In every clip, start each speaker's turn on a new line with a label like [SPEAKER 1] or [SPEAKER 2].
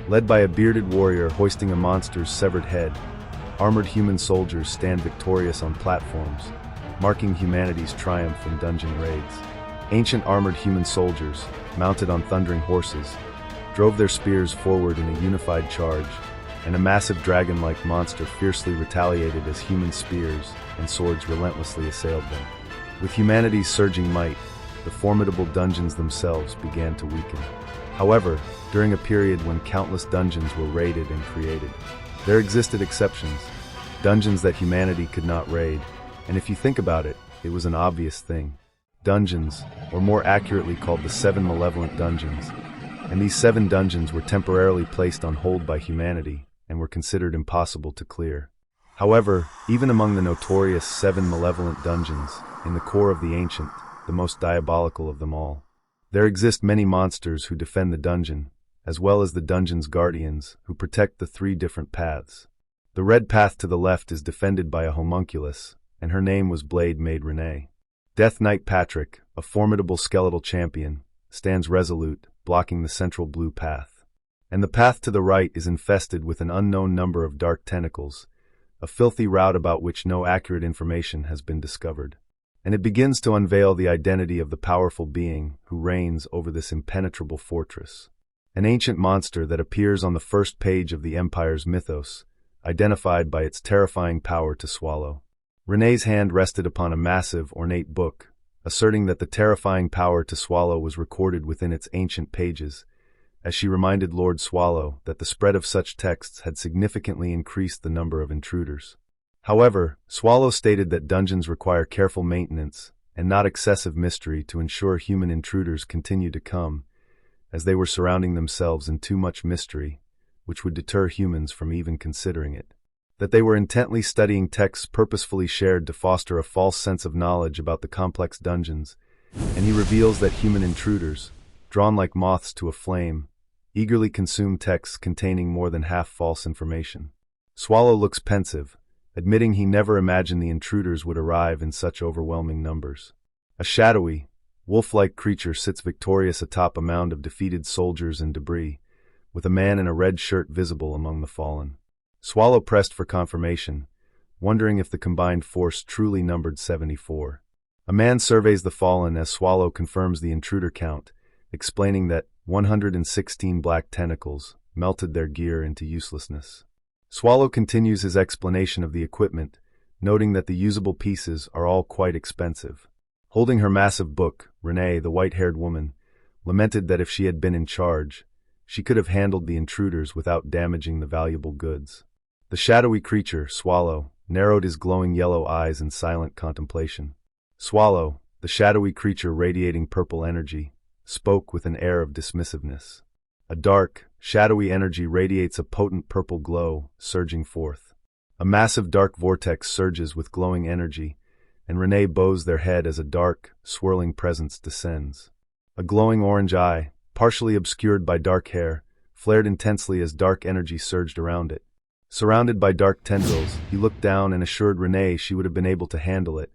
[SPEAKER 1] Led by a bearded warrior hoisting a monster's severed head, armored human soldiers stand victorious on platforms, marking humanity's triumph in dungeon raids. Ancient armored human soldiers, mounted on thundering horses, drove their spears forward in a unified charge, and a massive dragon-like monster fiercely retaliated as human spears and swords relentlessly assailed them. With humanity's surging might, the formidable dungeons themselves began to weaken. However, during a period when countless dungeons were raided and created, there existed exceptions, dungeons that humanity could not raid, and if you think about it, it was an obvious thing. Dungeons, or more accurately called the 7 malevolent dungeons, and these 7 dungeons were temporarily placed on hold by humanity and were considered impossible to clear. However, even among the notorious 7 malevolent dungeons, in the core of the ancient, the most diabolical of them all, there exist many monsters who defend the dungeon, as well as the dungeon's guardians, who protect the 3 different paths. The red path to the left is defended by a homunculus, and her name was Blade Maid Renee. Death Knight Patrick, a formidable skeletal champion, stands resolute, blocking the central blue path. And the path to the right is infested with an unknown number of dark tentacles, a filthy route about which no accurate information has been discovered. And it begins to unveil the identity of the powerful being who reigns over this impenetrable fortress. An ancient monster that appears on the first page of the Empire's mythos, identified by its terrifying power to swallow. Renee's hand rested upon a massive, ornate book, asserting that the terrifying power to swallow was recorded within its ancient pages, as she reminded Lord Swallow that the spread of such texts had significantly increased the number of intruders. However, Swallow stated that dungeons require careful maintenance and not excessive mystery to ensure human intruders continue to come, as they were surrounding themselves in too much mystery, which would deter humans from even considering it. That they were intently studying texts purposefully shared to foster a false sense of knowledge about the complex dungeons, and he reveals that human intruders, drawn like moths to a flame, eagerly consume texts containing more than half false information. Swallow looks pensive, admitting he never imagined the intruders would arrive in such overwhelming numbers. A shadowy, wolf-like creature sits victorious atop a mound of defeated soldiers and debris, with a man in a red shirt visible among the fallen. Swallow pressed for confirmation, wondering if the combined force truly numbered 74. A man surveys the fallen as Swallow confirms the intruder count, explaining that 116 black tentacles melted their gear into uselessness. Swallow continues his explanation of the equipment, noting that the usable pieces are all quite expensive. Holding her massive book, Renee, the white-haired woman, lamented that if she had been in charge, she could have handled the intruders without damaging the valuable goods. The shadowy creature, Swallow, narrowed his glowing yellow eyes in silent contemplation. Swallow, the shadowy creature radiating purple energy, spoke with an air of dismissiveness. A dark, shadowy energy radiates a potent purple glow, surging forth. A massive dark vortex surges with glowing energy, and Renee bows their head as a dark, swirling presence descends. A glowing orange eye, partially obscured by dark hair, flared intensely as dark energy surged around it. Surrounded by dark tendrils, he looked down and assured Renee she would have been able to handle it,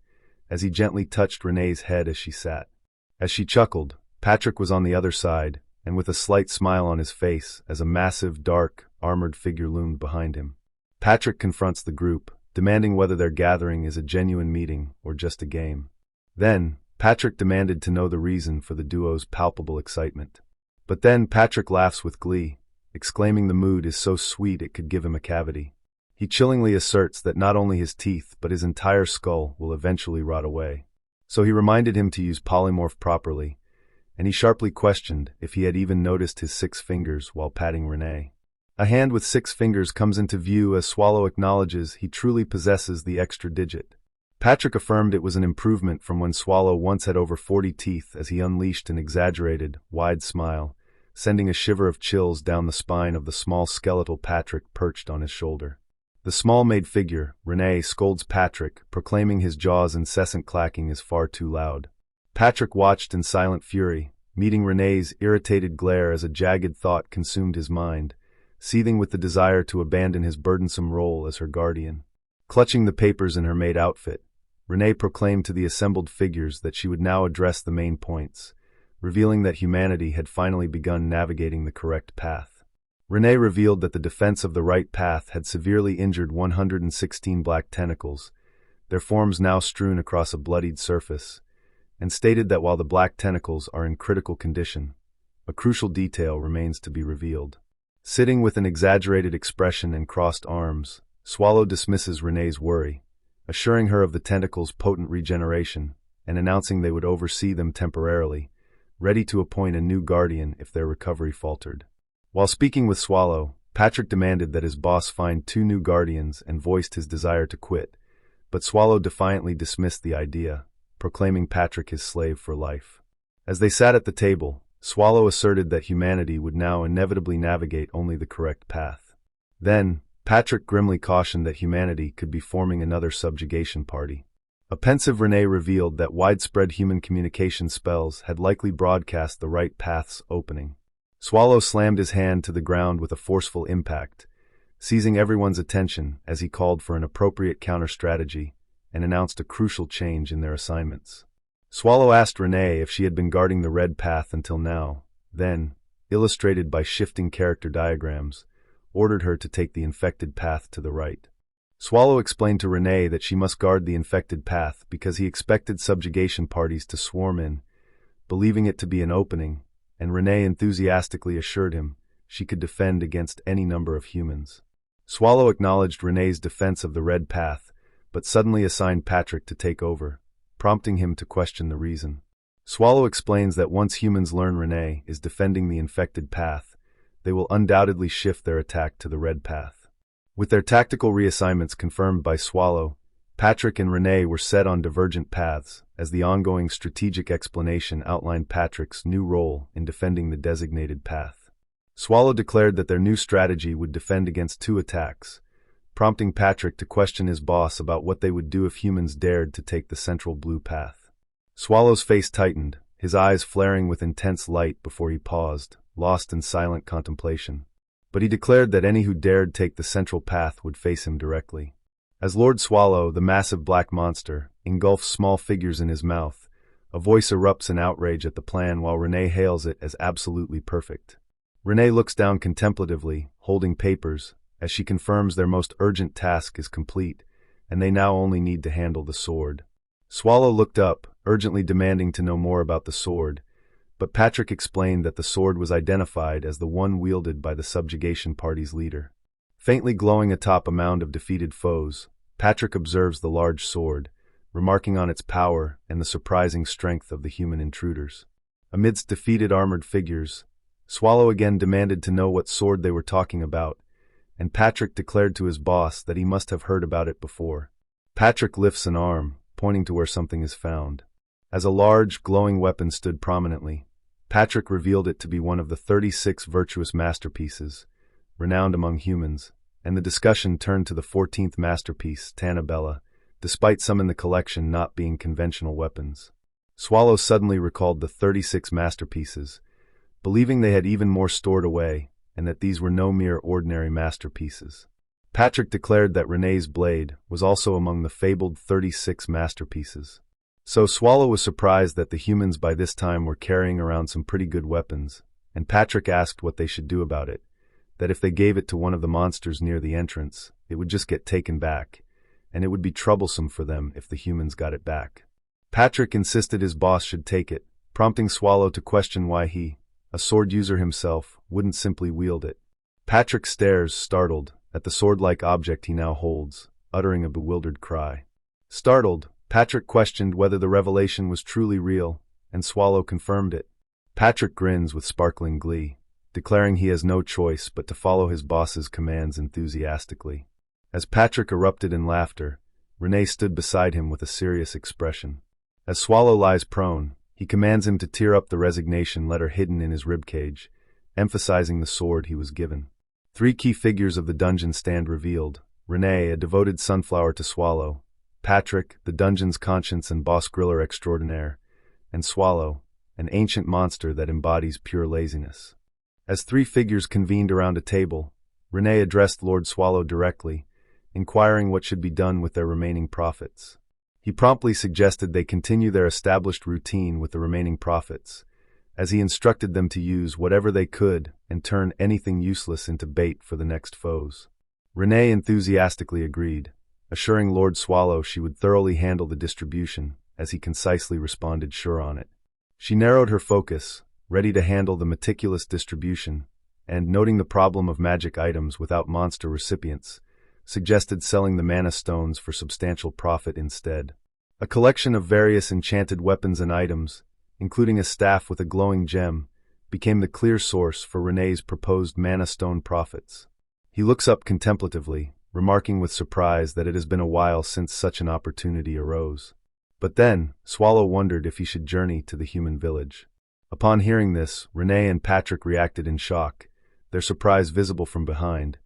[SPEAKER 1] as he gently touched Renee's head as she sat. As she chuckled, Patrick was on the other side, and with a slight smile on his face as a massive, dark, armored figure loomed behind him. Patrick confronts the group, demanding whether their gathering is a genuine meeting or just a game. Then, Patrick demanded to know the reason for the duo's palpable excitement. But then Patrick laughs with glee, exclaiming the mood is so sweet it could give him a cavity. He chillingly asserts that not only his teeth but his entire skull will eventually rot away. So he reminded him to use polymorph properly, and he sharply questioned if he had even noticed his 6 fingers while patting Renee. A hand with 6 fingers comes into view as Swallow acknowledges he truly possesses the extra digit. Patrick affirmed it was an improvement from when Swallow once had over 40 teeth as he unleashed an exaggerated, wide smile, sending a shiver of chills down the spine of the small skeletal Patrick perched on his shoulder. The small maid figure, Renee, scolds Patrick, proclaiming his jaw's incessant clacking is far too loud. Patrick watched in silent fury, meeting Renee's irritated glare as a jagged thought consumed his mind, seething with the desire to abandon his burdensome role as her guardian. Clutching the papers in her maid outfit, Renee proclaimed to the assembled figures that she would now address the main points, revealing that humanity had finally begun navigating the correct path. Renee revealed that the defense of the right path had severely injured 116 black tentacles, their forms now strewn across a bloodied surface, and stated that while the black tentacles are in critical condition, a crucial detail remains to be revealed. Sitting with an exaggerated expression and crossed arms, Swallow dismisses Renee's worry, assuring her of the tentacles' potent regeneration and announcing they would oversee them temporarily, ready to appoint a new guardian if their recovery faltered. While speaking with Swallow, Patrick demanded that his boss find 2 new guardians and voiced his desire to quit, but Swallow defiantly dismissed the idea, proclaiming Patrick his slave for life. As they sat at the table, Swallow asserted that humanity would now inevitably navigate only the correct path. Then, Patrick grimly cautioned that humanity could be forming another subjugation party. A pensive Renee revealed that widespread human communication spells had likely broadcast the right path's opening. Swallow slammed his hand to the ground with a forceful impact, seizing everyone's attention as he called for an appropriate counter-strategy and announced a crucial change in their assignments. Swallow asked Renee if she had been guarding the red path until now, then, illustrated by shifting character diagrams, ordered her to take the infected path to the right. Swallow explained to Renee that she must guard the infected path because he expected subjugation parties to swarm in, believing it to be an opening, and Renee enthusiastically assured him she could defend against any number of humans. Swallow acknowledged Renee's defense of the red path, but suddenly assigned Patrick to take over, prompting him to question the reason. Swallow explains that once humans learn Renee is defending the infected path, they will undoubtedly shift their attack to the red path. With their tactical reassignments confirmed by Swallow, Patrick and Renee were set on divergent paths, as the ongoing strategic explanation outlined Patrick's new role in defending the designated path. Swallow declared that their new strategy would defend against 2 attacks, prompting Patrick to question his boss about what they would do if humans dared to take the central blue path. Swallow's face tightened, his eyes flaring with intense light before he paused, lost in silent contemplation. But he declared that any who dared take the central path would face him directly. As Lord Swallow, the massive black monster, engulfs small figures in his mouth, a voice erupts in outrage at the plan while Renee hails it as absolutely perfect. Renee looks down contemplatively, holding papers, as she confirms their most urgent task is complete, and they now only need to handle the sword. Swallow looked up, urgently demanding to know more about the sword, but Patrick explained that the sword was identified as the one wielded by the subjugation party's leader. Faintly glowing atop a mound of defeated foes, Patrick observes the large sword, remarking on its power and the surprising strength of the human intruders. Amidst defeated armored figures, Swallow again demanded to know what sword they were talking about, and Patrick declared to his boss that he must have heard about it before. Patrick lifts an arm, pointing to where something is found. As a large, glowing weapon stood prominently, Patrick revealed it to be one of the 36 virtuous masterpieces, renowned among humans, and the discussion turned to the 14th masterpiece, Tannabella, despite some in the collection not being conventional weapons. Swallow suddenly recalled the 36 masterpieces, believing they had even more stored away, and that these were no mere ordinary masterpieces. Patrick declared that Renee's blade was also among the fabled 36 masterpieces. So Swallow was surprised that the humans by this time were carrying around some pretty good weapons, and Patrick asked what they should do about it, that if they gave it to one of the monsters near the entrance, it would just get taken back, and it would be troublesome for them if the humans got it back. Patrick insisted his boss should take it, prompting Swallow to question why he, a sword user himself, wouldn't simply wield it. Patrick stares, startled, at the sword-like object he now holds, uttering a bewildered cry. Startled, Patrick questioned whether the revelation was truly real, and Swallow confirmed it. Patrick grins with sparkling glee, declaring he has no choice but to follow his boss's commands enthusiastically. As Patrick erupted in laughter, Renee stood beside him with a serious expression. As Swallow lies prone, he commands him to tear up the resignation letter hidden in his ribcage, emphasizing the sword he was given. 3 key figures of the dungeon stand revealed: Renee, a devoted sunflower to Swallow; Patrick, the dungeon's conscience and boss griller extraordinaire; and Swallow, an ancient monster that embodies pure laziness. As 3 figures convened around a table, Renee addressed Lord Swallow directly, inquiring what should be done with their remaining profits. He promptly suggested they continue their established routine with the remaining profits, as he instructed them to use whatever they could and turn anything useless into bait for the next foes. Renee enthusiastically agreed, assuring Lord Swallow she would thoroughly handle the distribution, as he concisely responded sure on it. She narrowed her focus, ready to handle the meticulous distribution, and, noting the problem of magic items without monster recipients, suggested selling the mana stones for substantial profit instead. A collection of various enchanted weapons and items, including a staff with a glowing gem, became the clear source for Renee's proposed mana stone profits. He looks up contemplatively, remarking with surprise that it has been a while since such an opportunity arose. But then, Swallow wondered if he should journey to the human village. Upon hearing this, Renee and Patrick reacted in shock, their surprise visible from behind,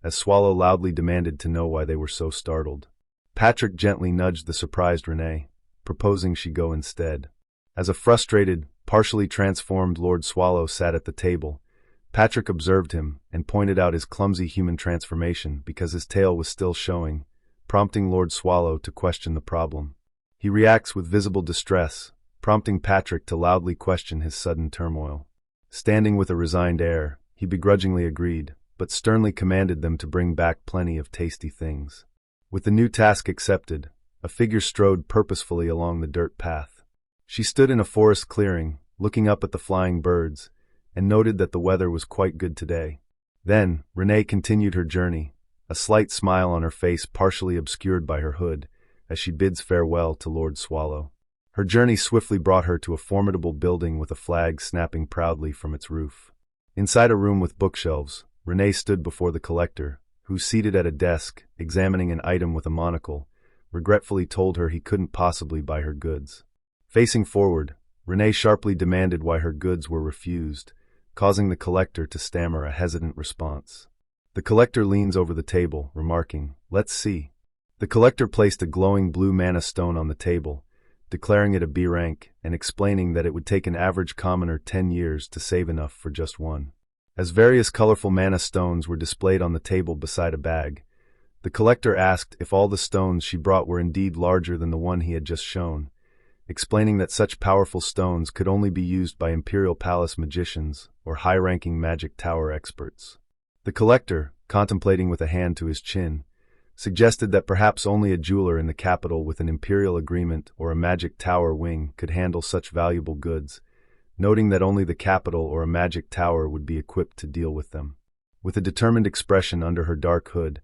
[SPEAKER 1] as Swallow loudly demanded to know why they were so startled. Patrick gently nudged the surprised Renee, proposing she go instead. As a frustrated, partially transformed Lord Swallow sat at the table, Patrick observed him and pointed out his clumsy human transformation because his tail was still showing, prompting Lord Swallow to question the problem. He reacts with visible distress, prompting Patrick to loudly question his sudden turmoil. Standing with a resigned air, he begrudgingly agreed, but sternly commanded them to bring back plenty of tasty things. With the new task accepted, a figure strode purposefully along the dirt path. She stood in a forest clearing, looking up at the flying birds, and noted that the weather was quite good today. Then, Renee continued her journey, a slight smile on her face partially obscured by her hood, as she bids farewell to Lord Swallow. Her journey swiftly brought her to a formidable building with a flag snapping proudly from its roof. Inside a room with bookshelves, Renee stood before the collector, who, seated at a desk, examining an item with a monocle, regretfully told her he couldn't possibly buy her goods. Facing forward, Renee sharply demanded why her goods were refused, causing the collector to stammer a hesitant response. The collector leans over the table, remarking, "Let's see." The collector placed a glowing blue mana stone on the table, declaring it a B rank and explaining that it would take an average commoner 10 years to save enough for just one. As various colorful mana stones were displayed on the table beside a bag, the collector asked if all the stones she brought were indeed larger than the one he had just shown, explaining that such powerful stones could only be used by Imperial Palace magicians or high-ranking magic tower experts. The collector, contemplating with a hand to his chin, suggested that perhaps only a jeweler in the capital with an imperial agreement or a magic tower wing could handle such valuable goods, noting that only the capital or a magic tower would be equipped to deal with them. With a determined expression under her dark hood,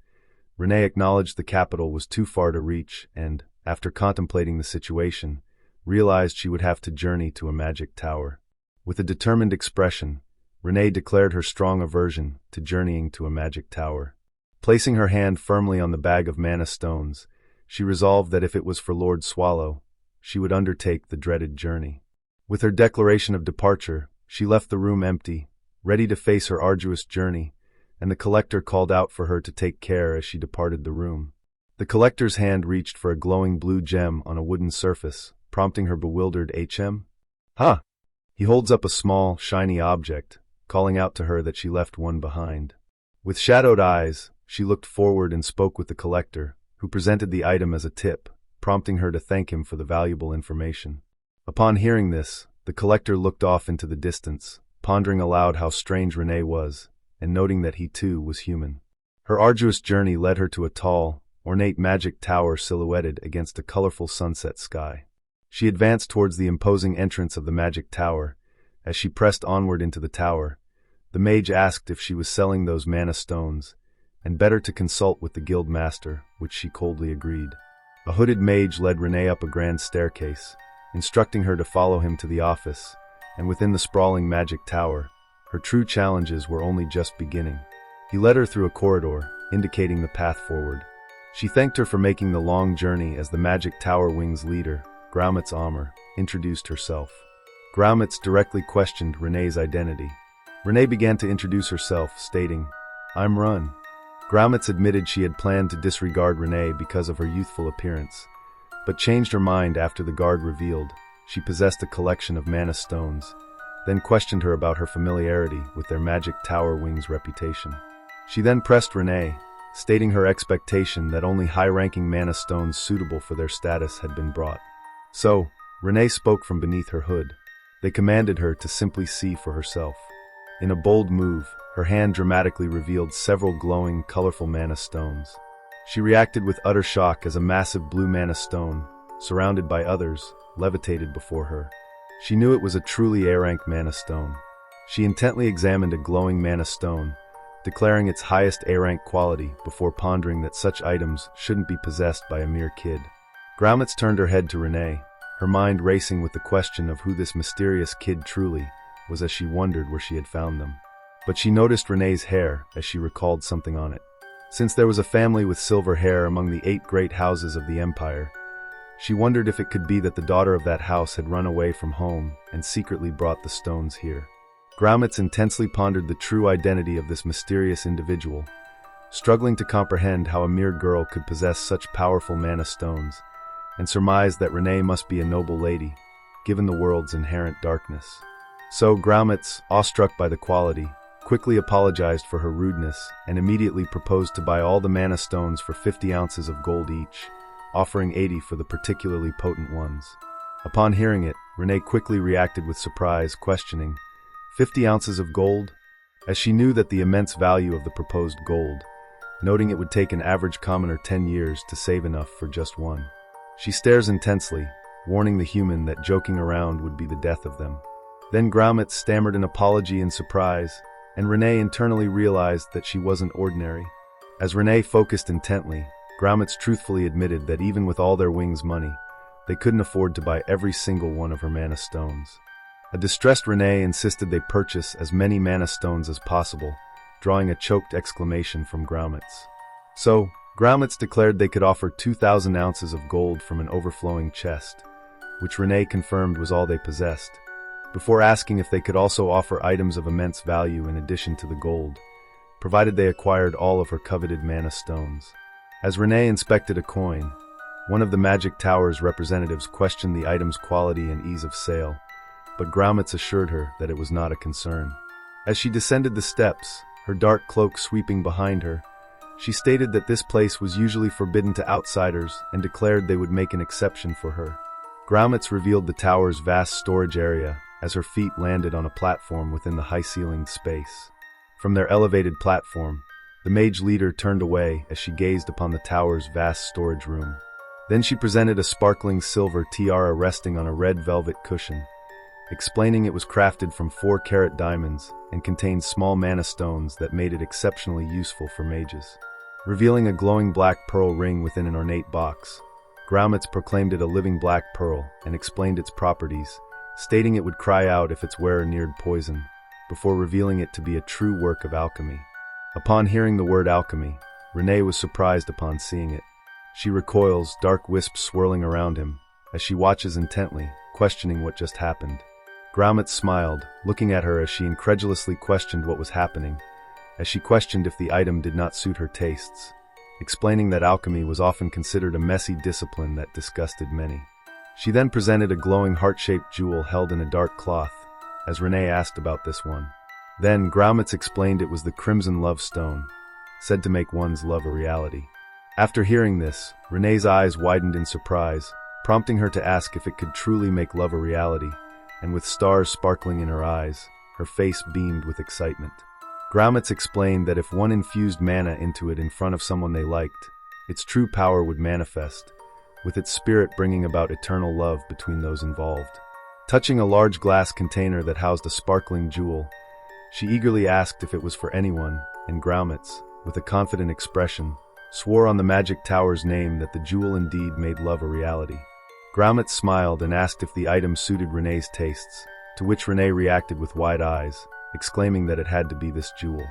[SPEAKER 1] Renee acknowledged the capital was too far to reach and, after contemplating the situation, realized she would have to journey to a magic tower. With a determined expression, Renee declared her strong aversion to journeying to a magic tower. Placing her hand firmly on the bag of mana stones, she resolved that if it was for Lord Swallow, she would undertake the dreaded journey. With her declaration of departure, she left the room empty, ready to face her arduous journey, and the collector called out for her to take care as she departed the room. The collector's hand reached for a glowing blue gem on a wooden surface, prompting her bewildered "HM? Huh!" He holds up a small, shiny object, calling out to her that she left one behind. With shadowed eyes, she looked forward and spoke with the collector, who presented the item as a tip, prompting her to thank him for the valuable information. Upon hearing this, the collector looked off into the distance, pondering aloud how strange Renee was, and noting that he too was human. Her arduous journey led her to a tall, ornate magic tower silhouetted against a colorful sunset sky. She advanced towards the imposing entrance of the magic tower. As she pressed onward into the tower, the mage asked if she was selling those mana stones, and better to consult with the guild master, which she coldly agreed. A hooded mage led Renee up a grand staircase, instructing her to follow him to the office, and within the sprawling magic tower, her true challenges were only just beginning. He led her through a corridor, indicating the path forward. She thanked her for making the long journey as the magic tower wing's leader, Graumitz Ammer, introduced herself. Graumitz directly questioned Renee's identity. Renee began to introduce herself, stating, "I'm Run." Graumitz admitted she had planned to disregard Renee because of her youthful appearance, but changed her mind after the guard revealed she possessed a collection of mana stones, then questioned her about her familiarity with their magic tower wing's reputation. She then pressed Renee, stating her expectation that only high-ranking mana stones suitable for their status had been brought. So, Renee spoke from beneath her hood. They commanded her to simply see for herself. In a bold move, her hand dramatically revealed several glowing, colorful mana stones. She reacted with utter shock as a massive blue mana stone, surrounded by others, levitated before her. She knew it was a truly A-rank mana stone. She intently examined a glowing mana stone, declaring its highest A-rank quality before pondering that such items shouldn't be possessed by a mere kid. Graumitz turned her head to Renee, her mind racing with the question of who this mysterious kid truly was as she wondered where she had found them. But she noticed Renee's hair as she recalled something on it. Since there was a family with silver hair among the 8 great houses of the empire, she wondered if it could be that the daughter of that house had run away from home and secretly brought the stones here. Graumitz intensely pondered the true identity of this mysterious individual, struggling to comprehend how a mere girl could possess such powerful mana stones, and surmised that Renee must be a noble lady, given the world's inherent darkness. So Graumitz, awestruck by the quality, quickly apologized for her rudeness and immediately proposed to buy all the mana stones for 50 ounces of gold each, offering 80 for the particularly potent ones. Upon hearing it, Renee quickly reacted with surprise, questioning, 50 ounces of gold? As she knew that the immense value of the proposed gold, noting it would take an average commoner 10 years to save enough for just one. She stares intensely, warning the human that joking around would be the death of them. Then Graumitz stammered an apology in surprise, and Renee internally realized that she wasn't ordinary. As Renee focused intently, Graumitz truthfully admitted that even with all their wings' money, they couldn't afford to buy every single one of her mana stones. A distressed Renee insisted they purchase as many mana stones as possible, drawing a choked exclamation from Graumitz. So, Graumitz declared they could offer 2,000 ounces of gold from an overflowing chest, which Renee confirmed was all they possessed, before asking if they could also offer items of immense value in addition to the gold, provided they acquired all of her coveted mana stones. As Renee inspected a coin, one of the Magic Tower's representatives questioned the item's quality and ease of sale, but Graumitz assured her that it was not a concern. As she descended the steps, her dark cloak sweeping behind her, she stated that this place was usually forbidden to outsiders and declared they would make an exception for her. Graumitz revealed the tower's vast storage area as her feet landed on a platform within the high-ceilinged space. From their elevated platform, the mage leader turned away as she gazed upon the tower's vast storage room. Then she presented a sparkling silver tiara resting on a red velvet cushion, explaining it was crafted from 4-carat diamonds and contained small mana stones that made it exceptionally useful for mages. Revealing a glowing black pearl ring within an ornate box, Graumitz proclaimed it a living black pearl and explained its properties, stating it would cry out if its wearer neared poison, before revealing it to be a true work of alchemy. Upon hearing the word alchemy, Renee was surprised upon seeing it. She recoils, dark wisps swirling around him, as she watches intently, questioning what just happened. Graumitz smiled, looking at her as she incredulously questioned what was happening, as she questioned if the item did not suit her tastes, explaining that alchemy was often considered a messy discipline that disgusted many. She then presented a glowing heart-shaped jewel held in a dark cloth, as Renee asked about this one. Then Graumitz explained it was the Crimson Love Stone, said to make one's love a reality. After hearing this, Renee's eyes widened in surprise, prompting her to ask if it could truly make love a reality, and with stars sparkling in her eyes, her face beamed with excitement. Graumitz explained that if one infused mana into it in front of someone they liked, its true power would manifest, with its spirit bringing about eternal love between those involved. Touching a large glass container that housed a sparkling jewel, she eagerly asked if it was for anyone, and Graumitz, with a confident expression, swore on the Magic Tower's name that the jewel indeed made love a reality. Graumitz smiled and asked if the item suited Renee's tastes, to which Renee reacted with wide eyes, exclaiming that it had to be this jewel.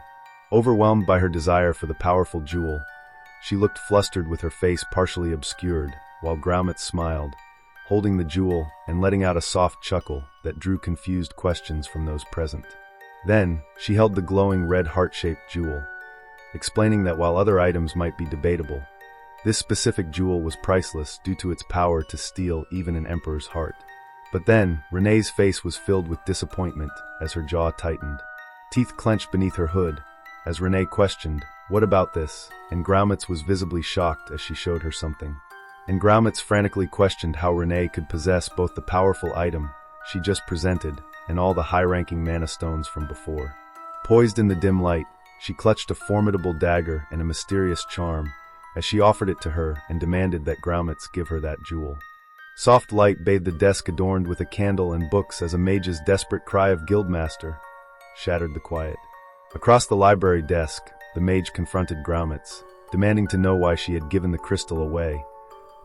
[SPEAKER 1] Overwhelmed by her desire for the powerful jewel, she looked flustered with her face partially obscured, while Graumitz smiled, holding the jewel and letting out a soft chuckle that drew confused questions from those present. Then, she held the glowing red heart-shaped jewel, explaining that while other items might be debatable, this specific jewel was priceless due to its power to steal even an emperor's heart. But then, Renee's face was filled with disappointment as her jaw tightened. Teeth clenched beneath her hood, as Renee questioned, "What about this?" and Graumitz was visibly shocked as she showed her something. And Graumitz frantically questioned how Renee could possess both the powerful item she just presented, and all the high-ranking mana stones from before. Poised in the dim light, she clutched a formidable dagger and a mysterious charm, as she offered it to her and demanded that Groumets give her that jewel. Soft light bathed the desk adorned with a candle and books as a mage's desperate cry of Guildmaster shattered the quiet. Across the library desk, the mage confronted Groumets, demanding to know why she had given the crystal away,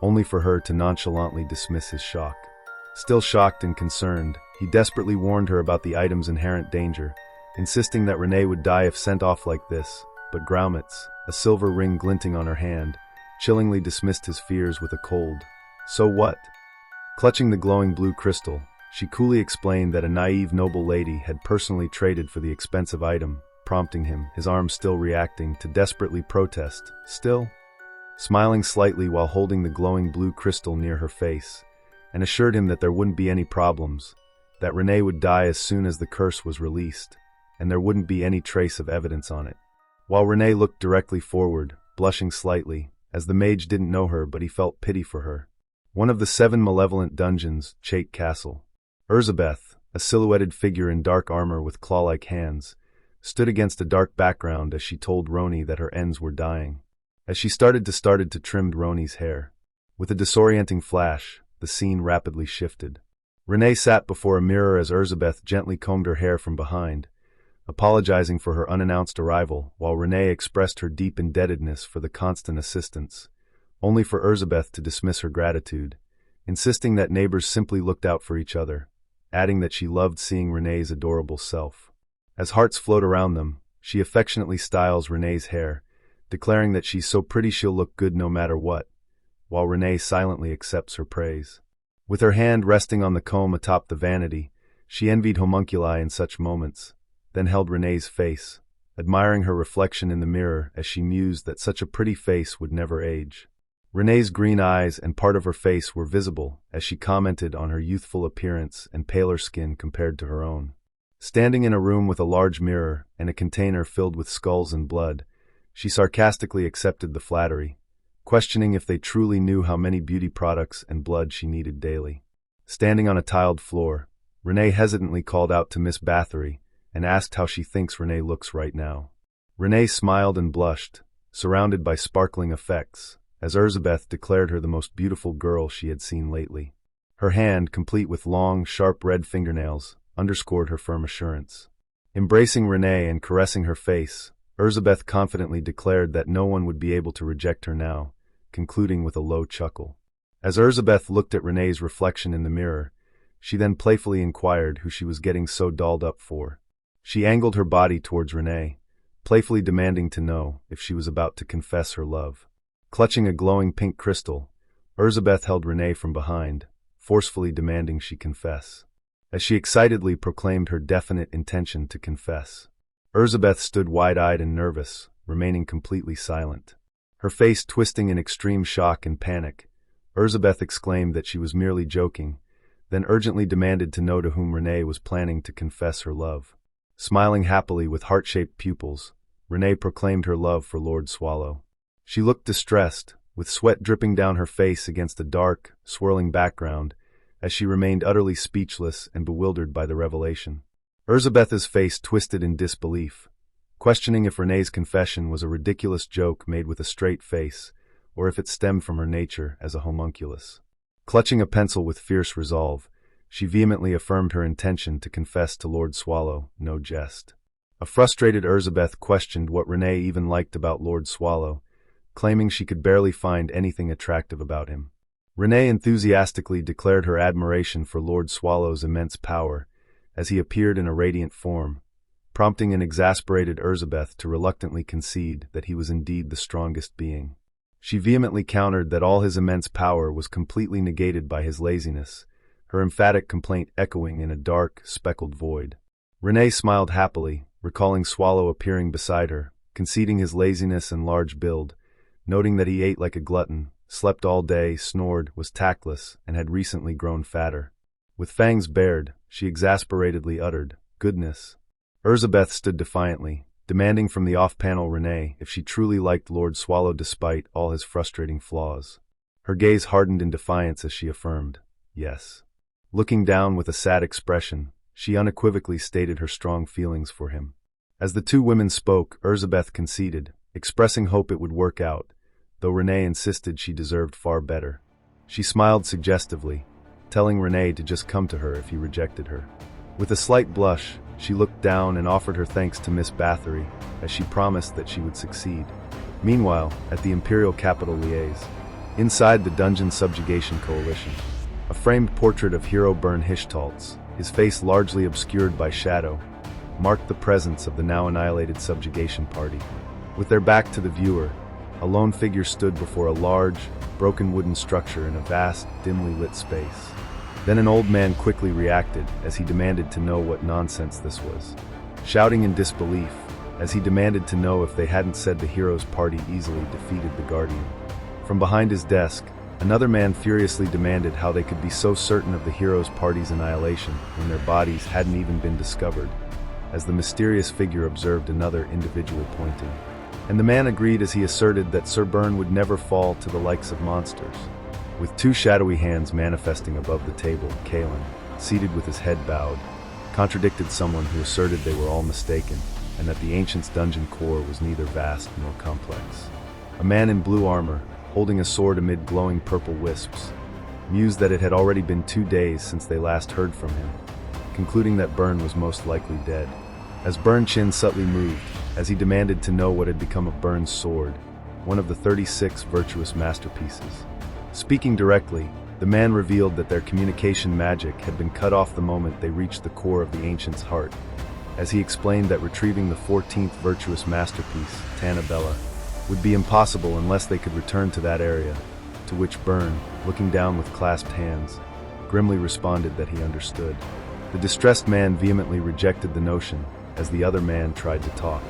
[SPEAKER 1] only for her to nonchalantly dismiss his shock. Still shocked and concerned, he desperately warned her about the item's inherent danger, insisting that Renee would die if sent off like this, but Groumets, a silver ring glinting on her hand, chillingly dismissed his fears with a cold, "So what?" Clutching the glowing blue crystal, she coolly explained that a naive noble lady had personally traded for the expensive item, prompting him, his arms still reacting, to desperately protest, "Still?" Smiling slightly while holding the glowing blue crystal near her face, and assured him that there wouldn't be any problems, that Renee would die as soon as the curse was released, and there wouldn't be any trace of evidence on it. While Renee looked directly forward, blushing slightly, as the mage didn't know her but he felt pity for her. One of the 7 malevolent dungeons, Chait Castle. Elizabeth, a silhouetted figure in dark armor with claw-like hands, stood against a dark background as she told Roni that her ends were dying. As she started to trim Roni's hair. With a disorienting flash, the scene rapidly shifted. Renee sat before a mirror as Elizabeth gently combed her hair from behind, apologizing for her unannounced arrival, while Renee expressed her deep indebtedness for the constant assistance, only for Elizabeth to dismiss her gratitude, insisting that neighbors simply looked out for each other, adding that she loved seeing Renee's adorable self. As hearts float around them, she affectionately styles Renee's hair, declaring that she's so pretty she'll look good no matter what, while Renee silently accepts her praise. With her hand resting on the comb atop the vanity, she envied homunculi in such moments, then held Renee's face, admiring her reflection in the mirror as she mused that such a pretty face would never age. Renee's green eyes and part of her face were visible as she commented on her youthful appearance and paler skin compared to her own. Standing in a room with a large mirror and a container filled with skulls and blood, she sarcastically accepted the flattery, questioning if they truly knew how many beauty products and blood she needed daily. Standing on a tiled floor, Renee hesitantly called out to Miss Bathory and asked how she thinks Renee looks right now. Renee smiled and blushed, surrounded by sparkling effects, as Elizabeth declared her the most beautiful girl she had seen lately. Her hand, complete with long, sharp red fingernails, underscored her firm assurance. Embracing Renee and caressing her face, Elizabeth confidently declared that no one would be able to reject her now, concluding with a low chuckle. As Elizabeth looked at Renee's reflection in the mirror, she then playfully inquired who she was getting so dolled up for. She angled her body towards Renee, playfully demanding to know if she was about to confess her love. Clutching a glowing pink crystal, Elizabeth held Renee from behind, forcefully demanding she confess. As she excitedly proclaimed her definite intention to confess, Elizabeth stood wide-eyed and nervous, remaining completely silent. Her face twisting in extreme shock and panic, Elizabeth exclaimed that she was merely joking, then urgently demanded to know to whom Renee was planning to confess her love. Smiling happily with heart-shaped pupils, Renee proclaimed her love for Lord Swallow. She looked distressed, with sweat dripping down her face against a dark, swirling background, as she remained utterly speechless and bewildered by the revelation. Elizabeth's face twisted in disbelief, questioning if Renee's confession was a ridiculous joke made with a straight face, or if it stemmed from her nature as a homunculus. Clutching a pencil with fierce resolve, she vehemently affirmed her intention to confess to Lord Swallow, no jest. A frustrated Elizabeth questioned what Renee even liked about Lord Swallow, claiming she could barely find anything attractive about him. Renee enthusiastically declared her admiration for Lord Swallow's immense power, as he appeared in a radiant form, prompting an exasperated Elizabeth to reluctantly concede that he was indeed the strongest being. She vehemently countered that all his immense power was completely negated by his laziness, her emphatic complaint echoing in a dark, speckled void. Renee smiled happily, recalling Swallow appearing beside her, conceding his laziness and large build, noting that he ate like a glutton, slept all day, snored, was tactless, and had recently grown fatter. With fangs bared, she exasperatedly uttered, "Goodness." Elizabeth stood defiantly, demanding from the off-panel Renee if she truly liked Lord Swallow despite all his frustrating flaws. Her gaze hardened in defiance as she affirmed, "Yes." Looking down with a sad expression, she unequivocally stated her strong feelings for him. As the two women spoke, Elizabeth conceded, expressing hope it would work out, though Renee insisted she deserved far better. She smiled suggestively, telling Renee to just come to her if he rejected her. With a slight blush, she looked down and offered her thanks to Miss Bathory, as she promised that she would succeed. Meanwhile, at the Imperial Capital Liaise, inside the Dungeon Subjugation Coalition, a framed portrait of hero Bern Hishtoltz, his face largely obscured by shadow, marked the presence of the now annihilated subjugation party. With their back to the viewer, a lone figure stood before a large, broken wooden structure in a vast, dimly lit space. Then an old man quickly reacted as he demanded to know what nonsense this was, shouting in disbelief as he demanded to know if they hadn't said the hero's party easily defeated the Guardian. From behind his desk, another man furiously demanded how they could be so certain of the hero's party's annihilation when their bodies hadn't even been discovered, as the mysterious figure observed another individual pointing. And the man agreed as he asserted that Sir Bern would never fall to the likes of monsters. With two shadowy hands manifesting above the table, Kalen, seated with his head bowed, contradicted someone who asserted they were all mistaken, and that the ancient's dungeon core was neither vast nor complex. A man in blue armor, holding a sword amid glowing purple wisps, mused that it had already been 2 days since they last heard from him, concluding that Bern was most likely dead. As Bern chin subtly moved, as he demanded to know what had become of Bern's sword, one of the 36 virtuous masterpieces. Speaking directly, the man revealed that their communication magic had been cut off the moment they reached the core of the ancient's heart, as he explained that retrieving the 14th virtuous masterpiece, Tanabella, would be impossible unless they could return to that area, to which Bern, looking down with clasped hands, grimly responded that he understood. The distressed man vehemently rejected the notion, as the other man tried to talk.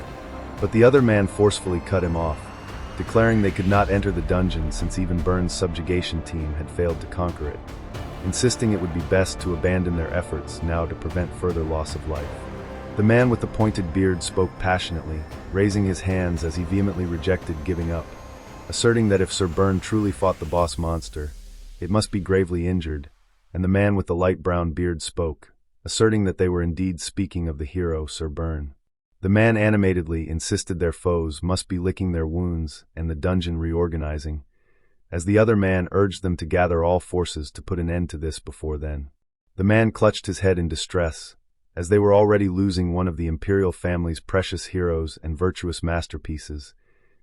[SPEAKER 1] But the other man forcefully cut him off, declaring they could not enter the dungeon since even Bern's subjugation team had failed to conquer it, insisting it would be best to abandon their efforts now to prevent further loss of life. The man with the pointed beard spoke passionately, raising his hands as he vehemently rejected giving up, asserting that if Sir Bern truly fought the boss monster, it must be gravely injured, and the man with the light brown beard spoke, asserting that they were indeed speaking of the hero Sir Bern. The man animatedly insisted their foes must be licking their wounds and the dungeon reorganizing, as the other man urged them to gather all forces to put an end to this before then. The man clutched his head in distress, as they were already losing one of the imperial family's precious heroes and virtuous masterpieces,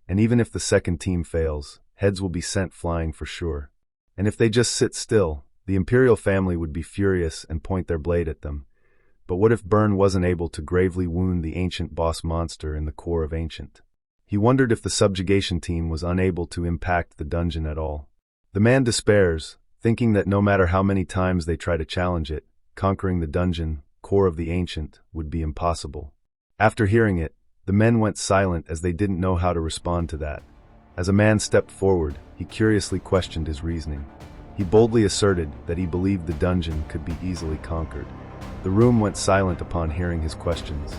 [SPEAKER 1] and even if the second team fails, heads will be sent flying for sure. And if they just sit still, the imperial family would be furious and point their blade at them. But what if Bern wasn't able to gravely wound the ancient boss monster in the core of Ancient? He wondered if the subjugation team was unable to impact the dungeon at all. The man despairs, thinking that no matter how many times they try to challenge it, conquering the dungeon, core of the Ancient, would be impossible. After hearing it, the men went silent as they didn't know how to respond to that. As a man stepped forward, he curiously questioned his reasoning. He boldly asserted that he believed the dungeon could be easily conquered. The room went silent upon hearing his questions.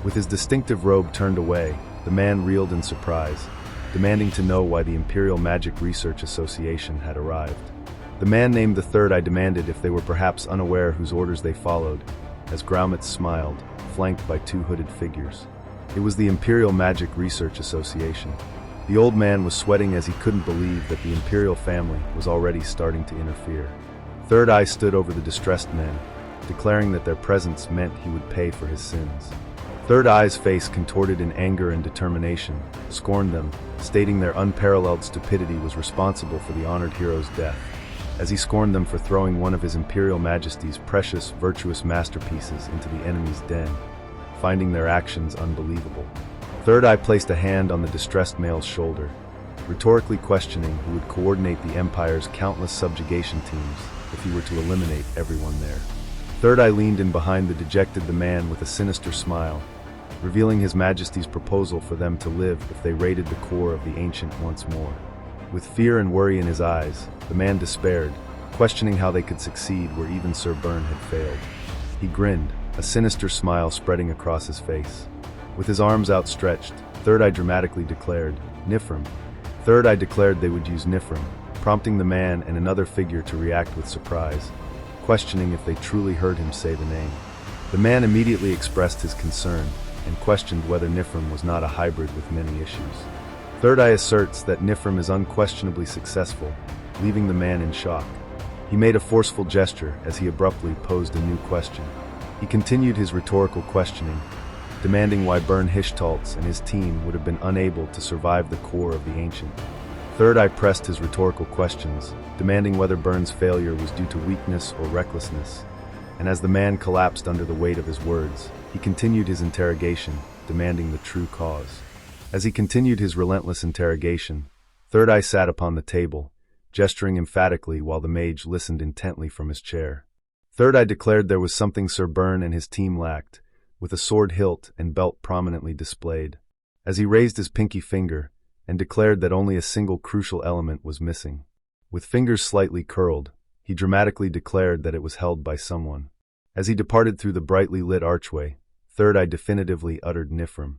[SPEAKER 1] With his distinctive robe turned away, the man reeled in surprise, demanding to know why the Imperial Magic Research Association had arrived. The man named the third eye demanded if they were perhaps unaware whose orders they followed, as Graumitz smiled, flanked by two hooded figures. It was the Imperial Magic Research Association. The old man was sweating as he couldn't believe that the Imperial family was already starting to interfere. Third Eye stood over the distressed men, declaring that their presence meant he would pay for his sins. Third Eye's face contorted in anger and determination, scorned them, stating their unparalleled stupidity was responsible for the honored hero's death, as he scorned them for throwing one of His Imperial Majesty's precious, virtuous masterpieces into the enemy's den, finding their actions unbelievable. Third Eye placed a hand on the distressed male's shoulder, rhetorically questioning who would coordinate the Empire's countless subjugation teams if he were to eliminate everyone there. Third Eye leaned in behind the man with a sinister smile, revealing His Majesty's proposal for them to live if they raided the core of the Ancient once more. With fear and worry in his eyes, the man despaired, questioning how they could succeed where even Sir Bern had failed. He grinned, a sinister smile spreading across his face. With his arms outstretched, Third Eye dramatically declared, "Nifrim." Third Eye declared they would use Nifrim, prompting the man and another figure to react with surprise, questioning if they truly heard him say the name. The man immediately expressed his concern and questioned whether Nifrim was not a hybrid with many issues. Third Eye asserts that Nifrim is unquestionably successful, leaving the man in shock. He made a forceful gesture as he abruptly posed a new question. He continued his rhetorical questioning, demanding why Bern Hishtaltz and his team would have been unable to survive the core of the Ancient. Third Eye pressed his rhetorical questions, demanding whether Bern's failure was due to weakness or recklessness. And as the man collapsed under the weight of his words, he continued his interrogation, demanding the true cause. As he continued his relentless interrogation, Third Eye sat upon the table, gesturing emphatically while the mage listened intently from his chair. Third Eye declared there was something Sir Bern and his team lacked, with a sword hilt and belt prominently displayed. As he raised his pinky finger and declared that only a single crucial element was missing. With fingers slightly curled, he dramatically declared that it was held by someone. As he departed through the brightly lit archway, Third Eye definitively uttered Nifrim.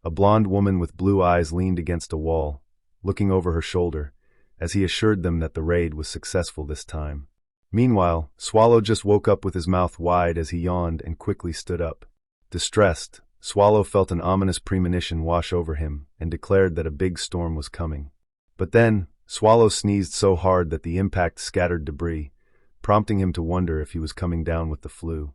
[SPEAKER 1] A blonde woman with blue eyes leaned against a wall, looking over her shoulder, as he assured them that the raid was successful this time. Meanwhile, Swallow just woke up with his mouth wide as he yawned and quickly stood up. Distressed, Swallow felt an ominous premonition wash over him and declared that a big storm was coming. But then, Swallow sneezed so hard that the impact scattered debris, prompting him to wonder if he was coming down with the flu.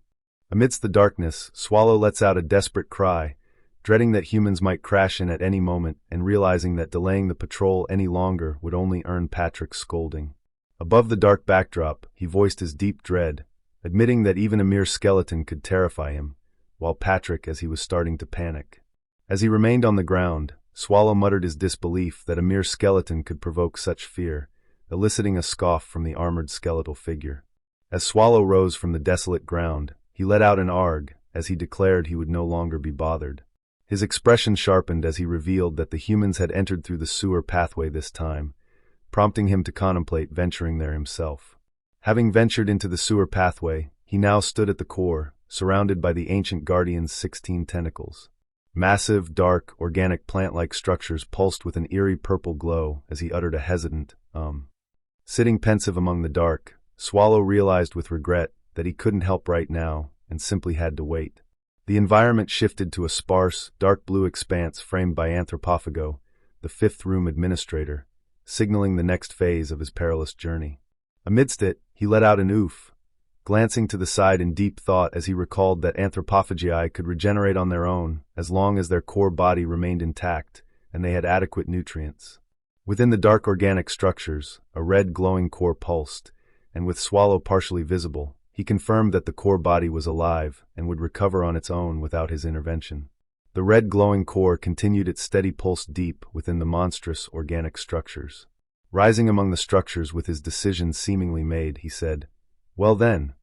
[SPEAKER 1] Amidst the darkness, Swallow lets out a desperate cry, dreading that humans might crash in at any moment and realizing that delaying the patrol any longer would only earn Patrick's scolding. Above the dark backdrop, he voiced his deep dread, admitting that even a mere skeleton could terrify him, while Patrick as he was starting to panic. As he remained on the ground, Swallow muttered his disbelief that a mere skeleton could provoke such fear, eliciting a scoff from the armored skeletal figure. As Swallow rose from the desolate ground, he let out an arg, as he declared he would no longer be bothered. His expression sharpened as he revealed that the humans had entered through the sewer pathway this time, prompting him to contemplate venturing there himself. Having ventured into the sewer pathway, he now stood at the core, surrounded by the ancient guardian's 16 tentacles. Massive, dark, organic plant-like structures pulsed with an eerie purple glow as he uttered a hesitant, Sitting pensive among the dark, Swallow realized with regret that he couldn't help right now and simply had to wait. The environment shifted to a sparse, dark blue expanse framed by Anthropophago, the fifth room administrator, signaling the next phase of his perilous journey. Amidst it, he let out an oof, glancing to the side in deep thought as he recalled that anthropophagi could regenerate on their own as long as their core body remained intact and they had adequate nutrients. Within the dark organic structures, a red glowing core pulsed, and with Swallow partially visible, he confirmed that the core body was alive and would recover on its own without his intervention. The red glowing core continued its steady pulse deep within the monstrous organic structures. Rising among the structures with his decision seemingly made, he said, "Well then,"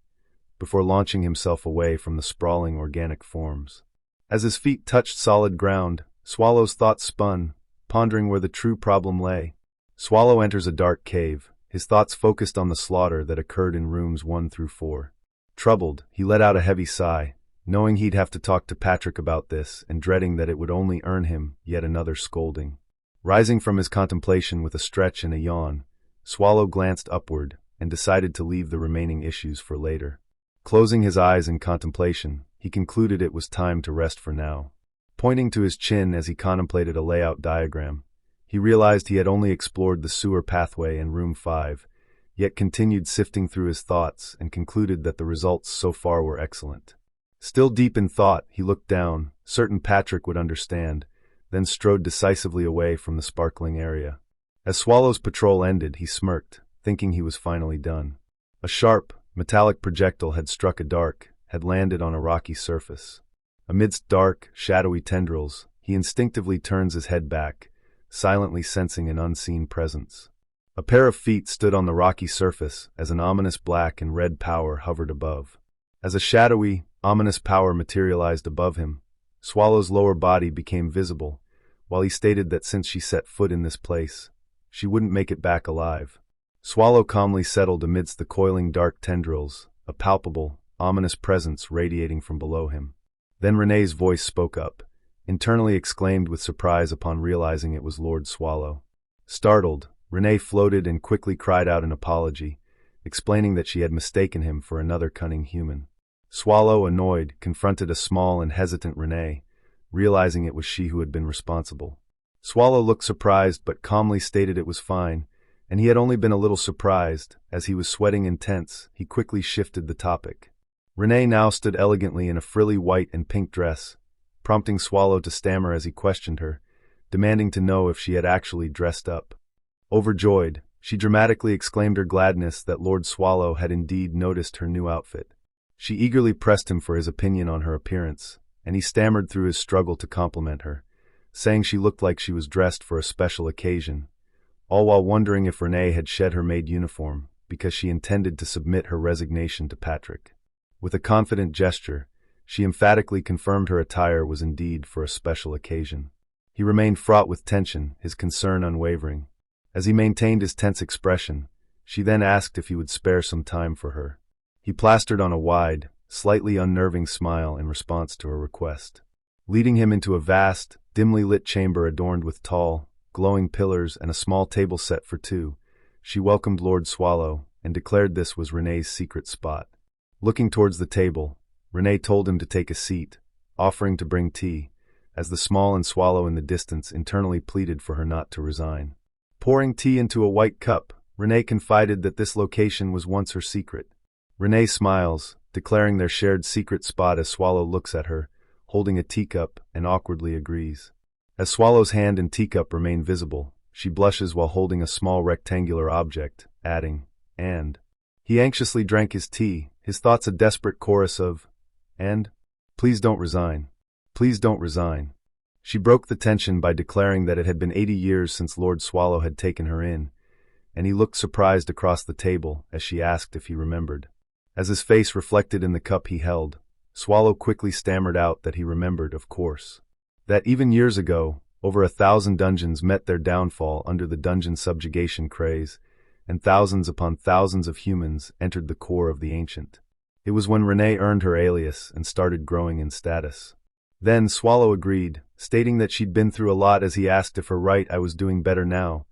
[SPEAKER 1] before launching himself away from the sprawling organic forms. As his feet touched solid ground, Swallow's thoughts spun, pondering where the true problem lay. Swallow enters a dark cave, his thoughts focused on the slaughter that occurred in rooms 1 through 4. Troubled, he let out a heavy sigh, knowing he'd have to talk to Patrick about this and dreading that it would only earn him yet another scolding. Rising from his contemplation with a stretch and a yawn, Swallow glanced upward and decided to leave the remaining issues for later. Closing his eyes in contemplation, he concluded it was time to rest for now. Pointing to his chin as he contemplated a layout diagram, he realized he had only explored the sewer pathway and room 5, yet continued sifting through his thoughts and concluded that the results so far were excellent. Still deep in thought, he looked down, certain Patrick would understand, then strode decisively away from the sparkling area. As Swallow's patrol ended, he smirked, thinking he was finally done. A sharp, metallic projectile had struck a dark, had landed on a rocky surface. Amidst dark, shadowy tendrils, he instinctively turns his head back, silently sensing an unseen presence. A pair of feet stood on the rocky surface as an ominous black and red power hovered above. As a shadowy, ominous power materialized above him, Swallow's lower body became visible, while he stated that since she set foot in this place, she wouldn't make it back alive. Swallow calmly settled amidst the coiling dark tendrils, a palpable, ominous presence radiating from below him. Then Renee's voice spoke up, internally exclaimed with surprise upon realizing it was Lord Swallow. Startled, Renee floated and quickly cried out an apology, explaining that she had mistaken him for another cunning human. Swallow, annoyed, confronted a small and hesitant Renee, realizing it was she who had been responsible. Swallow looked surprised but calmly stated it was fine, and he had only been a little surprised. As he was sweating intense, he quickly shifted the topic. Renee now stood elegantly in a frilly white and pink dress, prompting Swallow to stammer as he questioned her, demanding to know if she had actually dressed up. Overjoyed, she dramatically exclaimed her gladness that Lord Swallow had indeed noticed her new outfit. She eagerly pressed him for his opinion on her appearance, and he stammered through his struggle to compliment her, saying she looked like she was dressed for a special occasion, all while wondering if Renee had shed her maid uniform because she intended to submit her resignation to Patrick. With a confident gesture, she emphatically confirmed her attire was indeed for a special occasion. He remained fraught with tension, his concern unwavering. As he maintained his tense expression, she then asked if he would spare some time for her. He plastered on a wide, slightly unnerving smile in response to her request. Leading him into a vast, dimly lit chamber adorned with tall, glowing pillars and a small table set for two, she welcomed Lord Swallow and declared this was Renee's secret spot. Looking towards the table, Renee told him to take a seat, offering to bring tea, as the small and Swallow in the distance internally pleaded for her not to resign. Pouring tea into a white cup, Renee confided that this location was once her secret. Renee smiles, declaring their shared secret spot as Swallow looks at her, holding a teacup, and awkwardly agrees. As Swallow's hand and teacup remain visible, she blushes while holding a small rectangular object, adding, "And." He anxiously drank his tea, his thoughts a desperate chorus of, "And? Please don't resign. Please don't resign." She broke the tension by declaring that it had been 80 years since Lord Swallow had taken her in, and he looked surprised across the table as she asked if he remembered. As his face reflected in the cup he held, Swallow quickly stammered out that he remembered, of course. That even years ago, over 1,000 dungeons met their downfall under the dungeon subjugation craze, and thousands upon thousands of humans entered the core of the ancient. It was when Renee earned her alias and started growing in status. Then Swallow agreed, stating that she'd been through a lot as he asked if her right I was doing better now.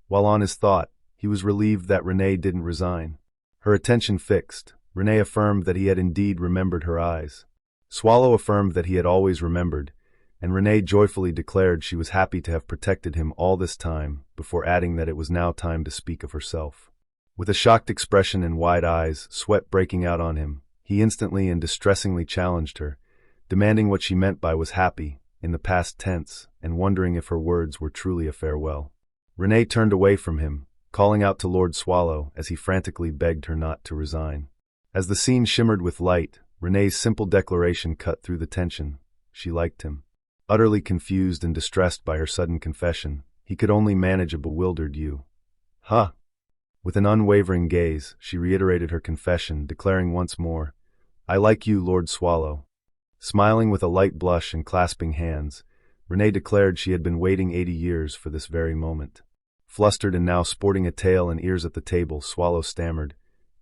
[SPEAKER 1] While on his thought, he was relieved that Renee didn't resign. Her attention fixed, Renee affirmed that he had indeed remembered her eyes. Swallow affirmed that he had always remembered, and Renee joyfully declared she was happy to have protected him all this time, before adding that it was now time to speak of herself. With a shocked expression and wide eyes, sweat breaking out on him, he instantly and distressingly challenged her, demanding what she meant by was happy, in the past tense, and wondering if her words were truly a farewell. Renee turned away from him, calling out to Lord Swallow as he frantically begged her not to resign. As the scene shimmered with light, Renee's simple declaration cut through the tension. She liked him. Utterly confused and distressed by her sudden confession, he could only manage a bewildered "you." "Huh?" With an unwavering gaze, she reiterated her confession, declaring once more, "I like you, Lord Swallow." Smiling with a light blush and clasping hands, Renee declared she had been waiting 80 years for this very moment. Flustered and now sporting a tail and ears at the table, Swallow stammered,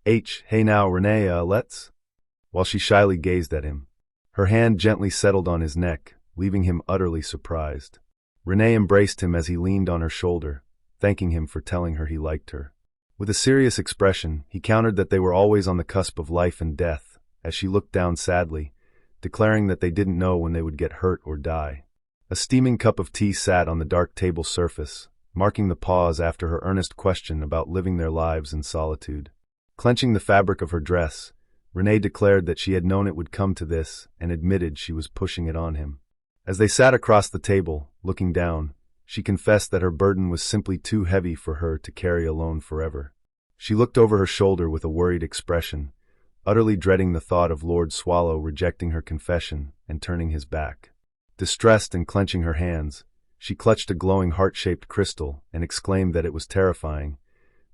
[SPEAKER 1] Hey now, Renee, let's?" While she shyly gazed at him. Her hand gently settled on his neck, leaving him utterly surprised. Renee embraced him as he leaned on her shoulder, thanking him for telling her he liked her. With a serious expression, he countered that they were always on the cusp of life and death, as she looked down sadly, declaring that they didn't know when they would get hurt or die. A steaming cup of tea sat on the dark table surface, marking the pause after her earnest question about living their lives in solitude. Clenching the fabric of her dress, Renee declared that she had known it would come to this and admitted she was pushing it on him. As they sat across the table, looking down, she confessed that her burden was simply too heavy for her to carry alone forever. She looked over her shoulder with a worried expression, utterly dreading the thought of Lord Swallow rejecting her confession and turning his back. Distressed and clenching her hands, she clutched a glowing heart-shaped crystal and exclaimed that it was terrifying,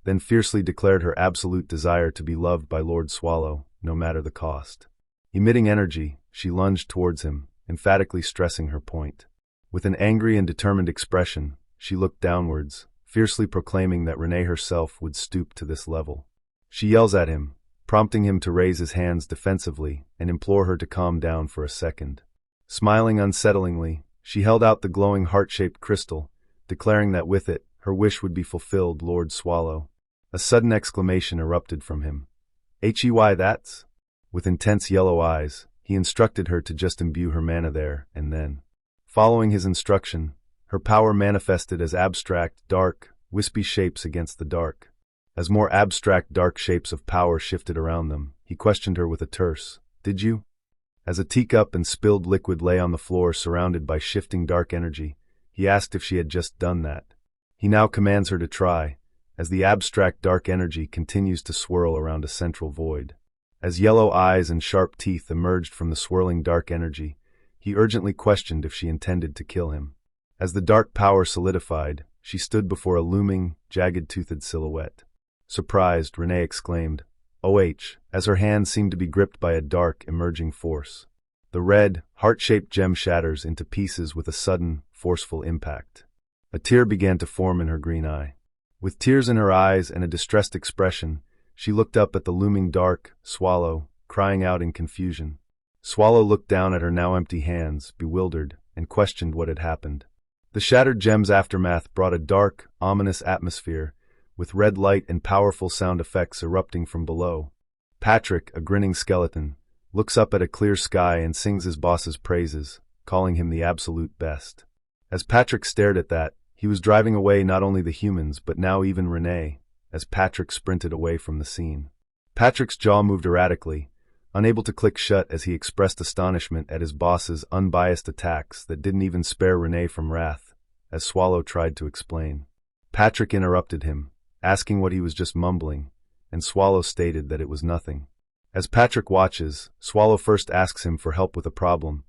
[SPEAKER 1] then fiercely declared her absolute desire to be loved by Lord Swallow, no matter the cost. Emitting energy, she lunged towards him, emphatically stressing her point. With an angry and determined expression, she looked downwards, fiercely proclaiming that Renee herself would stoop to this level. She yells at him, prompting him to raise his hands defensively and implore her to calm down for a second. Smiling unsettlingly, she held out the glowing heart-shaped crystal, declaring that with it, her wish would be fulfilled, Lord Swallow. A sudden exclamation erupted from him. "Hey, that's?" With intense yellow eyes, he instructed her to just imbue her mana there, and then, following his instruction, her power manifested as abstract, dark, wispy shapes against the dark. As more abstract, dark shapes of power shifted around them, he questioned her with a terse, "Did you?" As a teacup and spilled liquid lay on the floor surrounded by shifting dark energy, he asked if she had just done that. He now commands her to try, as the abstract dark energy continues to swirl around a central void. As yellow eyes and sharp teeth emerged from the swirling dark energy, he urgently questioned if she intended to kill him. As the dark power solidified, she stood before a looming, jagged-toothed silhouette. Surprised, Renee exclaimed, "OH," as her hand seemed to be gripped by a dark, emerging force. The red, heart-shaped gem shatters into pieces with a sudden, forceful impact. A tear began to form in her green eye. With tears in her eyes and a distressed expression, she looked up at the looming dark, Swallow, crying out in confusion. Swallow looked down at her now empty hands, bewildered, and questioned what had happened. The shattered gem's aftermath brought a dark, ominous atmosphere, with red light and powerful sound effects erupting from below. Patrick, a grinning skeleton, looks up at a clear sky and sings his boss's praises, calling him the absolute best. As Patrick stared at that, he was driving away not only the humans but now even Renee, as Patrick sprinted away from the scene. Patrick's jaw moved erratically, unable to click shut as he expressed astonishment at his boss's unbiased attacks that didn't even spare Renee from wrath, as Swallow tried to explain. Patrick interrupted him, asking what he was just mumbling, and Swallow stated that it was nothing. As Patrick watches, Swallow first asks him for help with a problem,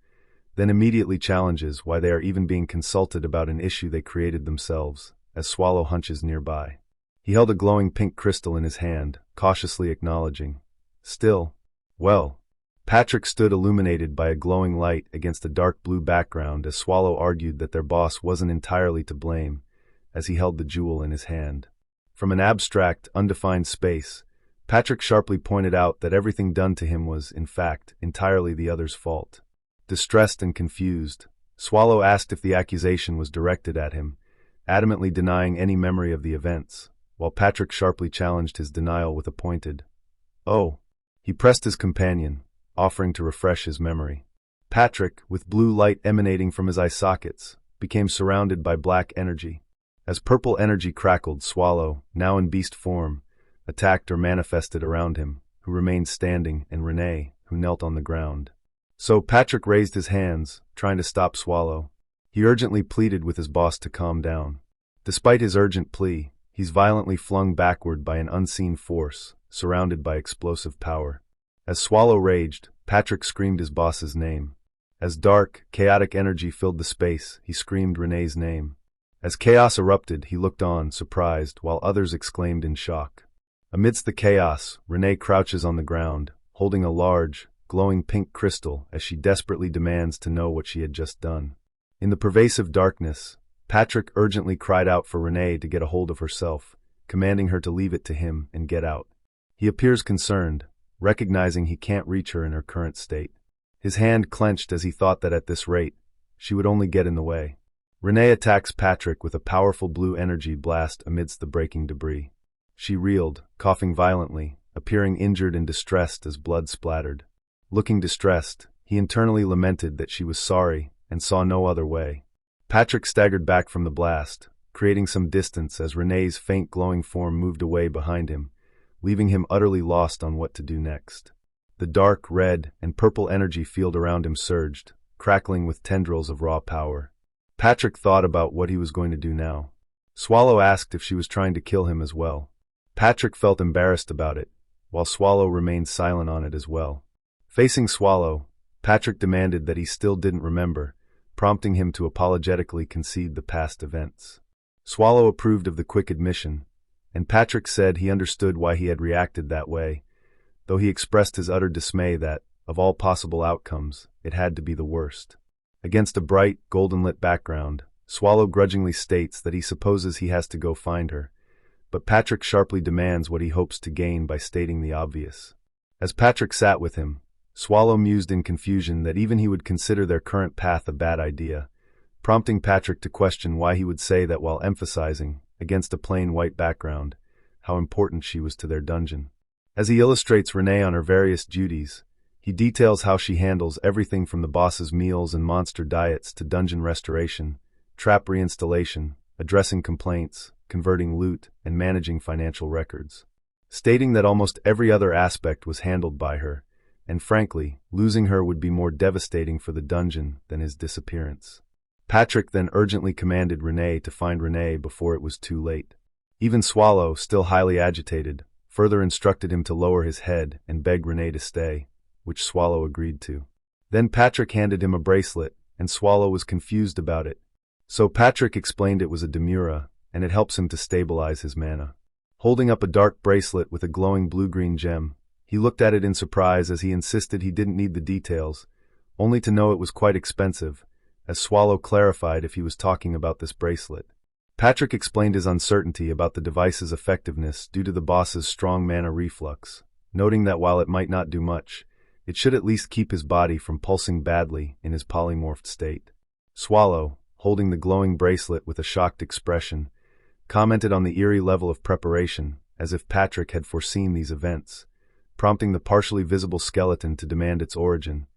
[SPEAKER 1] then immediately challenges why they are even being consulted about an issue they created themselves, as Swallow hunches nearby. He held a glowing pink crystal in his hand, cautiously acknowledging, "Still, well." Patrick stood illuminated by a glowing light against a dark blue background as Swallow argued that their boss wasn't entirely to blame, as he held the jewel in his hand. From an abstract, undefined space, Patrick sharply pointed out that everything done to him was, in fact, entirely the other's fault. Distressed and confused, Swallow asked if the accusation was directed at him, adamantly denying any memory of the events, while Patrick sharply challenged his denial with a pointed, "Oh." He pressed his companion, offering to refresh his memory. Patrick, with blue light emanating from his eye sockets, became surrounded by black energy. As purple energy crackled, Swallow, now in beast form, attacked or manifested around him, who remained standing, and Renee, who knelt on the ground. So Patrick raised his hands, trying to stop Swallow. He urgently pleaded with his boss to calm down. Despite his urgent plea, he's violently flung backward by an unseen force, surrounded by explosive power. As Swallow raged, Patrick screamed his boss's name. As dark, chaotic energy filled the space, he screamed Renee's name. As chaos erupted, he looked on, surprised, while others exclaimed in shock. Amidst the chaos, Renee crouches on the ground, holding a large, glowing pink crystal as she desperately demands to know what she had just done. In the pervasive darkness, Patrick urgently cried out for Renee to get a hold of herself, commanding her to leave it to him and get out. He appears concerned, recognizing he can't reach her in her current state. His hand clenched as he thought that at this rate, she would only get in the way. Renee attacks Patrick with a powerful blue energy blast amidst the breaking debris. She reeled, coughing violently, appearing injured and distressed as blood splattered. Looking distressed, he internally lamented that she was sorry and saw no other way. Patrick staggered back from the blast, creating some distance as Renee's faint glowing form moved away behind him, leaving him utterly lost on what to do next. The dark, red, and purple energy field around him surged, crackling with tendrils of raw power. Patrick thought about what he was going to do now. Swallow asked if she was trying to kill him as well. Patrick felt embarrassed about it, while Swallow remained silent on it as well. Facing Swallow, Patrick demanded that he still didn't remember, prompting him to apologetically concede the past events. Swallow approved of the quick admission, and Patrick said he understood why he had reacted that way, though he expressed his utter dismay that, of all possible outcomes, it had to be the worst. Against a bright, golden-lit background, Swallow grudgingly states that he supposes he has to go find her, but Patrick sharply demands what he hopes to gain by stating the obvious. As Patrick sat with him, Swallow mused in confusion that even he would consider their current path a bad idea, prompting Patrick to question why he would say that while emphasizing, against a plain white background, how important she was to their dungeon. As he illustrates Renee on her various duties, he details how she handles everything from the boss's meals and monster diets to dungeon restoration, trap reinstallation, addressing complaints, converting loot, and managing financial records. Stating that almost every other aspect was handled by her, and frankly, losing her would be more devastating for the dungeon than his disappearance. Patrick then urgently commanded Renee to find Renee before it was too late. Even Swallow, still highly agitated, further instructed him to lower his head and beg Renee to stay, which Swallow agreed to. Then Patrick handed him a bracelet, and Swallow was confused about it. So Patrick explained it was a demura, and it helps him to stabilize his mana. Holding up a dark bracelet with a glowing blue-green gem, he looked at it in surprise as he insisted he didn't need the details, only to know it was quite expensive, as Swallow clarified if he was talking about this bracelet. Patrick explained his uncertainty about the device's effectiveness due to the boss's strong mana reflux, noting that while it might not do much, it should at least keep his body from pulsing badly in his polymorphed state. Swallow, holding the glowing bracelet with a shocked expression, commented on the eerie level of preparation, as if Patrick had foreseen these events, prompting the partially visible skeleton to demand its origin,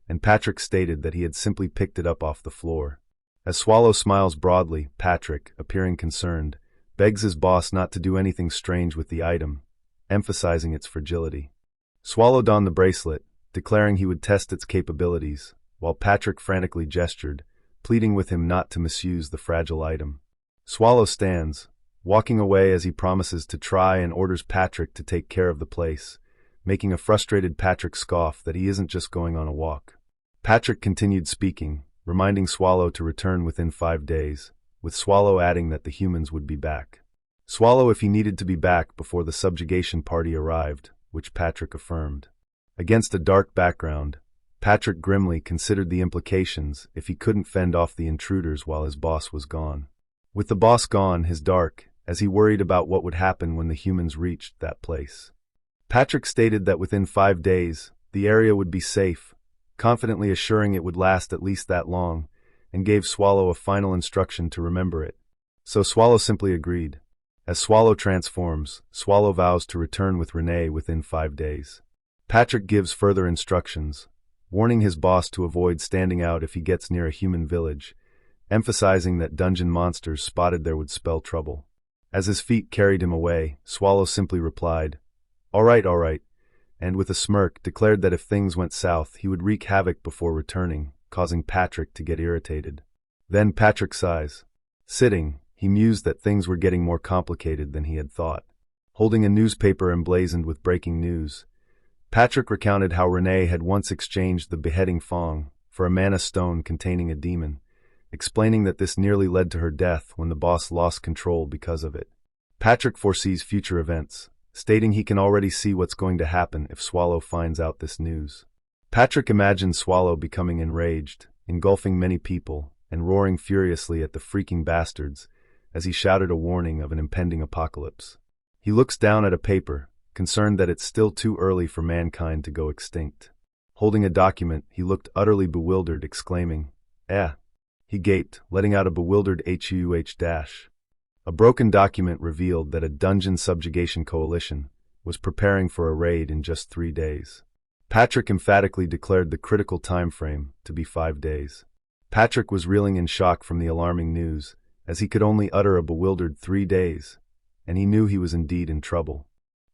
[SPEAKER 1] and Patrick stated that he had simply picked it up off the floor. As Swallow smiles broadly, Patrick, appearing concerned, begs his boss not to do anything strange with the item, emphasizing its fragility. Swallow donned the bracelet, declaring he would test its capabilities, while Patrick frantically gestured, pleading with him not to misuse the fragile item. Swallow stands, walking away as he promises to try and orders Patrick to take care of the place, making a frustrated Patrick scoff that he isn't just going on a walk. Patrick continued speaking, reminding Swallow to return within 5 days, with Swallow adding that the humans would be back. Swallow if he needed to be back before the subjugation party arrived, which Patrick affirmed. Against a dark background, Patrick grimly considered the implications if he couldn't fend off the intruders while his boss was gone. With the boss gone, his dark, as he worried about what would happen when the humans reached that place. Patrick stated that within 5 days, the area would be safe, confidently assuring it would last at least that long, and gave Swallow a final instruction to remember it. So Swallow simply agreed. As Swallow transforms, Swallow vows to return with Renee within 5 days. Patrick gives further instructions, warning his boss to avoid standing out if he gets near a human village, emphasizing that dungeon monsters spotted there would spell trouble. As his feet carried him away, Swallow simply replied, all right, and with a smirk declared that if things went south he would wreak havoc before returning, causing Patrick to get irritated. Then Patrick sighs. Sitting, he mused that things were getting more complicated than he had thought. Holding a newspaper emblazoned with breaking news, Patrick recounted how Renee had once exchanged the beheading Fong for a mana stone containing a demon, explaining that this nearly led to her death when the boss lost control because of it. Patrick foresees future events, stating he can already see what's going to happen if Swallow finds out this news. Patrick imagined Swallow becoming enraged, engulfing many people, and roaring furiously at the freaking bastards as he shouted a warning of an impending apocalypse. He looks down at a paper, concerned that it's still too early for mankind to go extinct. Holding a document, he looked utterly bewildered, exclaiming, "Eh." He gaped, letting out a bewildered "huh." A broken document revealed that a dungeon subjugation coalition was preparing for a raid in just 3 days. Patrick emphatically declared the critical time frame to be 5 days. Patrick was reeling in shock from the alarming news, as he could only utter a bewildered 3 days, and he knew he was indeed in trouble.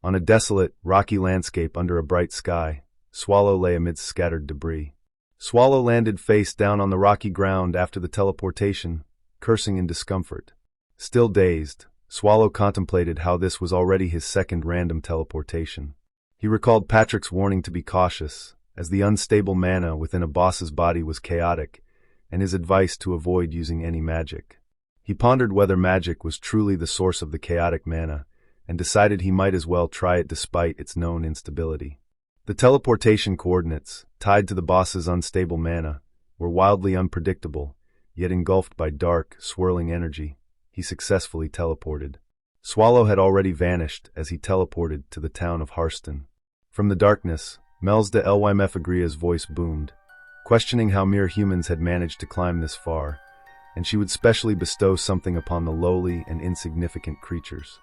[SPEAKER 1] On a desolate, rocky landscape under a bright sky, Swallow lay amidst scattered debris. Swallow landed face down on the rocky ground after the teleportation, cursing in discomfort. Still dazed, Swallow contemplated how this was already his second random teleportation. He recalled Patrick's warning to be cautious, as the unstable mana within a boss's body was chaotic, and his advice to avoid using any magic. He pondered whether magic was truly the source of the chaotic mana, and decided he might as well try it despite its known instability. The teleportation coordinates, tied to the boss's unstable mana, were wildly unpredictable, yet engulfed by dark, swirling energy. He successfully teleported. Swallow had already vanished as he teleported to the town of Harsten. From the darkness, Mels de Lymphagria's voice boomed, questioning how mere humans had managed to climb this far, and she would specially bestow something upon the lowly and insignificant creatures.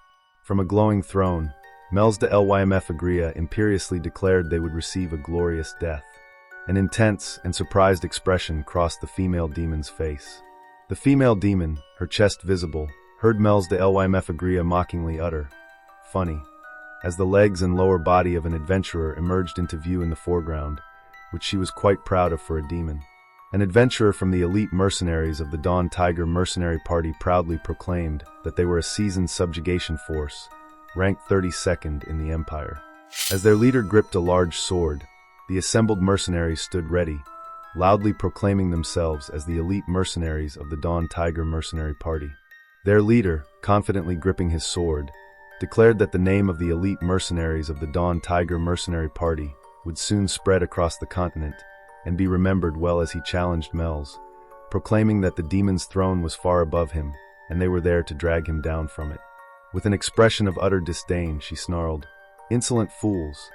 [SPEAKER 1] From a glowing throne, Mels de Lymf Agria imperiously declared they would receive a glorious death. An intense and surprised expression crossed the female demon's face. The female demon, her chest visible, heard Mels de Lymf Agria mockingly utter, "Funny," as the legs and lower body of an adventurer emerged into view in the foreground, which she was quite proud of for a demon. An adventurer from the elite mercenaries of the Dawn Tiger mercenary party proudly proclaimed that they were a seasoned subjugation force, ranked 32nd in the Empire. As their leader gripped a large sword, the assembled mercenaries stood ready, loudly proclaiming themselves as the elite mercenaries of the Dawn Tiger mercenary party. Their leader, confidently gripping his sword, declared that the name of the elite mercenaries of the Dawn Tiger mercenary party would soon spread across the continent and be remembered well as he challenged Mels, proclaiming that the demon's throne was far above him and they were there to drag him down from it. With an expression of utter disdain, she snarled, "Insolent fools!"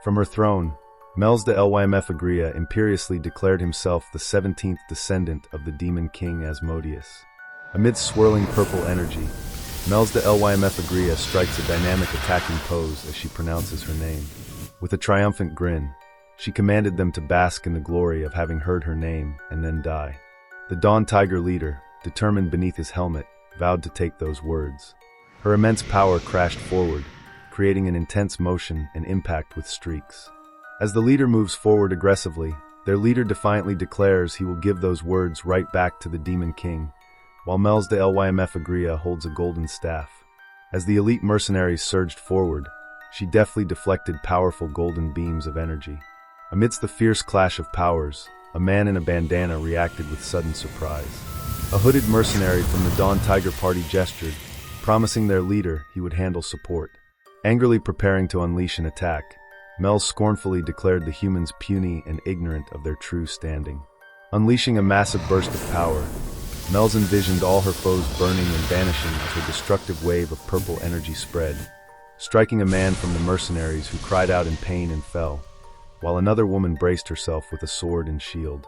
[SPEAKER 1] From her throne, Mels de Lymf Agria imperiously declared himself the 17th descendant of the demon king Asmodeus. Amidst swirling purple energy, Mels de Lymf Agria strikes a dynamic attacking pose as she pronounces her name. With a triumphant grin, she commanded them to bask in the glory of having heard her name and then die. The Dawn Tiger leader, determined beneath his helmet, vowed to take those words. Her immense power crashed forward, creating an intense motion and impact with streaks. As the leader moves forward aggressively, their leader defiantly declares he will give those words right back to the Demon King, while Mels de Lymf Agria holds a golden staff. As the elite mercenaries surged forward, she deftly deflected powerful golden beams of energy. Amidst the fierce clash of powers, a man in a bandana reacted with sudden surprise. A hooded mercenary from the Dawn Tiger party gestured, promising their leader he would handle support. Angrily preparing to unleash an attack, Mels scornfully declared the humans puny and ignorant of their true standing. Unleashing a massive burst of power, Mels envisioned all her foes burning and vanishing as her destructive wave of purple energy spread, striking a man from the mercenaries who cried out in pain and fell, while another woman braced herself with a sword and shield.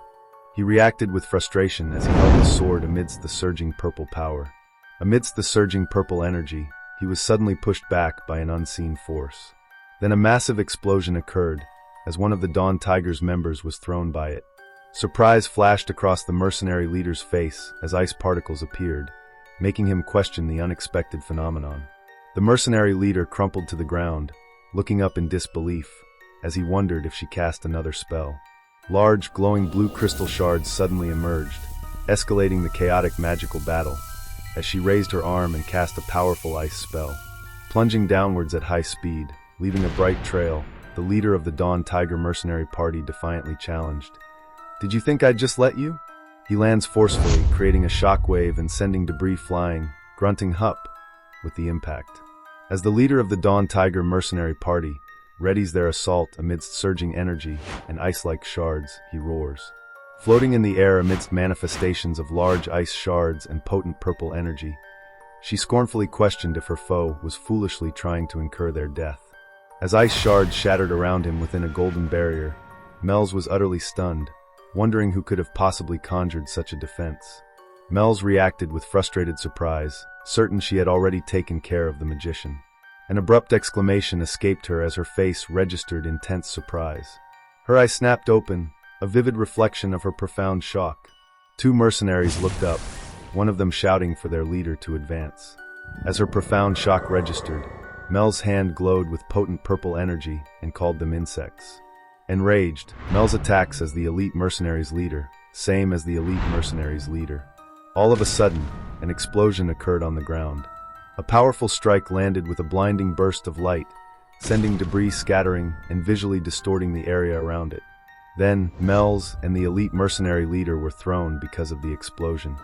[SPEAKER 1] He reacted with frustration as he held his sword amidst the surging purple power. Amidst the surging purple energy, he was suddenly pushed back by an unseen force. Then a massive explosion occurred, as one of the Dawn Tiger's members was thrown by it. Surprise flashed across the mercenary leader's face as ice particles appeared, making him question the unexpected phenomenon. The mercenary leader crumpled to the ground, looking up in disbelief, as he wondered if she cast another spell. Large, glowing blue crystal shards suddenly emerged, escalating the chaotic magical battle, as she raised her arm and cast a powerful ice spell. Plunging downwards at high speed, leaving a bright trail, the leader of the Dawn Tiger mercenary party defiantly challenged, "Did you think I'd just let you?" He lands forcefully, creating a shockwave and sending debris flying, grunting "Hup" with the impact. As the leader of the Dawn Tiger mercenary party readies their assault amidst surging energy and ice-like shards, he roars. Floating in the air amidst manifestations of large ice shards and potent purple energy, she scornfully questioned if her foe was foolishly trying to incur their death. As ice shards shattered around him within a golden barrier, Mels was utterly stunned, wondering who could have possibly conjured such a defense. Mels reacted with frustrated surprise, certain she had already taken care of the magician. An abrupt exclamation escaped her as her face registered intense surprise. Her eyes snapped open, a vivid reflection of her profound shock. Two mercenaries looked up, one of them shouting for their leader to advance. As her profound shock registered, Mel's hand glowed with potent purple energy and called them insects. Enraged, Mels attacks as the elite mercenaries leader, same as the elite mercenaries leader. All of a sudden, an explosion occurred on the ground. A powerful strike landed with a blinding burst of light, sending debris scattering and visually distorting the area around it. Then, Mels and the elite mercenary leader were thrown because of the explosion.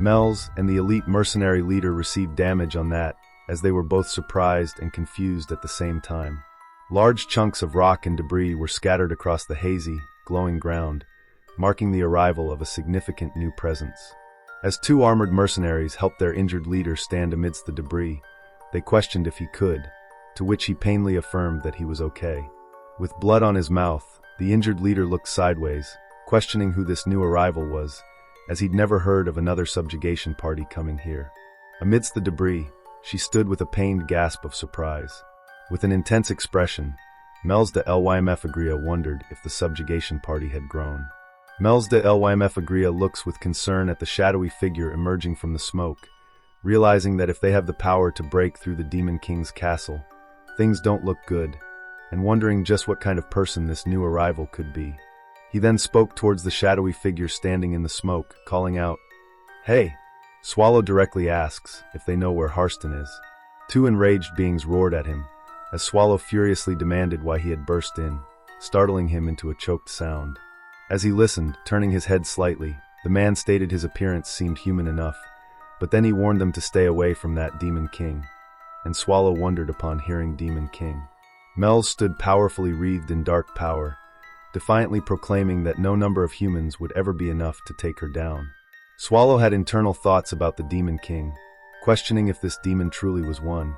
[SPEAKER 1] Mels and the elite mercenary leader received damage on that, as they were both surprised and confused at the same time. Large chunks of rock and debris were scattered across the hazy, glowing ground, marking the arrival of a significant new presence. As two armored mercenaries helped their injured leader stand amidst the debris, they questioned if he could, to which he painfully affirmed that he was okay. With blood on his mouth, the injured leader looked sideways, questioning who this new arrival was, as he'd never heard of another subjugation party coming here. Amidst the debris, She stood with a pained gasp of surprise. With an intense expression, Mels de Lymf Agria wondered if the subjugation party had grown. Mels de Lymf Agria looks with concern at the shadowy figure emerging from the smoke, realizing that if they have the power to break through the Demon King's castle, things don't look good, and wondering just what kind of person this new arrival could be. He then spoke towards the shadowy figure standing in the smoke, calling out, "Hey!" Swallow directly asks if they know where Harsten is. Two enraged beings roared at him, as Swallow furiously demanded why he had burst in, startling him into a choked sound. As he listened, turning his head slightly, the man stated his appearance seemed human enough, but then he warned them to stay away from that Demon King, and Swallow wondered upon hearing Demon King. Mels stood powerfully wreathed in dark power, defiantly proclaiming that no number of humans would ever be enough to take her down. Swallow had internal thoughts about the Demon King, questioning if this demon truly was one,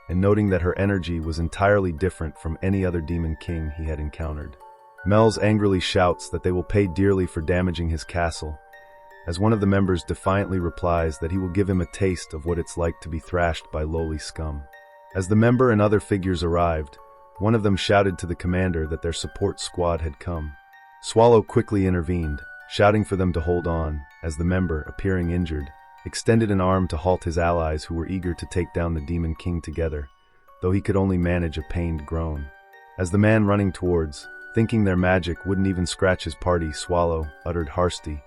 [SPEAKER 1] and noting that her energy was entirely different from any other Demon King he had encountered. Mels angrily shouts that they will pay dearly for damaging his castle, as one of the members defiantly replies that he will give him a taste of what it's like to be thrashed by lowly scum. As the member and other figures arrived, one of them shouted to the commander that their support squad had come. Swallow quickly intervened, shouting for them to hold on, as the member, appearing injured, extended an arm to halt his allies who were eager to take down the Demon King together, though he could only manage a pained groan. As the man running towards, thinking their magic wouldn't even scratch his party, Swallow uttered Harsten,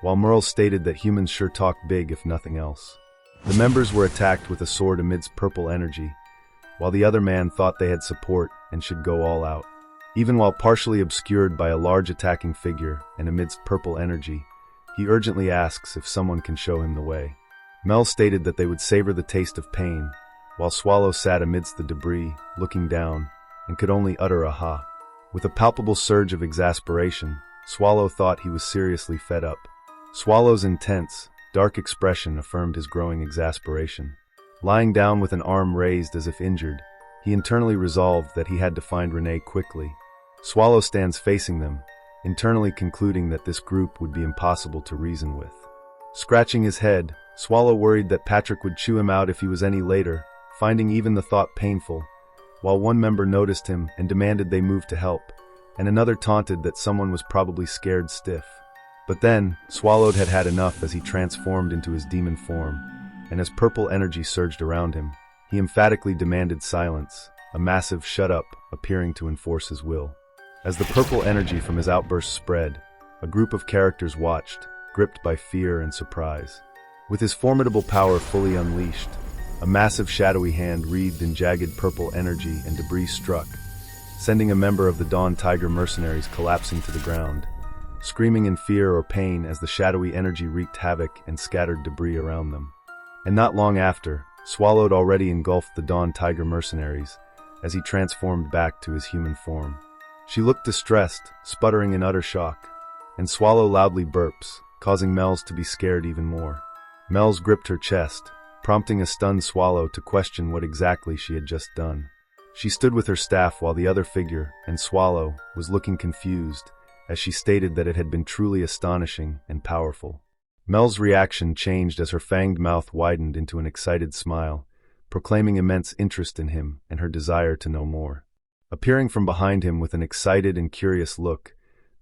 [SPEAKER 1] while Merle stated that humans sure talk big if nothing else. The members were attacked with a sword amidst purple energy, while the other man thought they had support and should go all out. Even while partially obscured by a large attacking figure and amidst purple energy, he urgently asks if someone can show him the way. Mel stated that they would savor the taste of pain, while Swallow sat amidst the debris, looking down, and could only utter a ha. With a palpable surge of exasperation, Swallow thought he was seriously fed up. Swallow's intense, dark expression affirmed his growing exasperation. Lying down with an arm raised as if injured, he internally resolved that he had to find Renee quickly. Swallow stands facing them, internally concluding that this group would be impossible to reason with. Scratching his head, Swallow worried that Patrick would chew him out if he was any later, finding even the thought painful, while one member noticed him and demanded they move to help, and another taunted that someone was probably scared stiff. But then, Swallowed had had enough as he transformed into his demon form, and as purple energy surged around him, he emphatically demanded silence, a massive "shut up" appearing to enforce his will. As the purple energy from his outburst spread, a group of characters watched, gripped by fear and surprise. With his formidable power fully unleashed, a massive shadowy hand wreathed in jagged purple energy and debris struck, sending a member of the Dawn Tiger mercenaries collapsing to the ground, screaming in fear or pain as the shadowy energy wreaked havoc and scattered debris around them. And not long after, Swallowed already engulfed the Dawn Tiger mercenaries as he transformed back to his human form. She looked distressed, sputtering in utter shock, and Swallow loudly burps, causing Mels to be scared even more. Mels gripped her chest, prompting a stunned Swallow to question what exactly she had just done. She stood with her staff while the other figure, and Swallow, was looking confused, as she stated that it had been truly astonishing and powerful. Mel's reaction changed as her fanged mouth widened into an excited smile, proclaiming immense interest in him and her desire to know more. Appearing from behind him with an excited and curious look,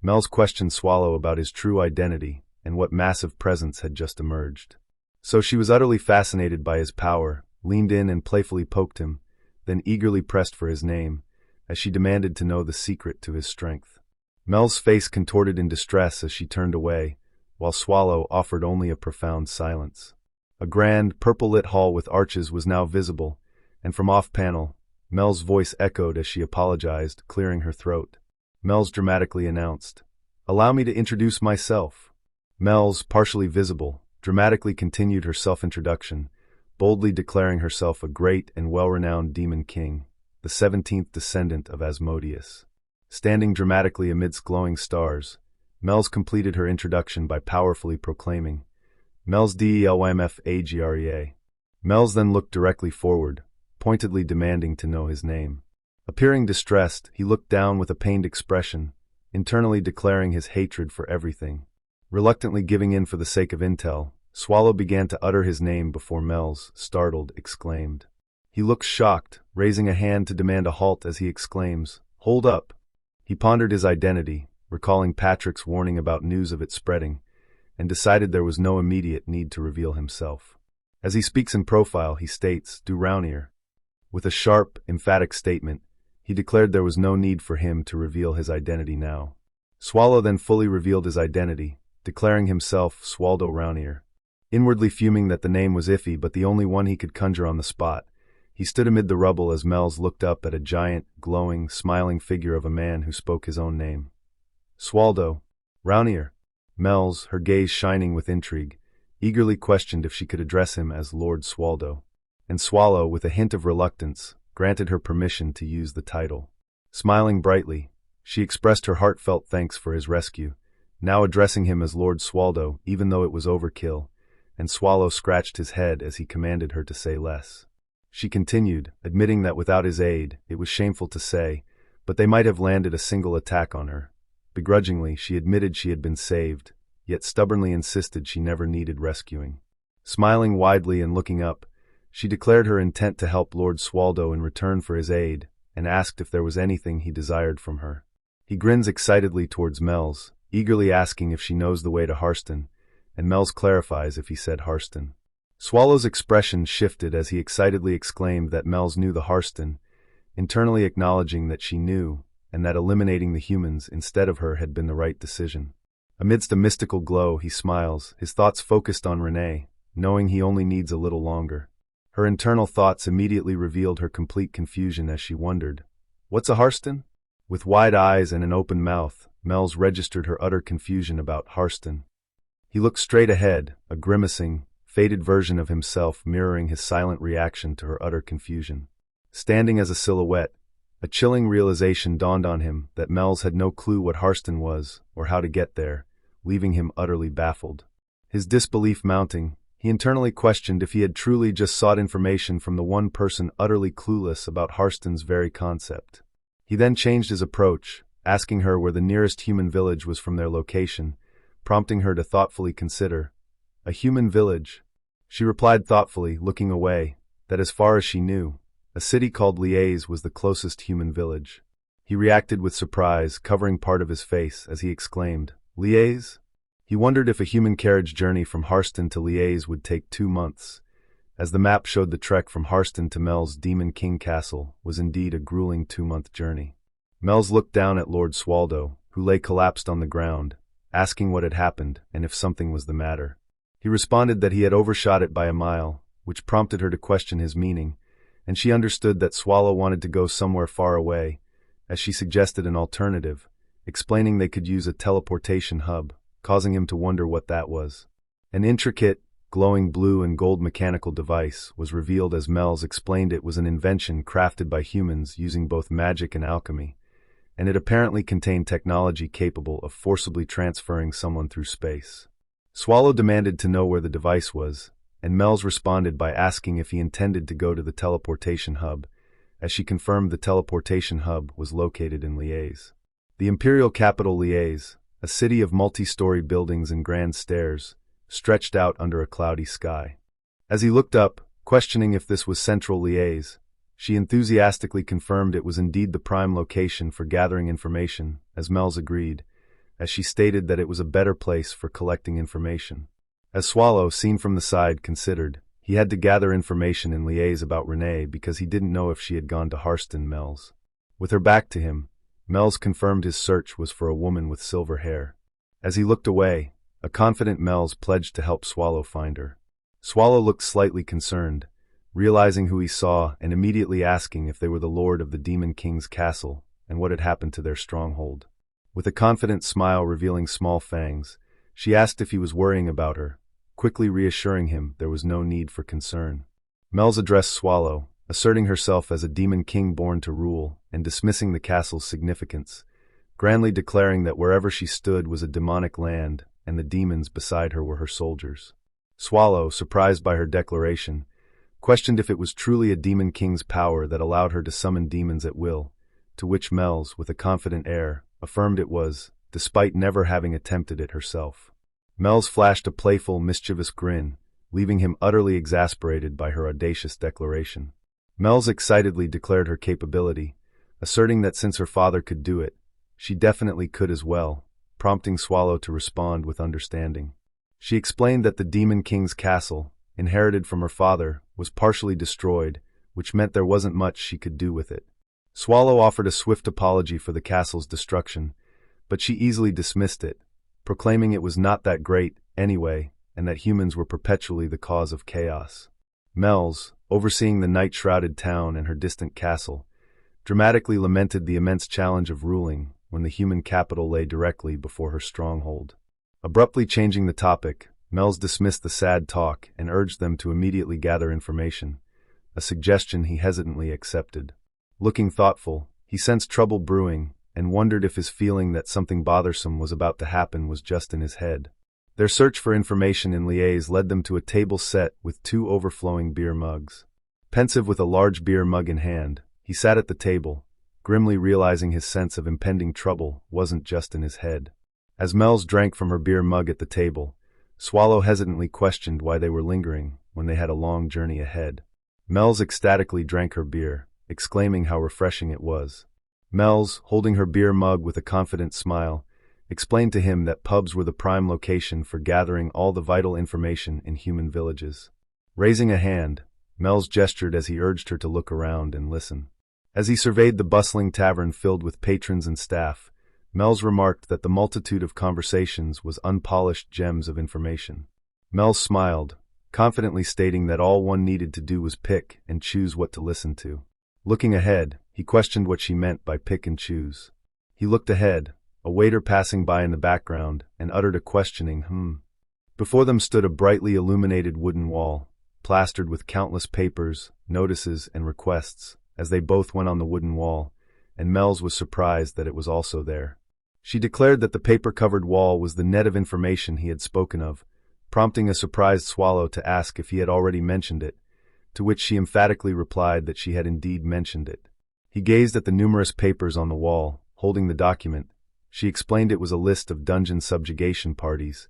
[SPEAKER 1] Mels questioned Swallow about his true identity and what massive presence had just emerged. So she was utterly fascinated by his power, leaned in and playfully poked him, then eagerly pressed for his name, as she demanded to know the secret to his strength. Mel's face contorted in distress as she turned away, while Swallow offered only a profound silence. A grand, purple-lit hall with arches was now visible, and from off-panel, Mel's voice echoed as she apologized, clearing her throat. Mels dramatically announced, "Allow me to introduce myself." Mels, partially visible, dramatically continued her self-introduction, boldly declaring herself a great and well-renowned demon king, the 17th descendant of Asmodeus. Standing dramatically amidst glowing stars, Mels completed her introduction by powerfully proclaiming, "Mels Delymf Agrea." Mels then looked directly forward, pointedly demanding to know his name. Appearing distressed, he looked down with a pained expression, internally declaring his hatred for everything. Reluctantly giving in for the sake of intel, Swallow began to utter his name before Mels, startled, exclaimed. He looks shocked, raising a hand to demand a halt as he exclaims, "Hold up!" He pondered his identity, recalling Patrick's warning about news of it spreading, and decided there was no immediate need to reveal himself. As he speaks in profile, he states, "Du Raunier." With a sharp, emphatic statement, he declared there was no need for him to reveal his identity now. Swallow then fully revealed his identity, declaring himself Swaldo Raunier. Inwardly fuming that the name was iffy but the only one he could conjure on the spot, he stood amid the rubble as Mels looked up at a giant, glowing, smiling figure of a man who spoke his own name. Swaldo Raunier. Mels, her gaze shining with intrigue, eagerly questioned if she could address him as Lord Swaldo. And Swallow, with a hint of reluctance, granted her permission to use the title. Smiling brightly, she expressed her heartfelt thanks for his rescue, now addressing him as Lord Swaldo, even though it was overkill, and Swallow scratched his head as he commanded her to say less. She continued, admitting that without his aid, it was shameful to say, but they might have landed a single attack on her. Begrudgingly, she admitted she had been saved, yet stubbornly insisted she never needed rescuing. Smiling widely and looking up, she declared her intent to help Lord Swaldo in return for his aid, and asked if there was anything he desired from her. He grins excitedly towards Mels, eagerly asking if she knows the way to Harsten, and Mels clarifies if he said Harsten. Swallow's expression shifted as he excitedly exclaimed that Mels knew the Harsten, internally acknowledging that she knew, and that eliminating the humans instead of her had been the right decision. Amidst a mystical glow, he smiles, his thoughts focused on Renee, knowing he only needs a little longer. Her internal thoughts immediately revealed her complete confusion as she wondered, "What's a Harsten?" With wide eyes and an open mouth, Mels registered her utter confusion about Harsten. He looked straight ahead, a grimacing, faded version of himself mirroring his silent reaction to her utter confusion. Standing as a silhouette, a chilling realization dawned on him that Mels had no clue what Harsten was or how to get there, leaving him utterly baffled. His disbelief mounting, he internally questioned if he had truly just sought information from the one person utterly clueless about Harsten's very concept. He then changed his approach, asking her where the nearest human village was from their location, prompting her to thoughtfully consider. A human village? She replied thoughtfully, looking away, that as far as she knew, a city called Liège was the closest human village. He reacted with surprise, covering part of his face, as he exclaimed, "Liège?" He wondered if a human carriage journey from Harsten to Liège would take 2 months, as the map showed the trek from Harsten to Mel's Demon King Castle was indeed a grueling 2-month journey. Mels looked down at Lord Swaldo, who lay collapsed on the ground, asking what had happened and if something was the matter. He responded that he had overshot it by a mile, which prompted her to question his meaning, and she understood that Swallow wanted to go somewhere far away, as she suggested an alternative, explaining they could use a teleportation hub, causing him to wonder what that was. An intricate, glowing blue and gold mechanical device was revealed as Mels explained it was an invention crafted by humans using both magic and alchemy, and it apparently contained technology capable of forcibly transferring someone through space. Swallow demanded to know where the device was, and Mels responded by asking if he intended to go to the teleportation hub, as she confirmed the teleportation hub was located in Liège. The imperial capital Liège, a city of multi-story buildings and grand stairs, stretched out under a cloudy sky. As he looked up, questioning if this was central Liège, she enthusiastically confirmed it was indeed the prime location for gathering information, as Mels agreed, as she stated that it was a better place for collecting information. As Swallow, seen from the side, considered, he had to gather information in Liège about Renee because he didn't know if she had gone to Harsten. Mels. With her back to him, Mels confirmed his search was for a woman with silver hair. As he looked away, a confident Mels pledged to help Swallow find her. Swallow looked slightly concerned, realizing who he saw and immediately asking if they were the lord of the Demon King's castle and what had happened to their stronghold. With a confident smile revealing small fangs, she asked if he was worrying about her, quickly reassuring him there was no need for concern. Mels addressed Swallow, asserting herself as a demon king born to rule and dismissing the castle's significance, grandly declaring that wherever she stood was a demonic land and the demons beside her were her soldiers. Swallow, surprised by her declaration, questioned if it was truly a demon king's power that allowed her to summon demons at will, to which Mels, with a confident air, affirmed it was, despite never having attempted it herself. Mels flashed a playful, mischievous grin, leaving him utterly exasperated by her audacious declaration. Mels excitedly declared her capability, asserting that since her father could do it, she definitely could as well, prompting Swallow to respond with understanding. She explained that the Demon King's castle, inherited from her father, was partially destroyed, which meant there wasn't much she could do with it. Swallow offered a swift apology for the castle's destruction, but she easily dismissed it, proclaiming it was not that great, anyway, and that humans were perpetually the cause of chaos. Mels, overseeing the night-shrouded town and her distant castle, dramatically lamented the immense challenge of ruling when the human capital lay directly before her stronghold. Abruptly changing the topic, Mels dismissed the sad talk and urged them to immediately gather information, a suggestion he hesitantly accepted. Looking thoughtful, he sensed trouble brewing and wondered if his feeling that something bothersome was about to happen was just in his head. Their search for information in Liège led them to a table set with 2 overflowing beer mugs. Pensive with a large beer mug in hand, he sat at the table, grimly realizing his sense of impending trouble wasn't just in his head. As Mels drank from her beer mug at the table, Swallow hesitantly questioned why they were lingering when they had a long journey ahead. Mels ecstatically drank her beer, exclaiming how refreshing it was. Mels, holding her beer mug with a confident smile, explained to him that pubs were the prime location for gathering all the vital information in human villages. Raising a hand, Mels gestured as he urged her to look around and listen. As he surveyed the bustling tavern filled with patrons and staff, Mels remarked that the multitude of conversations was unpolished gems of information. Mels smiled, confidently stating that all one needed to do was pick and choose what to listen to. Looking ahead, he questioned what she meant by pick and choose. He looked ahead, a waiter passing by in the background, and uttered a questioning Before them stood a brightly illuminated wooden wall, plastered with countless papers, notices, and requests, as they both went on the wooden wall, and Mels was surprised that it was also there. She declared that the paper-covered wall was the net of information he had spoken of, prompting a surprised Swallow to ask if he had already mentioned it, to which she emphatically replied that she had indeed mentioned it. He gazed at the numerous papers on the wall, holding the document. She explained it was a list of dungeon subjugation parties,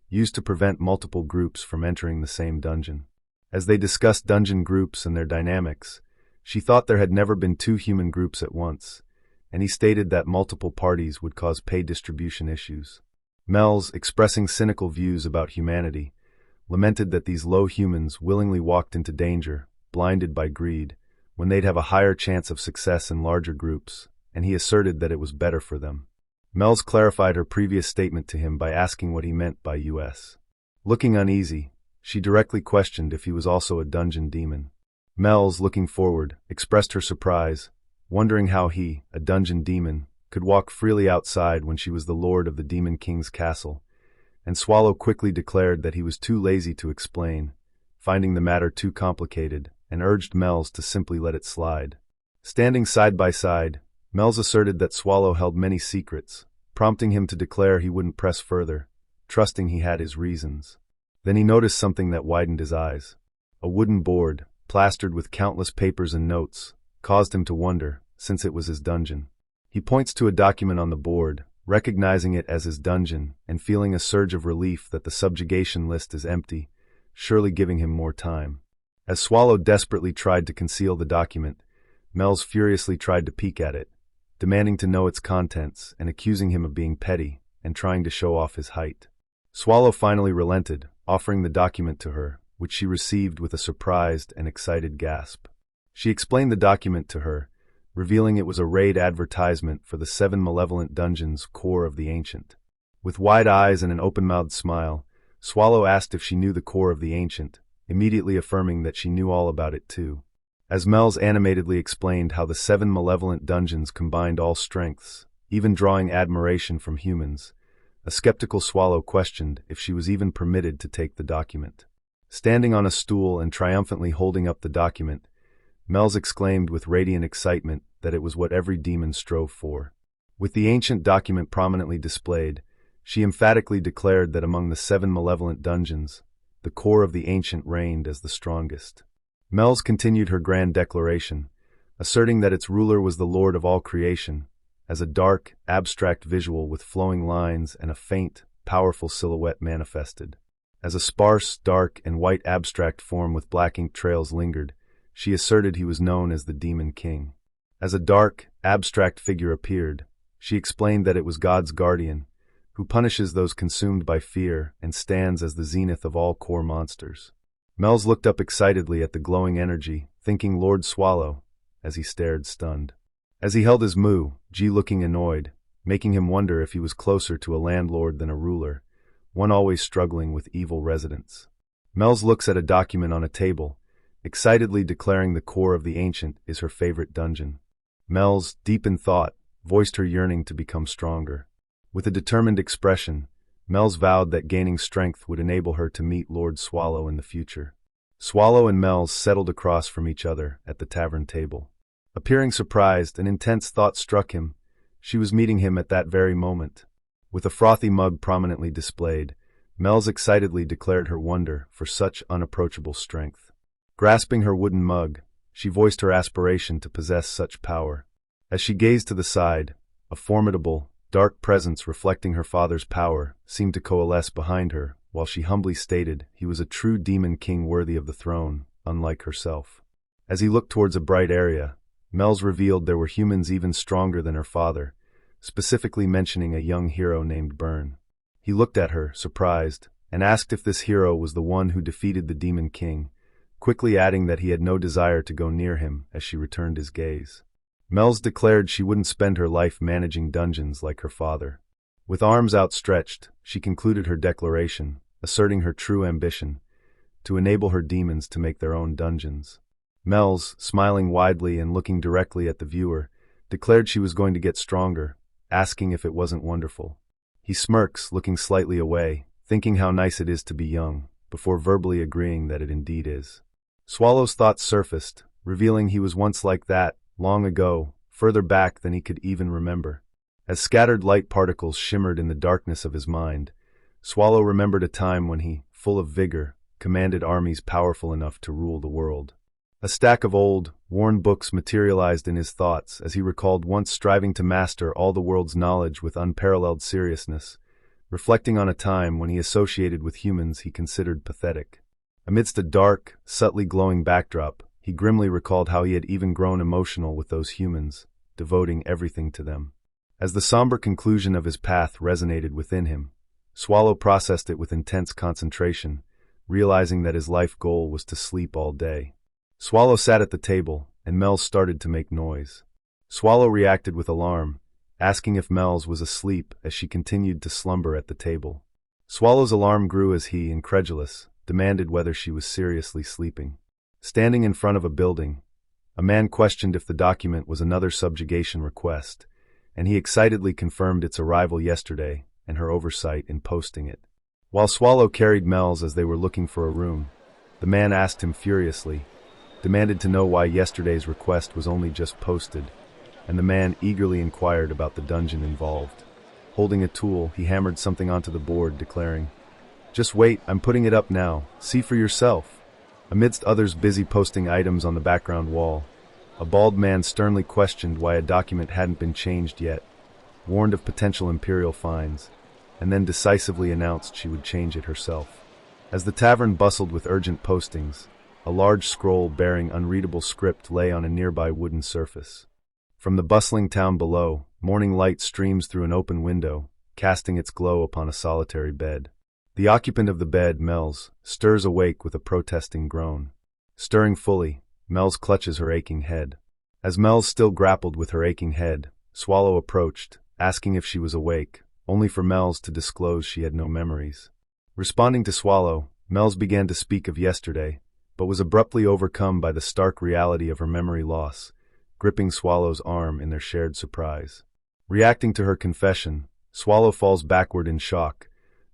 [SPEAKER 1] used to prevent multiple groups from entering the same dungeon. As they discussed dungeon groups and their dynamics, she thought there had never been 2 human groups at once, and he stated that multiple parties would cause pay distribution issues. Mels, expressing cynical views about humanity, lamented that these low humans willingly walked into danger, blinded by greed, when they'd have a higher chance of success in larger groups, and he asserted that it was better for them. Mels clarified her previous statement to him by asking what he meant by US. Looking uneasy, she directly questioned if he was also a dungeon demon. Mels, looking forward, expressed her surprise, wondering how he, a dungeon demon, could walk freely outside when she was the lord of the Demon King's castle, and Swallow quickly declared that he was too lazy to explain, finding the matter too complicated, and urged Mels to simply let it slide. Standing side by side, Mels asserted that Swallow held many secrets, prompting him to declare he wouldn't press further, trusting he had his reasons. Then he noticed something that widened his eyes. A wooden board, plastered with countless papers and notes, caused him to wonder, since it was his dungeon. He points to a document on the board, recognizing it as his dungeon, and feeling a surge of relief that the subjugation list is empty, surely giving him more time. As Swallow desperately tried to conceal the document, Mels furiously tried to peek at it, demanding to know its contents and accusing him of being petty and trying to show off his height. Swallow finally relented, offering the document to her, which she received with a surprised and excited gasp. She explained the document to her, revealing it was a raid advertisement for the 7 malevolent dungeons core of the Ancient. With wide eyes and an open-mouthed smile, Swallow asked if she knew the core of the Ancient, immediately affirming that she knew all about it too. As Mels animatedly explained how the 7 malevolent dungeons combined all strengths, even drawing admiration from humans, a skeptical Swallow questioned if she was even permitted to take the document. Standing on a stool and triumphantly holding up the document, Mels exclaimed with radiant excitement that it was what every demon strove for. With the ancient document prominently displayed, she emphatically declared that among the 7 malevolent dungeons, the core of the Ancient reigned as the strongest. Mels continued her grand declaration, asserting that its ruler was the Lord of all creation, as a dark, abstract visual with flowing lines and a faint, powerful silhouette manifested. As a sparse, dark, and white abstract form with black ink trails lingered, she asserted he was known as the Demon King. As a dark, abstract figure appeared, she explained that it was God's guardian, who punishes those consumed by fear and stands as the zenith of all core monsters. Mels looked up excitedly at the glowing energy, thinking Lord Swallow, as he stared stunned. As he held his moo, G looking annoyed, making him wonder if he was closer to a landlord than a ruler, one always struggling with evil residents. Mels looks at a document on a table, excitedly declaring the core of the ancient is her favorite dungeon. Mels, deep in thought, voiced her yearning to become stronger. With a determined expression, Mels vowed that gaining strength would enable her to meet Lord Swallow in the future. Swallow and Mels settled across from each other at the tavern table. Appearing surprised, an intense thought struck him. She was meeting him at that very moment. With a frothy mug prominently displayed, Mels excitedly declared her wonder for such unapproachable strength. Grasping her wooden mug, she voiced her aspiration to possess such power. As she gazed to the side, a formidable, dark presence reflecting her father's power seemed to coalesce behind her, while she humbly stated he was a true demon king worthy of the throne, unlike herself. As he looked towards a bright area, Mels revealed there were humans even stronger than her father, specifically mentioning a young hero named Byrne. He looked at her, surprised, and asked if this hero was the one who defeated the Demon King, quickly adding that he had no desire to go near him as she returned his gaze. Mels declared she wouldn't spend her life managing dungeons like her father. With arms outstretched, she concluded her declaration, asserting her true ambition, to enable her demons to make their own dungeons. Mels, smiling widely and looking directly at the viewer, declared she was going to get stronger, asking if it wasn't wonderful. He smirks, looking slightly away, thinking how nice it is to be young, before verbally agreeing that it indeed is. Swallow's thoughts surfaced, revealing he was once like that, long ago, further back than he could even remember. As scattered light particles shimmered in the darkness of his mind, Swallow remembered a time when he, full of vigor, commanded armies powerful enough to rule the world. A stack of old, worn books materialized in his thoughts as he recalled once striving to master all the world's knowledge with unparalleled seriousness, reflecting on a time when he associated with humans he considered pathetic. Amidst a dark, subtly glowing backdrop, he grimly recalled how he had even grown emotional with those humans, devoting everything to them. As the somber conclusion of his path resonated within him, Swallow processed it with intense concentration, realizing that his life goal was to sleep all day. Swallow sat at the table, and Mels started to make noise. Swallow reacted with alarm, asking if Mels was asleep as she continued to slumber at the table. Swallow's alarm grew as he, incredulous, demanded whether she was seriously sleeping. Standing in front of a building, a man questioned if the document was another subjugation request, and he excitedly confirmed its arrival yesterday and her oversight in posting it. While Swallow carried Mels as they were looking for a room, the man asked him furiously, demanded to know why yesterday's request was only just posted, and the man eagerly inquired about the dungeon involved. Holding a tool, he hammered something onto the board, declaring, "Just wait, I'm putting it up now, see for yourself." Amidst others busy posting items on the background wall, a bald man sternly questioned why a document hadn't been changed yet, warned of potential imperial fines, and then decisively announced she would change it herself. As the tavern bustled with urgent postings, a large scroll bearing unreadable script lay on a nearby wooden surface. From the bustling town below, morning light streams through an open window, casting its glow upon a solitary bed. The occupant of the bed, Mels, stirs awake with a protesting groan. Stirring fully, Mels clutches her aching head. As Mels still grappled with her aching head, Swallow approached, asking if she was awake, only for Mels to disclose she had no memories. Responding to Swallow, Mels began to speak of yesterday, but was abruptly overcome by the stark reality of her memory loss, gripping Swallow's arm in their shared surprise. Reacting to her confession, Swallow falls backward in shock,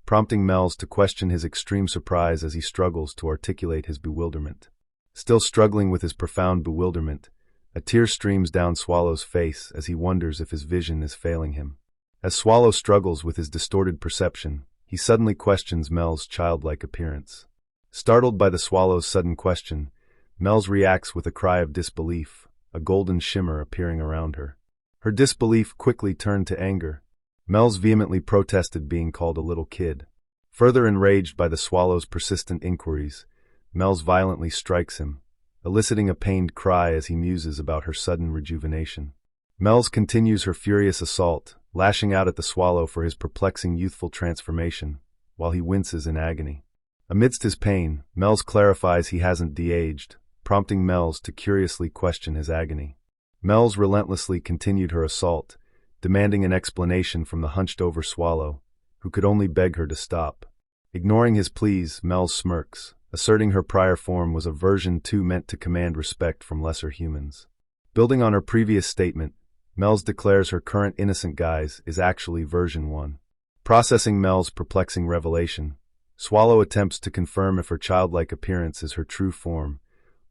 [SPEAKER 1] prompting Mels to question his extreme surprise as he struggles to articulate his bewilderment. Still struggling with his profound bewilderment, a tear streams down Swallow's face as he wonders if his vision is failing him. As Swallow struggles with his distorted perception, he suddenly questions Mel's childlike appearance. Startled by the Swallow's sudden question, Mels reacts with a cry of disbelief, a golden shimmer appearing around her. Her disbelief quickly turned to anger. Mels vehemently protested being called a little kid. Further enraged by the swallow's persistent inquiries, Mels violently strikes him, eliciting a pained cry as he muses about her sudden rejuvenation. Mels continues her furious assault, lashing out at the swallow for his perplexing youthful transformation, while he winces in agony. Amidst his pain, Mels clarifies he hasn't de-aged, prompting Mels to curiously question his agony. Mels relentlessly continued her assault, demanding an explanation from the hunched-over swallow, who could only beg her to stop. Ignoring his pleas, Mels smirks, asserting her prior form was a version 2 meant to command respect from lesser humans. Building on her previous statement, Mels declares her current innocent guise is actually version 1. Processing Mel's perplexing revelation, Swallow attempts to confirm if her childlike appearance is her true form,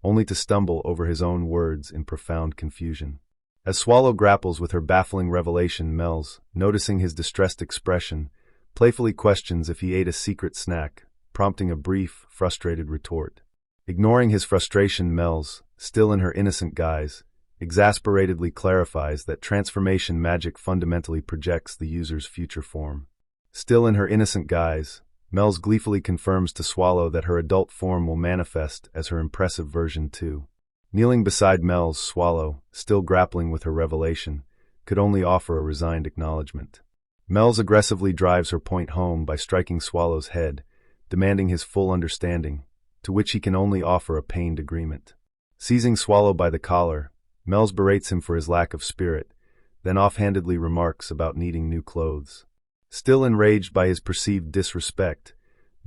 [SPEAKER 1] only to stumble over his own words in profound confusion. As Swallow grapples with her baffling revelation, Mels, noticing his distressed expression, playfully questions if he ate a secret snack, prompting a brief, frustrated retort. Ignoring his frustration, Mels, still in her innocent guise, exasperatedly clarifies that transformation magic fundamentally projects the user's future form. Still in her innocent guise, Mels gleefully confirms to Swallow that her adult form will manifest as her impressive version 2. Kneeling beside Mels, Swallow, still grappling with her revelation, could only offer a resigned acknowledgement. Mels aggressively drives her point home by striking Swallow's head, demanding his full understanding, to which he can only offer a pained agreement. Seizing Swallow by the collar, Mels berates him for his lack of spirit, then offhandedly remarks about needing new clothes. Still enraged by his perceived disrespect,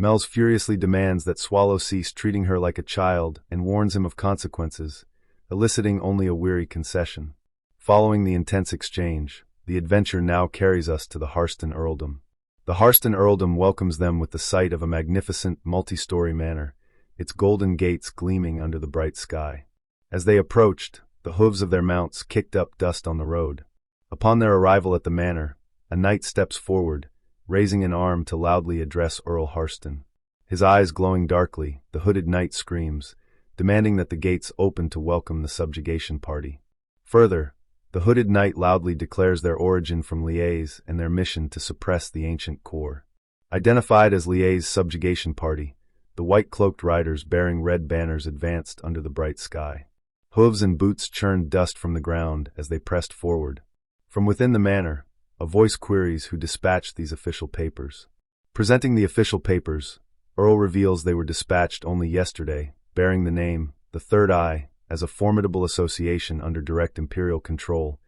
[SPEAKER 1] Mels furiously demands that Swallow cease treating her like a child and warns him of consequences, eliciting only a weary concession. Following the intense exchange, the adventure now carries us to the Harsten earldom. The Harsten earldom welcomes them with the sight of a magnificent multi-story manor, its golden gates gleaming under the bright sky. As they approached, the hooves of their mounts kicked up dust on the road. Upon their arrival at the manor, a knight steps forward, raising an arm to loudly address Earl Harsten. His eyes glowing darkly, the hooded knight screams, demanding that the gates open to welcome the subjugation party. Further, the hooded knight loudly declares their origin from Liège and their mission to suppress the ancient core. Identified as Liège's subjugation party, the white-cloaked riders bearing red banners advanced under the bright sky. Hooves and boots churned dust from the ground as they pressed forward. From within the manor, a voice queries who dispatched these official papers. Presenting the official papers, Earl reveals they were dispatched only yesterday, bearing the name, the Third Eye, as a formidable association under direct imperial control,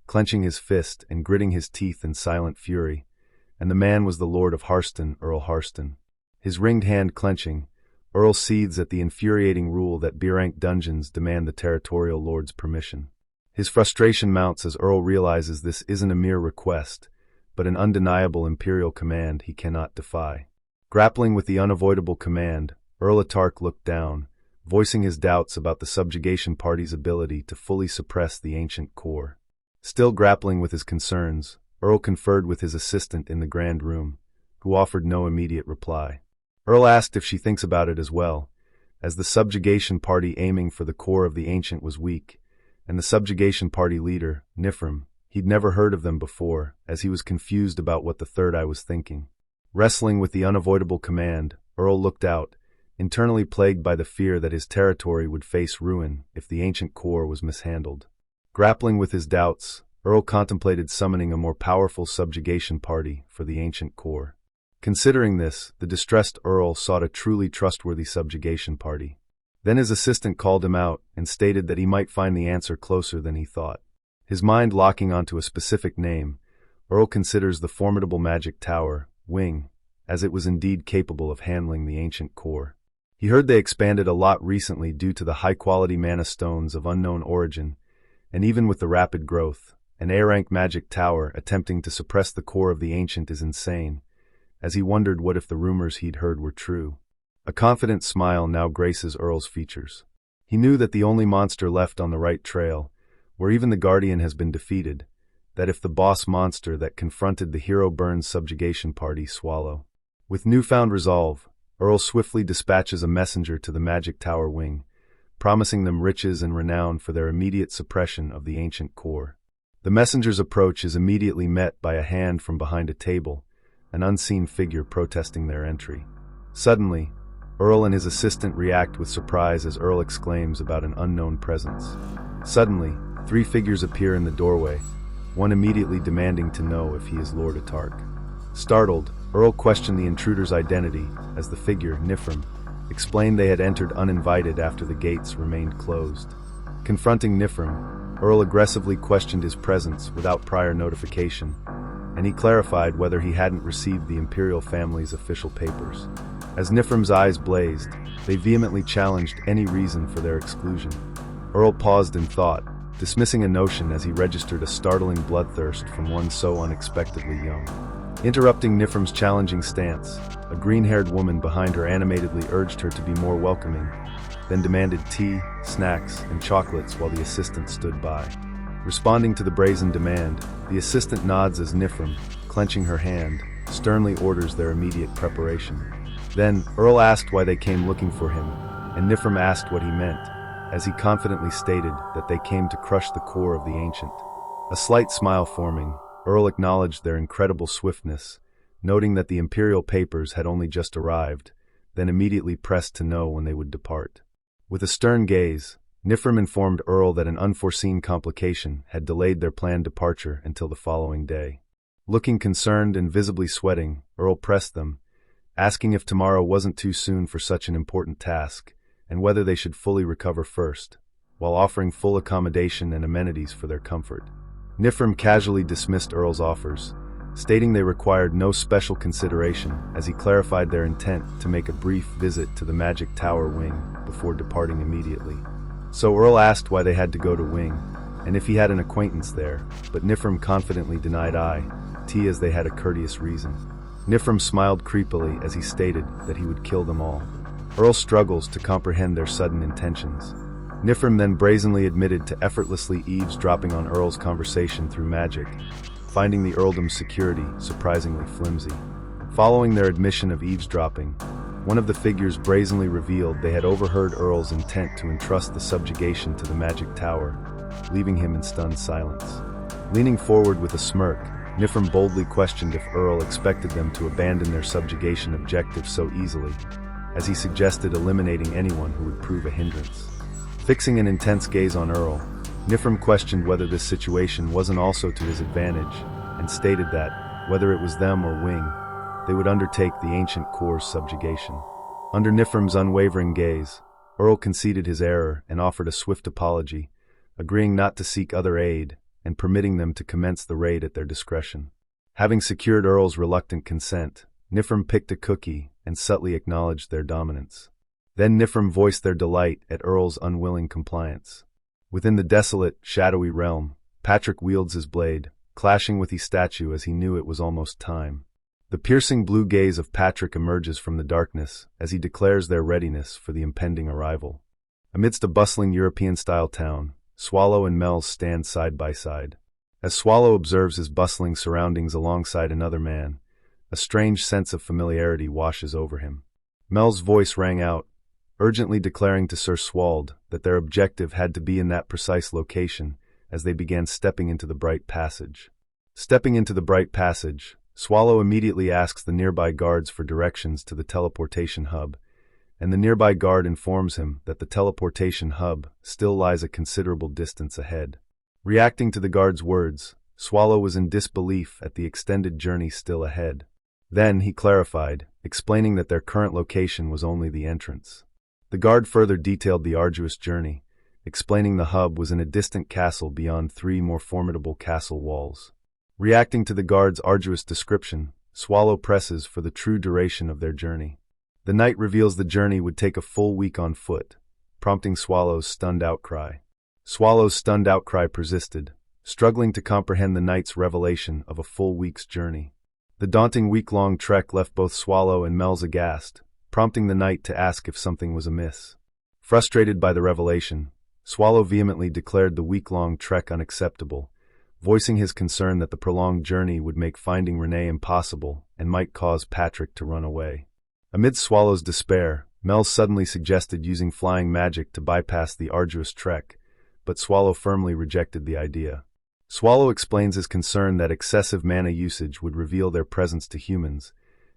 [SPEAKER 1] clenching his fist and gritting his teeth in silent fury, and the man was the Lord of Harsten, Earl Harsten. His ringed hand clenching, Earl seethes at the infuriating rule that B-rank dungeons demand the territorial lord's permission. His frustration mounts as Earl realizes this isn't a mere request, but an undeniable imperial command he cannot defy. Grappling with the unavoidable command, Earl Atark looked down, voicing his doubts about the subjugation party's ability to fully suppress the ancient core. Still grappling with his concerns, Earl conferred with his assistant in the grand room, who offered no immediate reply. Earl asked if she thinks about it as well, as the subjugation party aiming for the core of the ancient was weak, and the subjugation party leader, Nifrim, he'd never heard of them before, as he was confused about what the Third Eye was thinking. Wrestling with the unavoidable command, Earl looked out, internally plagued by the fear that his territory would face ruin if the ancient core was mishandled. Grappling with his doubts, Earl contemplated summoning a more powerful subjugation party for the ancient core. Considering this, the distressed Earl sought a truly trustworthy subjugation party. Then his assistant called him out and stated that he might find the answer closer than he thought. His mind locking onto a specific name, Earl considers the formidable magic tower, Wing, as it was indeed capable of handling the ancient core. He heard they expanded a lot recently due to the high-quality mana stones of unknown origin, and even with the rapid growth, an A-rank magic tower attempting to suppress the core of the ancient is insane, as he wondered what if the rumors he'd heard were true. A confident smile now graces Earl's features. He knew that the only monster left on the right trail, where even the Guardian has been defeated, that if the boss monster that confronted the Hero Burns subjugation party, Swallow. With newfound resolve, Earl swiftly dispatches a messenger to the magic tower wing, promising them riches and renown for their immediate suppression of the ancient core. The messenger's approach is immediately met by a hand from behind a table, an unseen figure protesting their entry. Suddenly, Earl and his assistant react with surprise as Earl exclaims about an unknown presence. Suddenly, 3 figures appear in the doorway, one immediately demanding to know if he is Lord Atark. Startled, Earl questioned the intruder's identity as the figure, Nifrim, explained they had entered uninvited after the gates remained closed. Confronting Nifrim, Earl aggressively questioned his presence without prior notification, and he clarified whether he hadn't received the imperial family's official papers. As Nifrim's eyes blazed, they vehemently challenged any reason for their exclusion. Earl paused in thought, dismissing a notion as he registered a startling bloodthirst from one so unexpectedly young. Interrupting Nifrim's challenging stance, a green-haired woman behind her animatedly urged her to be more welcoming, then demanded tea, snacks, and chocolates while the assistant stood by. Responding to the brazen demand, the assistant nods as Nifrim, clenching her hand, sternly orders their immediate preparation. Then, Earl asked why they came looking for him, and Nifrim asked what he meant, as he confidently stated that they came to crush the core of the ancient. A slight smile forming, Earl acknowledged their incredible swiftness, noting that the imperial papers had only just arrived, then immediately pressed to know when they would depart. With a stern gaze, Nifrim informed Earl that an unforeseen complication had delayed their planned departure until the following day. Looking concerned and visibly sweating, Earl pressed them, asking if tomorrow wasn't too soon for such an important task, and whether they should fully recover first, while offering full accommodation and amenities for their comfort. Nifrim casually dismissed Earl's offers, stating they required no special consideration as he clarified their intent to make a brief visit to the Magic Tower wing before departing immediately. So Earl asked why they had to go to Wing, and if he had an acquaintance there, but Nifrim confidently denied as they had a courteous reason. Nifrim smiled creepily as he stated that he would kill them all. Earl struggles to comprehend their sudden intentions. Nifrim then brazenly admitted to effortlessly eavesdropping on Earl's conversation through magic, finding the earldom's security surprisingly flimsy. Following their admission of eavesdropping, one of the figures brazenly revealed they had overheard Earl's intent to entrust the subjugation to the Magic Tower, leaving him in stunned silence. Leaning forward with a smirk, Nifrim boldly questioned if Earl expected them to abandon their subjugation objective so easily, as he suggested eliminating anyone who would prove a hindrance. Fixing an intense gaze on Earl, Nifrim questioned whether this situation wasn't also to his advantage, and stated that, whether it was them or Wing, they would undertake the ancient core's subjugation. Under Nifrim's unwavering gaze, Earl conceded his error and offered a swift apology, agreeing not to seek other aid and permitting them to commence the raid at their discretion. Having secured Earl's reluctant consent, Nifrim picked a cookie and subtly acknowledged their dominance. Then Nifrim voiced their delight at Earl's unwilling compliance. Within the desolate, shadowy realm, Patrick wields his blade, clashing with his statue as he knew it was almost time. The piercing blue gaze of Patrick emerges from the darkness as he declares their readiness for the impending arrival. Amidst a bustling European-style town, Swallow and Mels stand side by side. As Swallow observes his bustling surroundings alongside another man, a strange sense of familiarity washes over him. Mel's voice rang out, urgently declaring to Sir Swald that their objective had to be in that precise location as they began stepping into the bright passage. Stepping into the bright passage, Swallow immediately asks the nearby guards for directions to the teleportation hub, and the nearby guard informs him that the teleportation hub still lies a considerable distance ahead. Reacting to the guard's words, Swallow was in disbelief at the extended journey still ahead. Then he clarified, explaining that their current location was only the entrance. The guard further detailed the arduous journey, explaining the hub was in a distant castle beyond 3 more formidable castle walls. Reacting to the guard's arduous description, Swallow presses for the true duration of their journey. The knight reveals the journey would take a full week on foot, prompting Swallow's stunned outcry. Swallow's stunned outcry persisted, struggling to comprehend the knight's revelation of a full week's journey. The daunting week-long trek left both Swallow and Mels aghast, prompting the knight to ask if something was amiss. Frustrated by the revelation, Swallow vehemently declared the week-long trek unacceptable, voicing his concern that the prolonged journey would make finding Renee impossible and might cause Patrick to run away. Amid Swallow's despair, Mel suddenly suggested using flying magic to bypass the arduous trek, but Swallow firmly rejected the idea. Swallow explains his concern that excessive mana usage would reveal their presence to humans,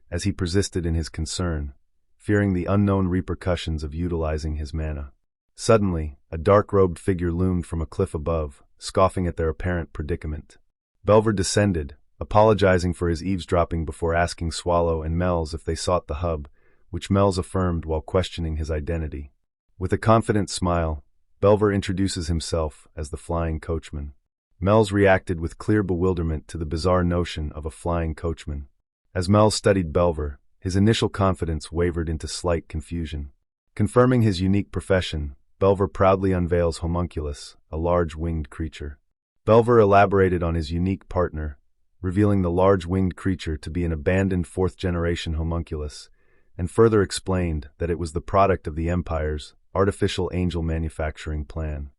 [SPEAKER 1] as he persisted in his concern, fearing the unknown repercussions of utilizing his mana. Suddenly, a dark-robed figure loomed from a cliff above, scoffing at their apparent predicament. Belver descended, apologizing for his eavesdropping before asking Swallow and Mels if they sought the hub, which Mels affirmed while questioning his identity. With a confident smile, Belver introduces himself as the flying coachman. Mels reacted with clear bewilderment to the bizarre notion of a flying coachman. As Mels studied Belver, his initial confidence wavered into slight confusion. Confirming his unique profession, Belver proudly unveils Homunculus, a large winged creature. Belver elaborated on his unique partner, revealing the large winged creature to be an abandoned fourth-generation homunculus, and further explained that it was the product of the Empire's artificial angel manufacturing plan.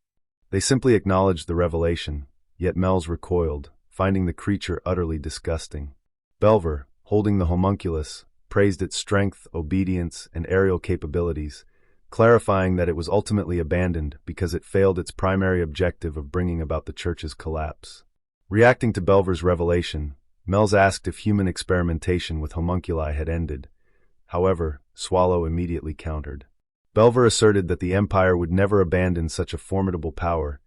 [SPEAKER 1] They simply acknowledged the revelation, yet Mels recoiled, finding the creature utterly disgusting. Belver, holding the homunculus, praised its strength, obedience, and aerial capabilities, clarifying that it was ultimately abandoned because it failed its primary objective of bringing about the Church's collapse. Reacting to Belver's revelation, Mels asked if human experimentation with homunculi had ended. However, Swallow immediately countered. Belver asserted that the Empire would never abandon such a formidable power,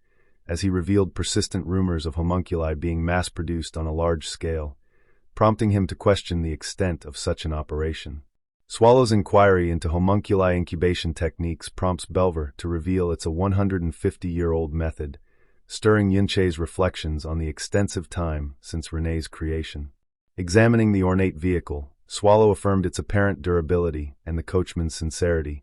[SPEAKER 1] as he revealed persistent rumors of homunculi being mass-produced on a large scale, prompting him to question the extent of such an operation. Swallow's inquiry into homunculi incubation techniques prompts Belver to reveal it's a 150-year-old method, stirring Yunche's reflections on the extensive time since Renee's creation. Examining the ornate vehicle, Swallow affirmed its apparent durability and the coachman's sincerity,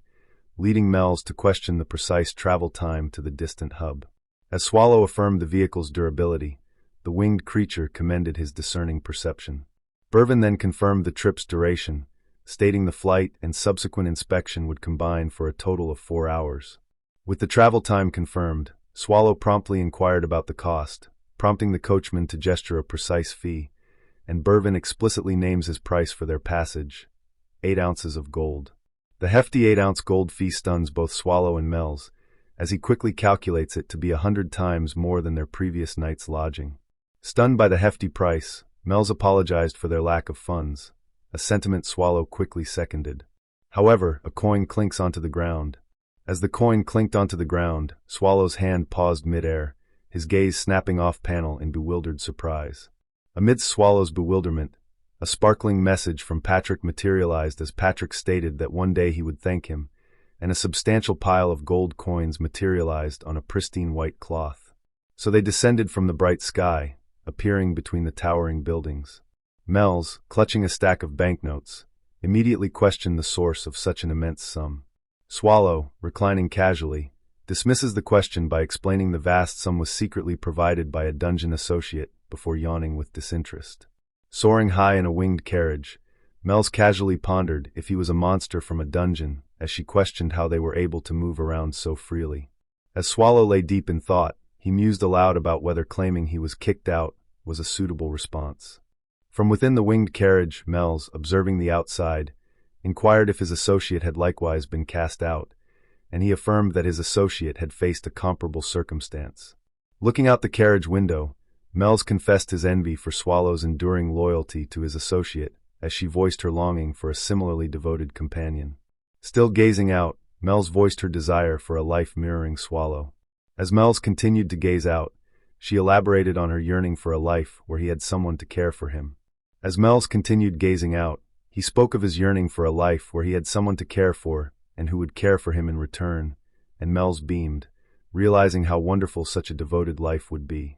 [SPEAKER 1] leading Mels to question the precise travel time to the distant hub. As Swallow affirmed the vehicle's durability, the winged creature commended his discerning perception. Bervin then confirmed the trip's duration, stating the flight and subsequent inspection would combine for a total of 4 hours. With the travel time confirmed, Swallow promptly inquired about the cost, prompting the coachman to gesture a precise fee, and Bervin explicitly names his price for their passage, 8 ounces of gold. The hefty 8-ounce gold fee stuns both Swallow and Mels, as he quickly calculates it to be 100 times more than their previous night's lodging. Stunned by the hefty price, Mels apologized for their lack of funds, a sentiment Swallow quickly seconded. However, a coin clinks onto the ground. As the coin clinked onto the ground, Swallow's hand paused mid-air, his gaze snapping off panel in bewildered surprise. Amidst Swallow's bewilderment, a sparkling message from Patrick materialized as Patrick stated that one day he would thank him, and a substantial pile of gold coins materialized on a pristine white cloth. So they descended from the bright sky, appearing between the towering buildings. Mels, clutching a stack of banknotes, immediately questioned the source of such an immense sum. Swallow, reclining casually, dismisses the question by explaining the vast sum was secretly provided by a dungeon associate before yawning with disinterest. Soaring high in a winged carriage, Mels casually pondered if he was a monster from a dungeon, as she questioned how they were able to move around so freely. As Swallow lay deep in thought, he mused aloud about whether claiming he was kicked out was a suitable response. From within the winged carriage, Mels, observing the outside, inquired if his associate had likewise been cast out, and he affirmed that his associate had faced a comparable circumstance. Looking out the carriage window, Mels confessed his envy for Swallow's enduring loyalty to his associate, as she voiced her longing for a similarly devoted companion. Still gazing out, Mels voiced her desire for a life mirroring Swallow. As Mels continued to gaze out, she elaborated on her yearning for a life where he had someone to care for him. As Mels continued gazing out, he spoke of his yearning for a life where he had someone to care for and who would care for him in return, and Mels beamed, realizing how wonderful such a devoted life would be.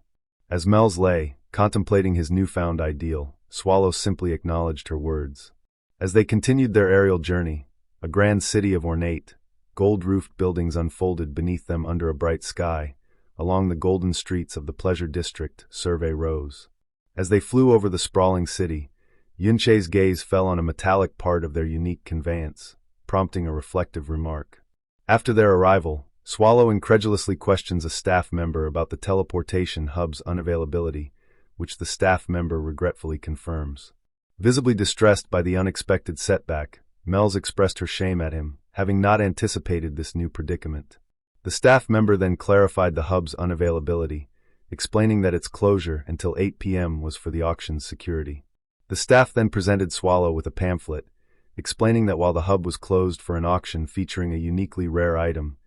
[SPEAKER 1] As Mels lay, contemplating his newfound ideal, Swallow simply acknowledged her words. As they continued their aerial journey, a grand city of ornate, gold-roofed buildings unfolded beneath them under a bright sky. Along the golden streets of the Pleasure District, Survey rose. As they flew over the sprawling city, Yunche's gaze fell on a metallic part of their unique conveyance, prompting a reflective remark. After their arrival, Swallow incredulously questions a staff member about the teleportation hub's unavailability, which the staff member regretfully confirms. Visibly distressed by the unexpected setback, Mels expressed her shame at him, having not anticipated this new predicament. The staff member then clarified the hub's unavailability, explaining that its closure until 8 p.m. was for the auction's security. The staff then presented Swallow with a pamphlet, explaining that while the hub was closed for an auction featuring a uniquely rare item,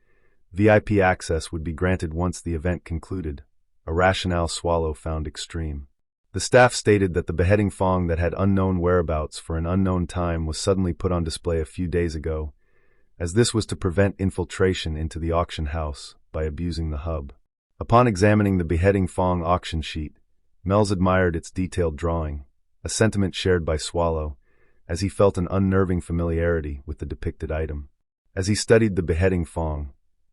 [SPEAKER 1] VIP access would be granted once the event concluded, a rationale Swallow found extreme. The staff stated that the beheading Fong that had unknown whereabouts for an unknown time was suddenly put on display a few days ago, as this was to prevent infiltration into the auction house by abusing the hub. Upon examining the beheading Fong auction sheet, Mels admired its detailed drawing, a sentiment shared by Swallow, as he felt an unnerving familiarity with the depicted item. As he studied the beheading Fong,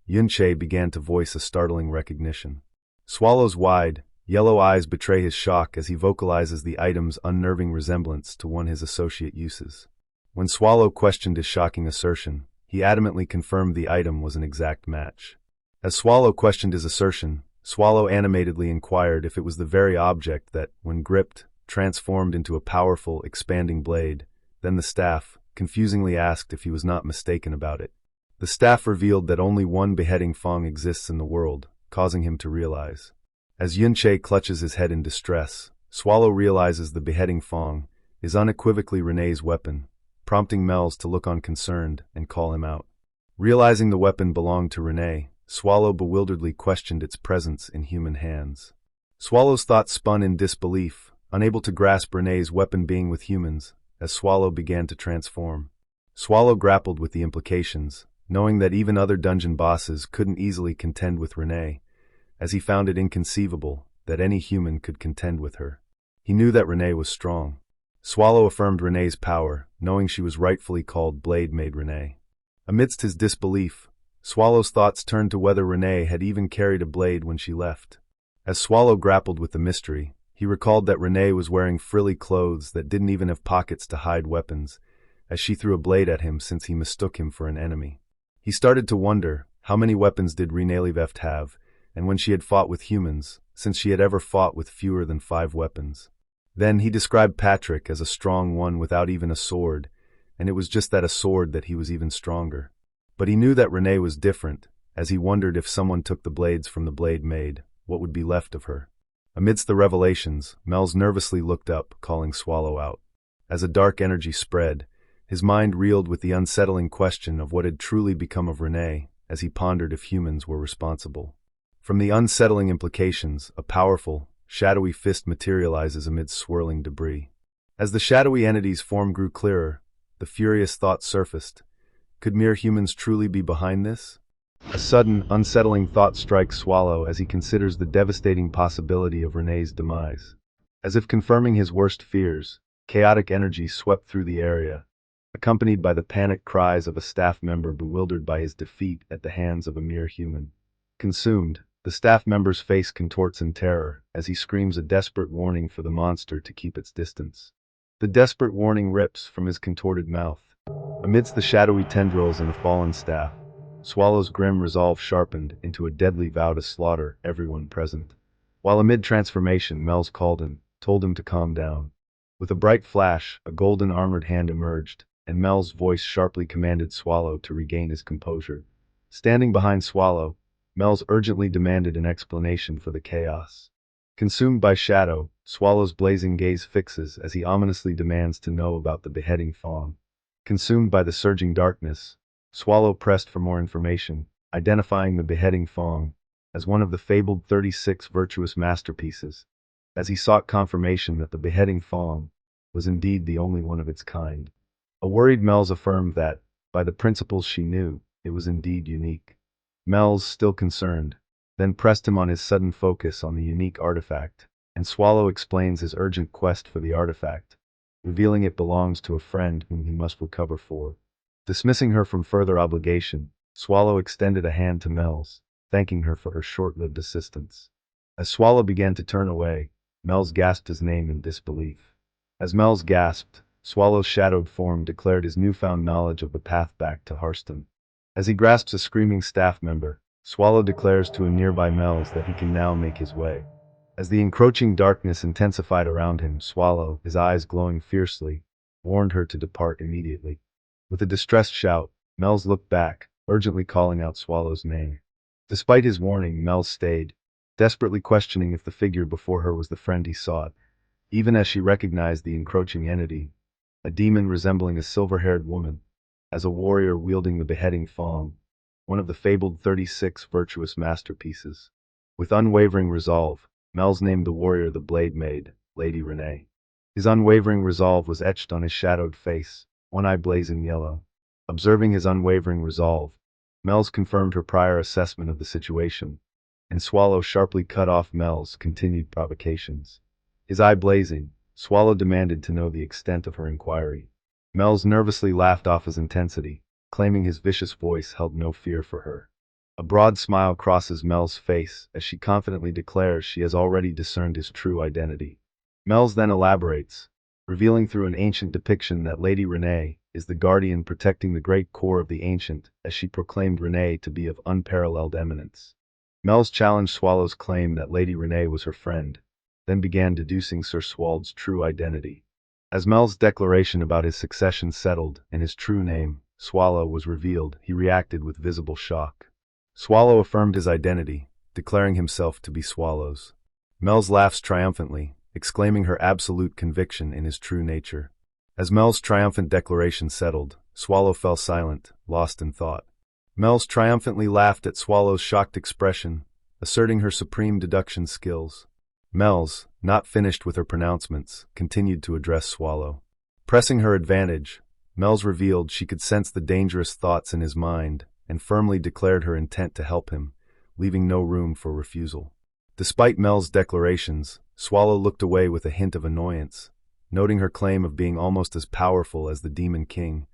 [SPEAKER 1] Yunche began to voice a startling recognition. Swallow's wide, yellow eyes betray his shock as he vocalizes the item's unnerving resemblance to one his associate uses. When Swallow questioned his shocking assertion, he adamantly confirmed the item was an exact match. As Swallow questioned his assertion, Swallow animatedly inquired if it was the very object that, when gripped, transformed into a powerful, expanding blade. Then the staff confusingly asked if he was not mistaken about it. The staff revealed that only one beheading Fong exists in the world, causing him to realize. As Yunche clutches his head in distress, Swallow realizes the beheading Fong is unequivocally Renee's weapon, prompting Mels to look on concerned and call him out. Realizing the weapon belonged to Renee, Swallow bewilderedly questioned its presence in human hands. Swallow's thoughts spun in disbelief, unable to grasp Renee's weapon being with humans, as Swallow began to transform. Swallow grappled with the implications, knowing that even other dungeon bosses couldn't easily contend with Renee, as he found it inconceivable that any human could contend with her. He knew that Renee was strong. Swallow affirmed Renee's power, knowing she was rightfully called Blade Maid Renee. Amidst his disbelief, Swallow's thoughts turned to whether Renee had even carried a blade when she left. As Swallow grappled with the mystery, he recalled that Renee was wearing frilly clothes that didn't even have pockets to hide weapons, as she threw a blade at him since he mistook him for an enemy. He started to wonder, how many weapons did Renee left have, and when she had fought with humans, since she had ever fought with fewer than 5 weapons. Then he described Patrick as a strong one without even a sword, and it was just that a sword that he was even stronger. But he knew that Renee was different, as he wondered if someone took the blades from the Blade Maid, what would be left of her. Amidst the revelations, Mels nervously looked up, calling Swallow out. As a dark energy spread, his mind reeled with the unsettling question of what had truly become of Renee, as he pondered if humans were responsible. From the unsettling implications, a powerful, shadowy fist materializes amid swirling debris. As the shadowy entity's form grew clearer, the furious thought surfaced. Could mere humans truly be behind this? A sudden, unsettling thought strikes Swallow as he considers the devastating possibility of Renee's demise. As if confirming his worst fears, chaotic energy swept through the area, accompanied by the panicked cries of a staff member bewildered by his defeat at the hands of a mere human. Consumed, the staff member's face contorts in terror as he screams a desperate warning for the monster to keep its distance. The desperate warning rips from his contorted mouth. Amidst the shadowy tendrils and the fallen staff, Swallow's grim resolve sharpened into a deadly vow to slaughter everyone present. While amid transformation, Mels called him, told him to calm down. With a bright flash, a golden armored hand emerged, and Mel's voice sharply commanded Swallow to regain his composure. Standing behind Swallow, Mels urgently demanded an explanation for the chaos. Consumed by shadow, Swallow's blazing gaze fixes as he ominously demands to know about the beheading Fong. Consumed by the surging darkness, Swallow pressed for more information, identifying the beheading Fong as one of the fabled 36 virtuous masterpieces, as he sought confirmation that the beheading Fong was indeed the only one of its kind. A worried Mels affirmed that, by the principles she knew, it was indeed unique. Mels, still concerned, then pressed him on his sudden focus on the unique artifact, and Swallow explains his urgent quest for the artifact, revealing it belongs to a friend whom he must recover for. Dismissing her from further obligation, Swallow extended a hand to Mels, thanking her for her short-lived assistance. As Swallow began to turn away, Mels gasped his name in disbelief. As Mels gasped, Swallow's shadowed form declared his newfound knowledge of the path back to Harsten. As he grasps a screaming staff member, Swallow declares to a nearby Mels that he can now make his way. As the encroaching darkness intensified around him, Swallow, his eyes glowing fiercely, warned her to depart immediately. With a distressed shout, Mels looked back, urgently calling out Swallow's name. Despite his warning, Mels stayed, desperately questioning if the figure before her was the friend he sought, even as she recognized the encroaching entity, a demon resembling a silver-haired woman, as a warrior wielding the beheading thong, one of the fabled 36 virtuous masterpieces. With unwavering resolve, Mels named the warrior the Blade Maid, Lady Renee. His unwavering resolve was etched on his shadowed face, one eye blazing yellow. Observing his unwavering resolve, Mels confirmed her prior assessment of the situation, and Swallow sharply cut off Mel's continued provocations. His eye blazing, Swallow demanded to know the extent of her inquiry. Mels nervously laughed off his intensity, claiming his vicious voice held no fear for her. A broad smile crosses Mel's face as she confidently declares she has already discerned his true identity. Mels then elaborates, revealing through an ancient depiction that Lady Renee is the guardian protecting the great core of the ancient, as she proclaimed Renee to be of unparalleled eminence. Mels challenged Swallow's claim that Lady Renee was her friend, then began deducing Sir Swald's true identity. As Mel's declaration about his succession settled and his true name, Swallow, was revealed, he reacted with visible shock. Swallow affirmed his identity, declaring himself to be Swallow's. Mels laughs triumphantly, exclaiming her absolute conviction in his true nature. As Mel's triumphant declaration settled, Swallow fell silent, lost in thought. Mels triumphantly laughed at Swallow's shocked expression, asserting her supreme deduction skills. Mels, not finished with her pronouncements, continued to address Swallow. Pressing her advantage, Mels revealed she could sense the dangerous thoughts in his mind and firmly declared her intent to help him, leaving no room for refusal. Despite Mel's declarations, Swallow looked away with a hint of annoyance, noting her claim of being almost as powerful as the Demon King,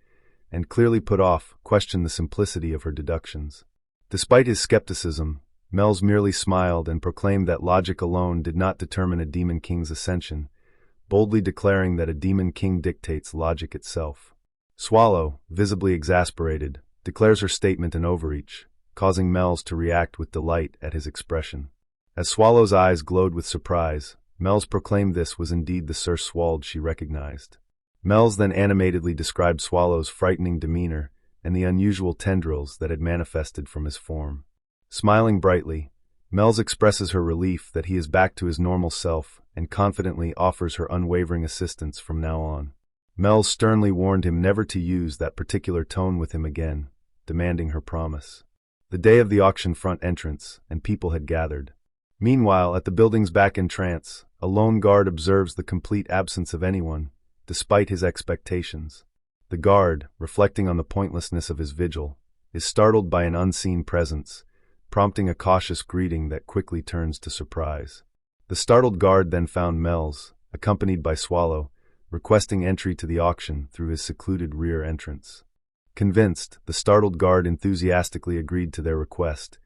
[SPEAKER 1] and clearly put off, questioned the simplicity of her deductions. Despite his skepticism, Mels merely smiled and proclaimed that logic alone did not determine a Demon King's ascension, boldly declaring that a Demon King dictates logic itself. Swallow, visibly exasperated, declares her statement an overreach, causing Mels to react with delight at his expression. As Swallow's eyes glowed with surprise, Mels proclaimed this was indeed the Sir Swald she recognized. Mels then animatedly described Swallow's frightening demeanor and the unusual tendrils that had manifested from his form. Smiling brightly, Mels expresses her relief that he is back to his normal self and confidently offers her unwavering assistance from now on. Mels sternly warned him never to use that particular tone with him again, demanding her promise. The day of the auction front entrance, and people had gathered. Meanwhile, at the building's back entrance, a lone guard observes the complete absence of anyone, despite his expectations. The guard, reflecting on the pointlessness of his vigil, is startled by an unseen presence, prompting a cautious greeting that quickly turns to surprise. The startled guard then found Mels, accompanied by Swallow, requesting entry to the auction through his secluded rear entrance. Convinced, the startled guard enthusiastically agreed to their request,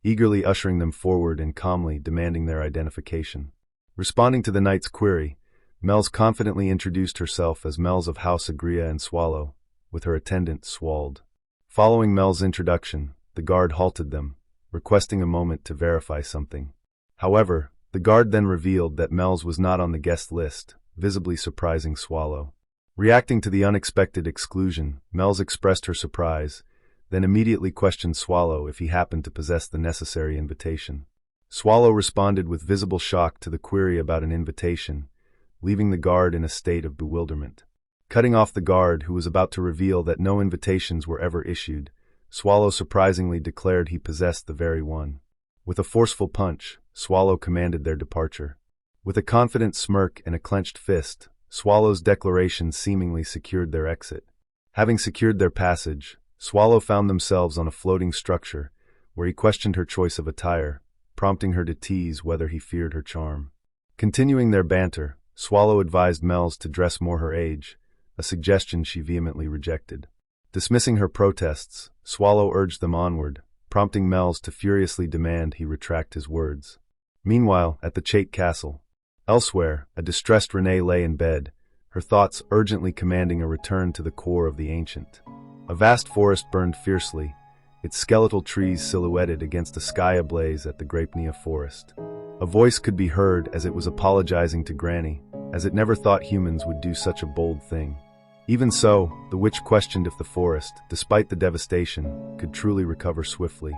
[SPEAKER 1] eagerly ushering them forward and calmly demanding their identification. Responding to the knight's query, Mels confidently introduced herself as Mels of House Agria and Swallow, with her attendant Swald. Following Mel's introduction, the guard halted them, requesting a moment to verify something. However, the guard then revealed that Mels was not on the guest list, visibly surprising Swallow. Reacting to the unexpected exclusion, Mels expressed her surprise, then immediately questioned Swallow if he happened to possess the necessary invitation. Swallow responded with visible shock to the query about an invitation, leaving the guard in a state of bewilderment. Cutting off the guard, who was about to reveal that no invitations were ever issued, Swallow surprisingly declared he possessed the very one. With a forceful punch, Swallow commanded their departure. With a confident smirk and a clenched fist, Swallow's declaration seemingly secured their exit. Having secured their passage, Swallow found themselves on a floating structure, where he questioned her choice of attire, prompting her to tease whether he feared her charm. Continuing their banter, Swallow advised Mels to dress more her age, a suggestion she vehemently rejected. Dismissing her protests, Swallow urged them onward, prompting Mels to furiously demand he retract his words. Meanwhile, at the Chait Castle, elsewhere, a distressed Renee lay in bed, her thoughts urgently commanding a return to the core of the ancient. A vast forest burned fiercely, its skeletal trees silhouetted against a sky ablaze at the Grapenia forest. A voice could be heard as it was apologizing to Granny, as it never thought humans would do such a bold thing. Even so, the witch questioned if the forest, despite the devastation, could truly recover swiftly.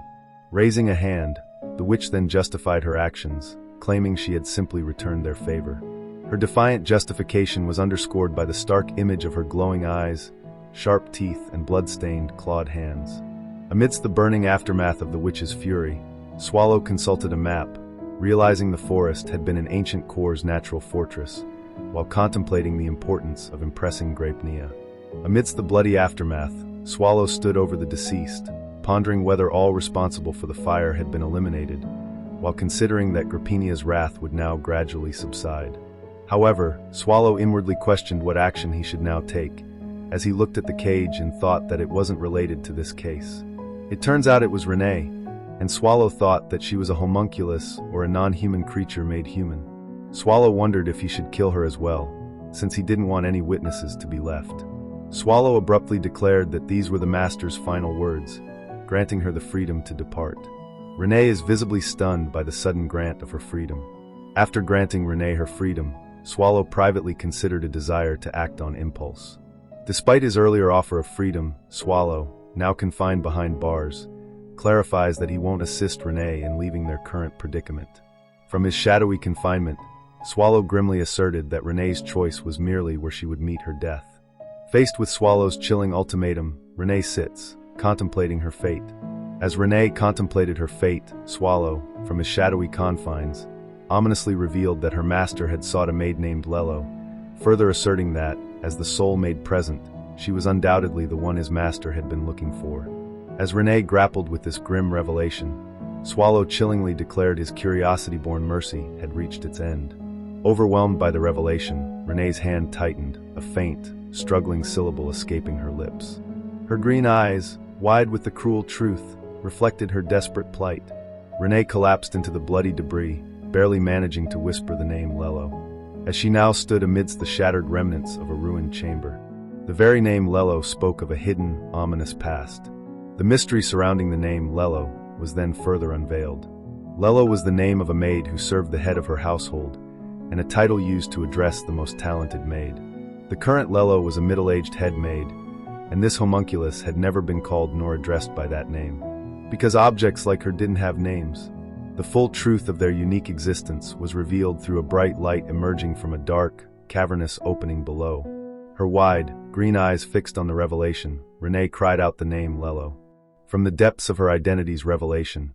[SPEAKER 1] Raising a hand, The witch then justified her actions, claiming she had simply returned their favor. Her defiant justification was underscored by the stark image of her glowing eyes, sharp teeth, and blood-stained, clawed hands. Amidst the burning aftermath of the witch's fury, Swallow consulted a map, realizing the forest had been an ancient core's natural fortress, while contemplating the importance of impressing Grapnea. Amidst the bloody aftermath, Swallow stood over the deceased, pondering whether all responsible for the fire had been eliminated, while considering that Grapnea's wrath would now gradually subside. However, Swallow inwardly questioned what action he should now take, as he looked at the cage and thought that it wasn't related to this case. It turns out it was Renee, and Swallow thought that she was a homunculus or a non-human creature made human. Swallow wondered if he should kill her as well, since he didn't want any witnesses to be left. Swallow abruptly declared that these were the master's final words, granting her the freedom to depart. Renee is visibly stunned by the sudden grant of her freedom. After granting Renee her freedom, Swallow privately considered a desire to act on impulse. Despite his earlier offer of freedom, Swallow, now confined behind bars, clarifies that he won't assist Renee in leaving their current predicament. From his shadowy confinement, Swallow grimly asserted that Renee's choice was merely where she would meet her death. Faced with Swallow's chilling ultimatum, Renee sits, contemplating her fate. As Renee contemplated her fate, Swallow, from his shadowy confines, ominously revealed that her master had sought a maid named Lello, further asserting that, as the sole maid present, she was undoubtedly the one his master had been looking for. As Renee grappled with this grim revelation, Swallow chillingly declared his curiosity-born mercy had reached its end. Overwhelmed by the revelation, Renee's hand tightened, a faint, struggling syllable escaping her lips. Her green eyes, wide with the cruel truth, reflected her desperate plight. Renee collapsed into the bloody debris, barely managing to whisper the name Lello, as she now stood amidst the shattered remnants of a ruined chamber. The very name Lello spoke of a hidden, ominous past. The mystery surrounding the name Lello was then further unveiled. Lello was the name of a maid who served the head of her household, and a title used to address the most talented maid. The current Lello was a middle-aged head maid, and this homunculus had never been called nor addressed by that name. Because objects like her didn't have names, the full truth of their unique existence was revealed through a bright light emerging from a dark, cavernous opening below. Her wide, green eyes fixed on the revelation, Renee cried out the name Lello. From the depths of her identity's revelation,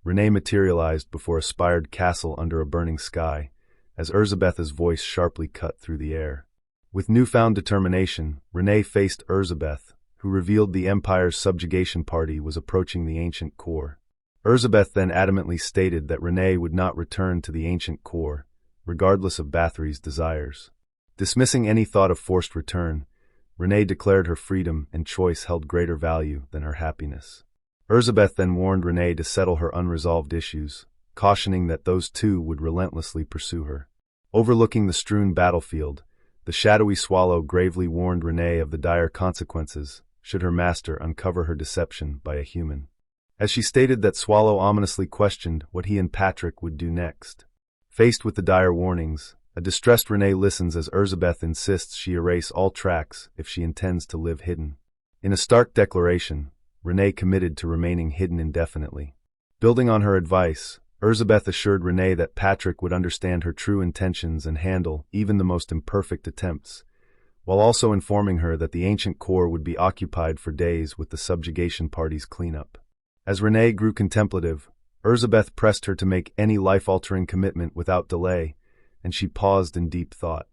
[SPEAKER 1] Renee materialized before a spired castle under a burning sky, as Elizabeth's voice sharply cut through the air. With newfound determination, Renee faced Elizabeth, who revealed the Empire's subjugation party was approaching the ancient core. Elizabeth then adamantly stated that Renee would not return to the ancient core, regardless of Bathory's desires. Dismissing any thought of forced return, Renee declared her freedom and choice held greater value than her happiness. Elizabeth then warned Renee to settle her unresolved issues, cautioning that those two would relentlessly pursue her. Overlooking the strewn battlefield, the shadowy Swallow gravely warned Renee of the dire consequences should her master uncover her deception by a human. As she stated that Swallow ominously questioned what he and Patrick would do next. Faced with the dire warnings, a distressed Renee listens as Elizabeth insists she erase all tracks if she intends to live hidden. In a stark declaration, Renee committed to remaining hidden indefinitely. Building on her advice, Elizabeth assured Renee that Patrick would understand her true intentions and handle even the most imperfect attempts, while also informing her that the ancient core would be occupied for days with the subjugation party's cleanup. As Renee grew contemplative, Elizabeth pressed her to make any life-altering commitment without delay, and she paused in deep thought.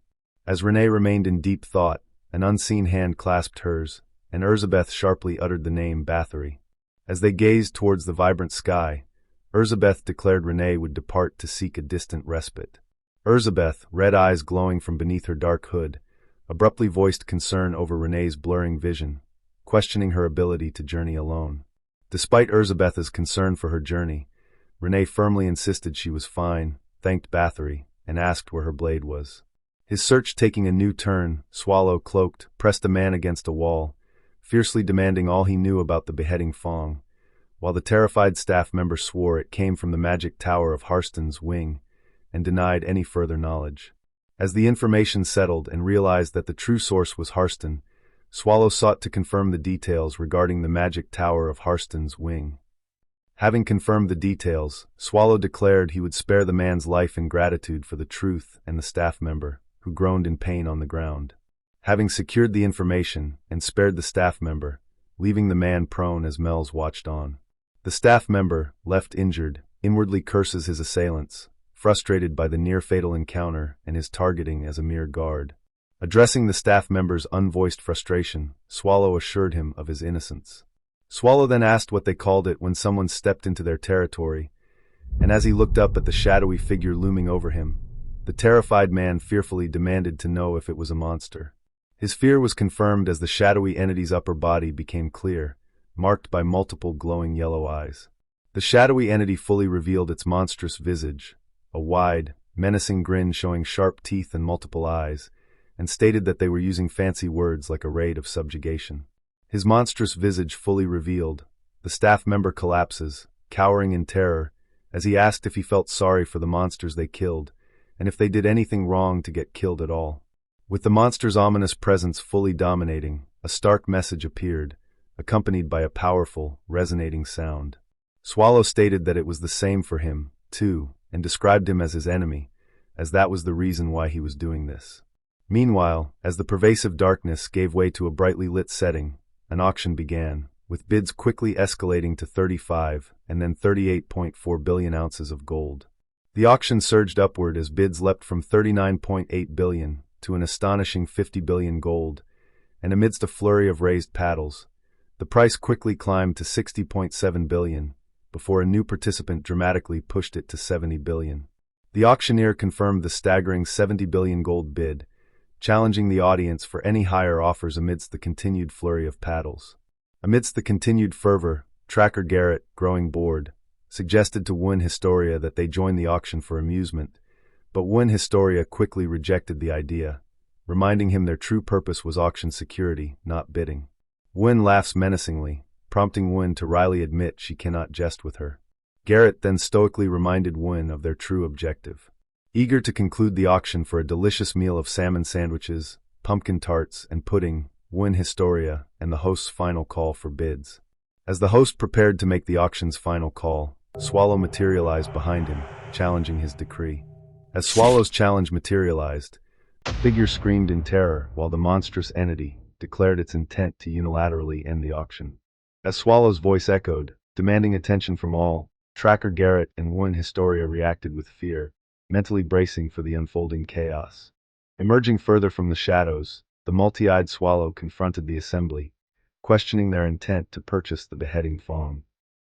[SPEAKER 1] As Renee remained in deep thought, an unseen hand clasped hers, and Elizabeth sharply uttered the name Bathory. As they gazed towards the vibrant sky, Elizabeth declared Renee would depart to seek a distant respite. Elizabeth, red eyes glowing from beneath her dark hood, abruptly voiced concern over Renee's blurring vision, questioning her ability to journey alone. Despite Elizabeth's concern for her journey, Renee firmly insisted she was fine, thanked Bathory, and asked where her blade was. His search taking a new turn, Swallow, cloaked, pressed a man against a wall, fiercely demanding all he knew about the beheading Fong, while the terrified staff member swore it came from the magic tower of Harsten's wing and denied any further knowledge. As the information settled and realized that the true source was Harsten, Swallow sought to confirm the details regarding the magic tower of Harsten's wing. Having confirmed the details, Swallow declared he would spare the man's life in gratitude for the truth and the staff member, who groaned in pain on the ground. Having secured the information and spared the staff member, leaving the man prone as Mels watched on. The staff member, left injured, inwardly curses his assailants, frustrated by the near-fatal encounter and his targeting as a mere guard. Addressing the staff member's unvoiced frustration, Swallow assured him of his innocence. Swallow then asked what they called it when someone stepped into their territory, and as he looked up at the shadowy figure looming over him, the terrified man fearfully demanded to know if it was a monster. His fear was confirmed as the shadowy entity's upper body became clear, marked by multiple glowing yellow eyes. The shadowy entity fully revealed its monstrous visage, a wide, menacing grin showing sharp teeth and multiple eyes, and stated that they were using fancy words like a raid of subjugation. His monstrous visage fully revealed, the staff member collapses, cowering in terror, as he asked if he felt sorry for the monsters they killed, and if they did anything wrong to get killed at all. With the monster's ominous presence fully dominating, a stark message appeared, accompanied by a powerful, resonating sound. Swallow stated that it was the same for him, too, and described him as his enemy, as that was the reason why he was doing this. Meanwhile, as the pervasive darkness gave way to a brightly lit setting, an auction began, with bids quickly escalating to 35 and then 38.4 billion ounces of gold. The auction surged upward as bids leapt from 39.8 billion to an astonishing 50 billion gold, and amidst a flurry of raised paddles, the price quickly climbed to 60.7 billion, before a new participant dramatically pushed it to 70 billion. The auctioneer confirmed the staggering 70 billion gold bid, challenging the audience for any higher offers amidst the continued flurry of paddles. Amidst the continued fervor, Tracker Garrett, growing bored, suggested to Wun Historia that they join the auction for amusement, but Wun Historia quickly rejected the idea, reminding him their true purpose was auction security, not bidding. Wun laughs menacingly, prompting Wun to wryly admit she cannot jest with her. Garrett then stoically reminded Wun of their true objective. Eager to conclude the auction for a delicious meal of salmon sandwiches, pumpkin tarts, and pudding, Wun Historia and the host's final call for bids. As the host prepared to make the auction's final call, Swallow materialized behind him, challenging his decree. As Swallow's challenge materialized, a figure screamed in terror while the monstrous entity declared its intent to unilaterally end the auction. As Swallow's voice echoed, demanding attention from all, Tracker Garrett and Wun Historia reacted with fear, mentally bracing for the unfolding chaos. Emerging further from the shadows, the multi-eyed Swallow confronted the assembly, questioning their intent to purchase the beheading fawn.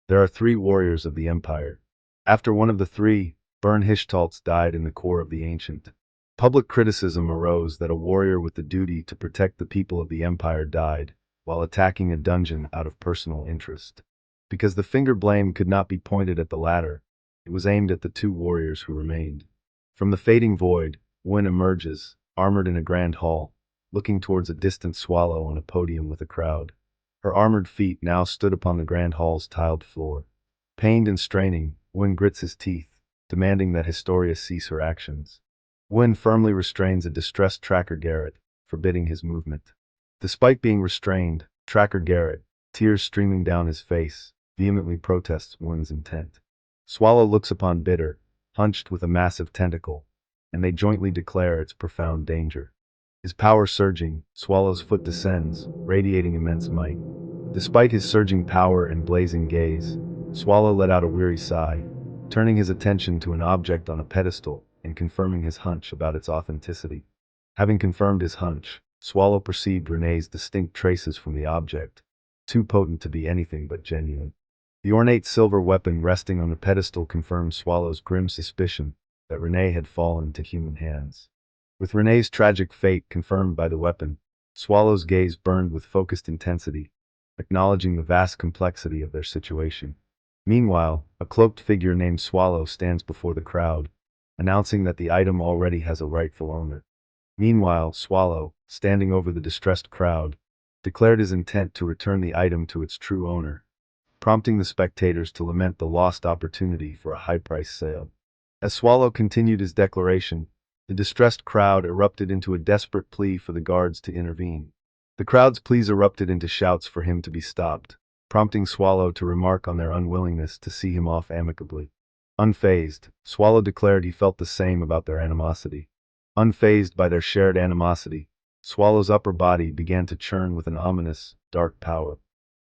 [SPEAKER 1] There are 3 warriors of the Empire. After one of the 3, Bern Hishtalts died in the core of the Ancient. Public criticism arose that a warrior with the duty to protect the people of the Empire died, while attacking a dungeon out of personal interest. Because the finger blame could not be pointed at the latter, it was aimed at the 2 warriors who remained. From the fading void, Wun emerges, armored in a grand hall, looking towards a distant Swallow on a podium with a crowd. Her armored feet now stood upon the grand hall's tiled floor. Pained and straining, Wun grits his teeth, demanding that Historia cease her actions. Wun firmly restrains a distressed Tracker Garrett, forbidding his movement. Despite being restrained, Tracker Garrett, tears streaming down his face, vehemently protests Wun's intent. Swallow looks upon Bitter, hunched with a massive tentacle, and they jointly declare its profound danger. His power surging, Swallow's foot descends, radiating immense might. Despite his surging power and blazing gaze, Swallow let out a weary sigh, turning his attention to an object on a pedestal and confirming his hunch about its authenticity. Having confirmed his hunch, Swallow perceived Renee's distinct traces from the object, too potent to be anything but genuine. The ornate silver weapon resting on the pedestal confirmed Swallow's grim suspicion that Renee had fallen into human hands. With Renee's tragic fate confirmed by the weapon, Swallow's gaze burned with focused intensity, acknowledging the vast complexity of their situation. Meanwhile, a cloaked figure named Swallow stands before the crowd, announcing that the item already has a rightful owner. Meanwhile, Swallow, standing over the distressed crowd, declared his intent to return the item to its true owner, prompting the spectators to lament the lost opportunity for a high-priced sale. As Swallow continued his declaration, the distressed crowd erupted into a desperate plea for the guards to intervene. The crowd's pleas erupted into shouts for him to be stopped, prompting Swallow to remark on their unwillingness to see him off amicably. Unfazed, Swallow declared he felt the same about their animosity. Unfazed by their shared animosity, Swallow's upper body began to churn with an ominous, dark power.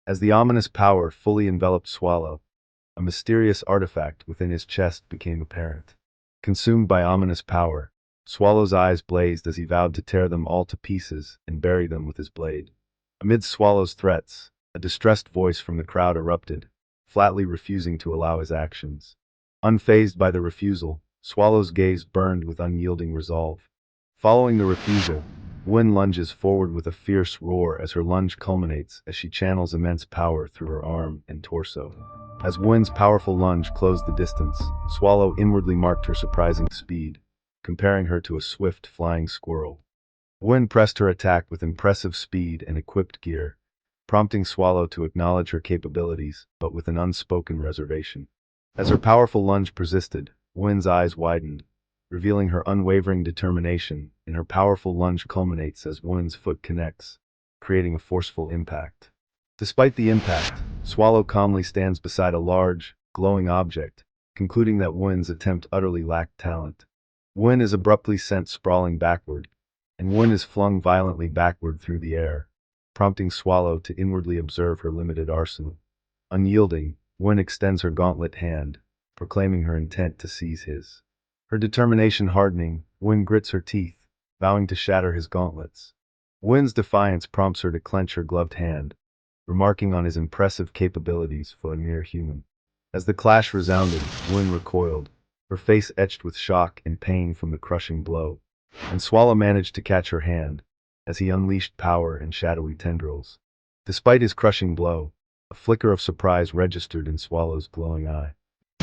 [SPEAKER 1] As the ominous power fully enveloped Swallow, a mysterious artifact within his chest became apparent. Consumed by ominous power, Swallow's eyes blazed as he vowed to tear them all to pieces and bury them with his blade. Amidst Swallow's threats, a distressed voice from the crowd erupted, flatly refusing to allow his actions. Unfazed by the refusal, Swallow's gaze burned with unyielding resolve. Following the refusal, Wen lunges forward with a fierce roar as her lunge culminates as she channels immense power through her arm and torso. As Wen's powerful lunge closed the distance, Swallow inwardly marked her surprising speed, comparing her to a swift flying squirrel. Wen pressed her attack with impressive speed and equipped gear, prompting Swallow to acknowledge her capabilities, but with an unspoken reservation. As her powerful lunge persisted, Wen's eyes widened, revealing her unwavering determination, and her powerful lunge culminates as Wen's foot connects, creating a forceful impact. Despite the impact, Swallow calmly stands beside a large, glowing object, concluding that Wen's attempt utterly lacked talent. Wen is abruptly sent sprawling backward, and Wen is flung violently backward through the air, prompting Swallow to inwardly observe her limited arsenal. Unyielding, Wen extends her gauntlet hand, proclaiming her intent to seize his. Her determination hardening, Wen grits her teeth, vowing to shatter his gauntlets. Wen's defiance prompts her to clench her gloved hand, remarking on his impressive capabilities for a mere human. As the clash resounded, Wen recoiled, her face etched with shock and pain from the crushing blow, and Swallow managed to catch her hand, as he unleashed power and shadowy tendrils. Despite his crushing blow, a flicker of surprise registered in Swallow's glowing eye.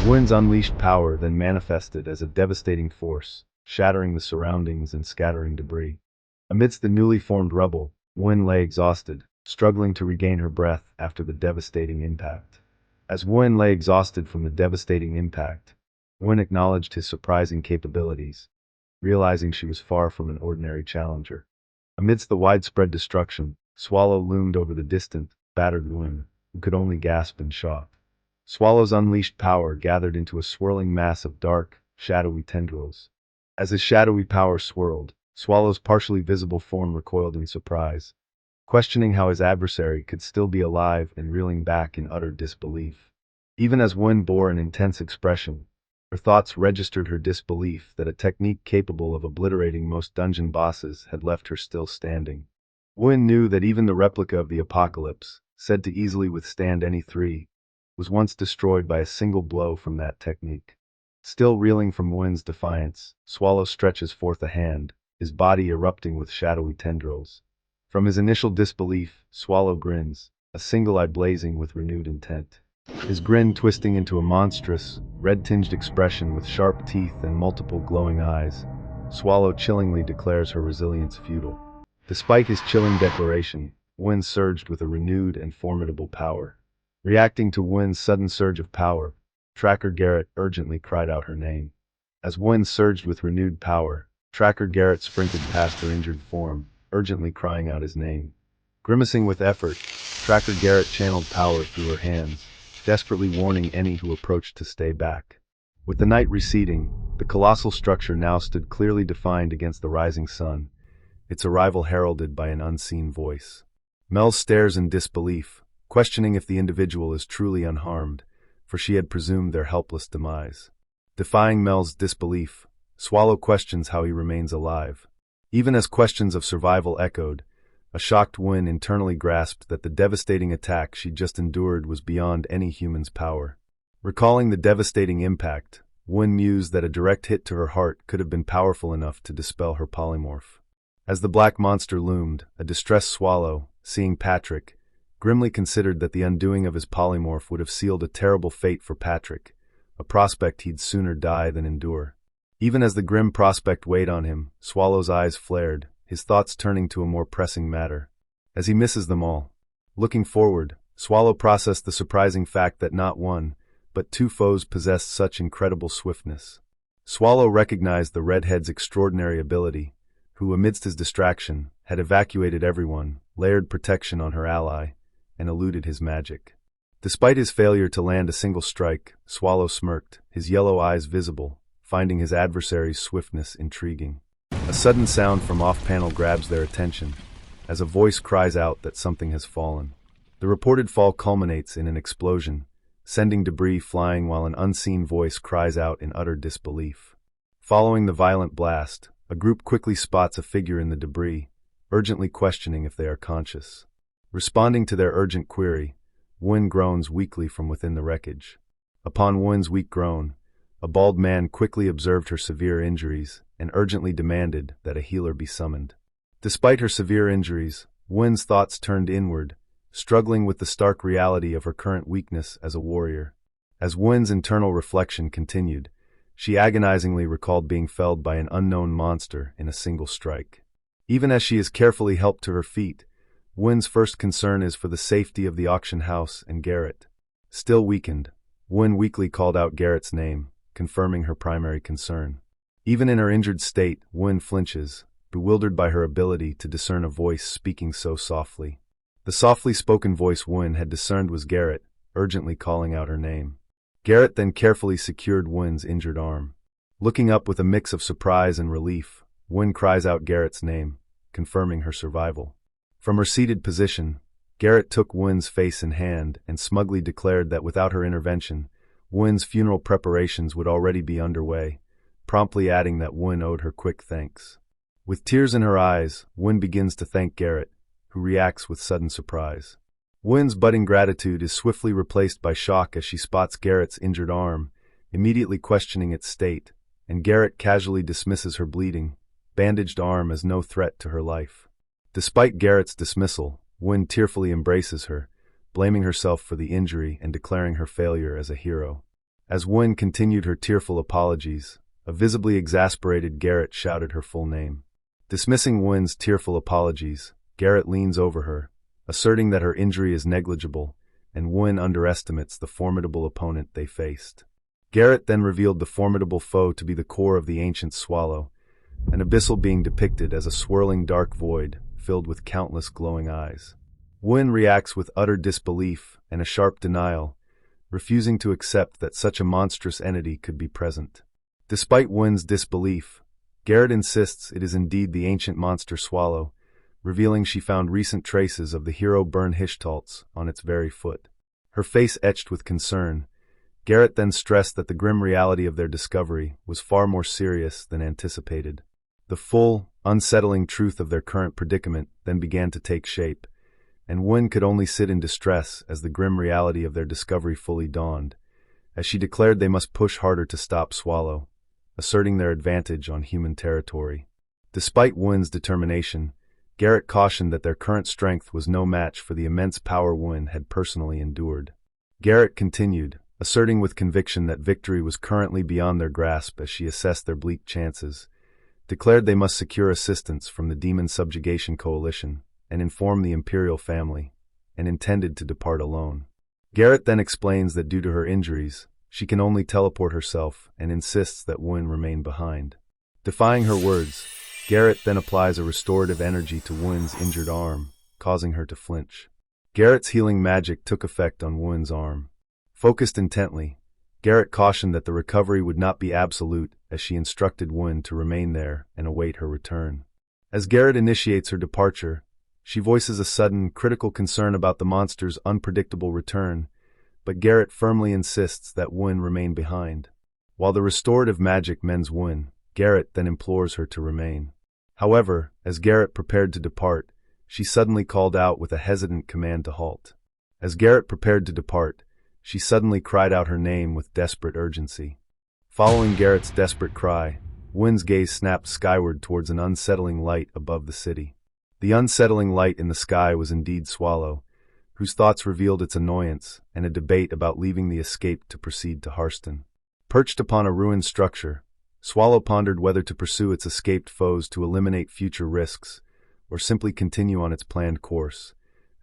[SPEAKER 1] Wen's unleashed power then manifested as a devastating force, shattering the surroundings and scattering debris. Amidst the newly formed rubble, Wen lay exhausted, struggling to regain her breath after the devastating impact. As Wen lay exhausted from the devastating impact, Wen acknowledged his surprising capabilities, realizing she was far from an ordinary challenger. Amidst the widespread destruction, Swallow loomed over the distant, battered Wen, who could only gasp in shock. Swallow's unleashed power gathered into a swirling mass of dark, shadowy tendrils. As his shadowy power swirled, Swallow's partially visible form recoiled in surprise, questioning how his adversary could still be alive and reeling back in utter disbelief. Even as Wen bore an intense expression, her thoughts registered her disbelief that a technique capable of obliterating most dungeon bosses had left her still standing. Wen knew that even the replica of the Apocalypse, said to easily withstand any three, was once destroyed by a single blow from that technique. Still reeling from Wen's defiance, Swallow stretches forth a hand, his body erupting with shadowy tendrils. From his initial disbelief, Swallow grins, a single eye blazing with renewed intent. His grin twisting into a monstrous, red-tinged expression with sharp teeth and multiple glowing eyes, Swallow chillingly declares her resilience futile. Despite his chilling declaration, Wen surged with a renewed and formidable power. Reacting to Wen's sudden surge of power, Tracker Garrett urgently cried out her name. As Wen surged with renewed power, Tracker Garrett sprinted past her injured form, urgently crying out his name. Grimacing with effort, Tracker Garrett channeled power through her hands, desperately warning any who approached to stay back. With the night receding, the colossal structure now stood clearly defined against the rising sun, its arrival heralded by an unseen voice. Mels stares in disbelief, questioning if the individual is truly unharmed, for she had presumed their helpless demise. Defying Mel's disbelief, Swallow questions how he remains alive. Even as questions of survival echoed, a shocked Wen internally grasped that the devastating attack she'd just endured was beyond any human's power. Recalling the devastating impact, Wen mused that a direct hit to her heart could have been powerful enough to dispel her polymorph. As the black monster loomed, a distressed Swallow, seeing Patrick, grimly considered that the undoing of his polymorph would have sealed a terrible fate for Patrick, a prospect he'd sooner die than endure. Even as the grim prospect weighed on him, Swallow's eyes flared, his thoughts turning to a more pressing matter. As he misses them all, looking forward, Swallow processed the surprising fact that not one, but two foes possessed such incredible swiftness. Swallow recognized the redhead's extraordinary ability, who, amidst his distraction, had evacuated everyone, layered protection on her ally, and eluded his magic. Despite his failure to land a single strike, Swallow smirked, his yellow eyes visible, finding his adversary's swiftness intriguing. A sudden sound from off-panel grabs their attention, as a voice cries out that something has fallen. The reported fall culminates in an explosion, sending debris flying while an unseen voice cries out in utter disbelief. Following the violent blast, a group quickly spots a figure in the debris, urgently questioning if they are conscious. Responding to their urgent query, Win groans weakly from within the wreckage. Upon Win's weak groan, a bald man quickly observed her severe injuries and urgently demanded that a healer be summoned. Despite her severe injuries, Win's thoughts turned inward, struggling with the stark reality of her current weakness as a warrior. As Win's internal reflection continued, she agonizingly recalled being felled by an unknown monster in a single strike. Even as she is carefully helped to her feet, Win's first concern is for the safety of the auction house and Garrett. Still weakened, Win weakly called out Garrett's name, confirming her primary concern. Even in her injured state, Win flinches, bewildered by her ability to discern a voice speaking so softly. The softly spoken voice Win had discerned was Garrett, urgently calling out her name. Garrett then carefully secured Win's injured arm. Looking up with a mix of surprise and relief, Win cries out Garrett's name, confirming her survival. From her seated position, Garrett took Win's face in hand and smugly declared that without her intervention, Win's funeral preparations would already be underway, promptly adding that Win owed her quick thanks. With tears in her eyes, Win begins to thank Garrett, who reacts with sudden surprise. Win's budding gratitude is swiftly replaced by shock as she spots Garrett's injured arm, immediately questioning its state, and Garrett casually dismisses her bleeding, bandaged arm as no threat to her life. Despite Garrett's dismissal, Win tearfully embraces her, blaming herself for the injury and declaring her failure as a hero. As Win continued her tearful apologies, a visibly exasperated Garrett shouted her full name. Dismissing Win's tearful apologies, Garrett leans over her, asserting that her injury is negligible, and Win underestimates the formidable opponent they faced. Garrett then revealed the formidable foe to be the core of the ancient swallow, an abyssal being depicted as a swirling dark void filled with countless glowing eyes. Win reacts with utter disbelief and a sharp denial, refusing to accept that such a monstrous entity could be present. Despite Win's disbelief, Garrett insists it is indeed the ancient monster swallow, revealing she found recent traces of the hero Bern-Hischtalt's on its very foot. Her face etched with concern, Garrett then stressed that the grim reality of their discovery was far more serious than anticipated. The full, unsettling truth of their current predicament then began to take shape, and Win could only sit in distress as the grim reality of their discovery fully dawned, as she declared they must push harder to stop Swallow, asserting their advantage on human territory. Despite Win's determination, Garrett cautioned that their current strength was no match for the immense power Win had personally endured. Garrett continued, asserting with conviction that victory was currently beyond their grasp as she assessed their bleak chances, declared they must secure assistance from the Demon Subjugation Coalition and inform the Imperial family, and intended to depart alone. Garrett then explains that due to her injuries, she can only teleport herself and insists that Win remain behind. Defying her words, Garrett then applies a restorative energy to Win's injured arm, causing her to flinch. Garrett's healing magic took effect on Win's arm. Focused intently, Garrett cautioned that the recovery would not be absolute as she instructed Win to remain there and await her return. As Garrett initiates her departure, she voices a sudden, critical concern about the monster's unpredictable return, but Garrett firmly insists that Win remain behind. While the restorative magic mends Win, Garrett then implores her to remain. However, as Garrett prepared to depart, she suddenly called out with a hesitant command to halt. As Garrett prepared to depart, she suddenly cried out her name with desperate urgency. Following Garrett's desperate cry, Win's gaze snapped skyward towards an unsettling light above the city. The unsettling light in the sky was indeed Swallow, whose thoughts revealed its annoyance and a debate about leaving the escape to proceed to Harsten. Perched upon a ruined structure, Swallow pondered whether to pursue its escaped foes to eliminate future risks, or simply continue on its planned course,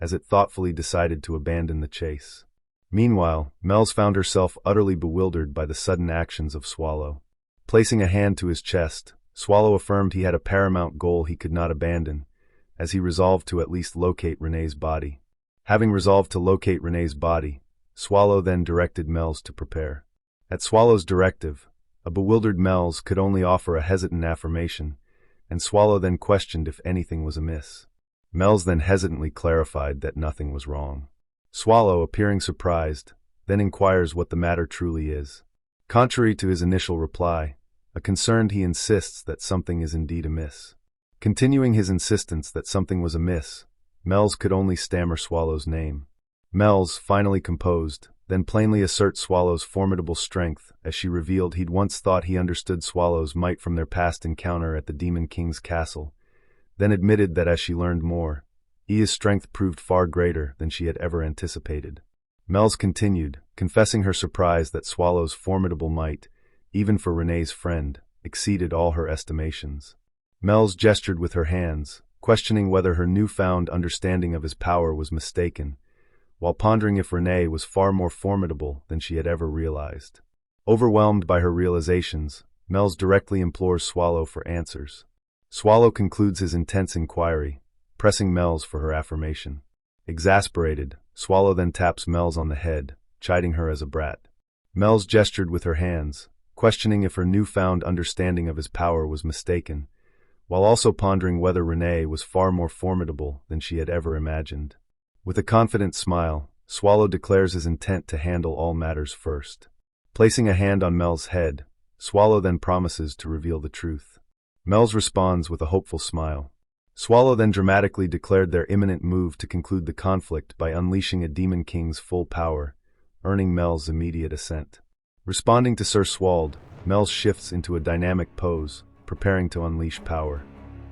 [SPEAKER 1] as it thoughtfully decided to abandon the chase. Meanwhile, Mels found herself utterly bewildered by the sudden actions of Swallow. Placing a hand to his chest, Swallow affirmed he had a paramount goal he could not abandon, as he resolved to at least locate Renee's body. Having resolved to locate Renee's body, Swallow then directed Mels to prepare. At Swallow's directive, a bewildered Mels could only offer a hesitant affirmation, and Swallow then questioned if anything was amiss. Mels then hesitantly clarified that nothing was wrong. Swallow, appearing surprised, then inquires what the matter truly is. Contrary to his initial reply, concerned he insists that something is indeed amiss. Continuing his insistence that something was amiss, Mels could only stammer Swallow's name. Mels, finally composed, then plainly asserts Swallow's formidable strength, as she revealed he'd once thought he understood Swallow's might from their past encounter at the Demon King's castle, then admitted that as she learned more, Ia's strength proved far greater than she had ever anticipated. Mels continued, confessing her surprise that Swallow's formidable might, even for Renee's friend, exceeded all her estimations. Mels gestured with her hands, questioning whether her newfound understanding of his power was mistaken, while pondering if Renee was far more formidable than she had ever realized. Overwhelmed by her realizations, Mels directly implores Swallow for answers. Swallow concludes his intense inquiry, pressing Mels for her affirmation. Exasperated, Swallow then taps Mels on the head, chiding her as a brat. Mels gestured with her hands, questioning if her newfound understanding of his power was mistaken, while also pondering whether Renee was far more formidable than she had ever imagined. With a confident smile, Swallow declares his intent to handle all matters first. Placing a hand on Mel's head, Swallow then promises to reveal the truth. Mels responds with a hopeful smile. Swallow then dramatically declared their imminent move to conclude the conflict by unleashing a Demon King's full power, earning Mel's immediate assent. Responding to Sir Swald, Mels shifts into a dynamic pose, preparing to unleash power.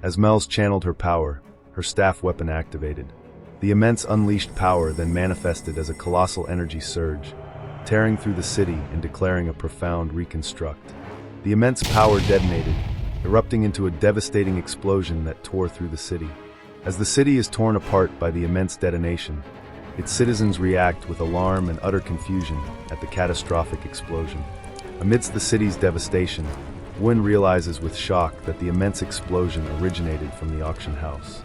[SPEAKER 1] As Mels channeled her power, her staff weapon activated. The immense unleashed power then manifested as a colossal energy surge, tearing through the city and declaring a profound reconstruct. The immense power detonated, erupting into a devastating explosion that tore through the city. As the city is torn apart by the immense detonation, its citizens react with alarm and utter confusion at the catastrophic explosion. Amidst the city's devastation, Wynn realizes with shock that the immense explosion originated from the auction house.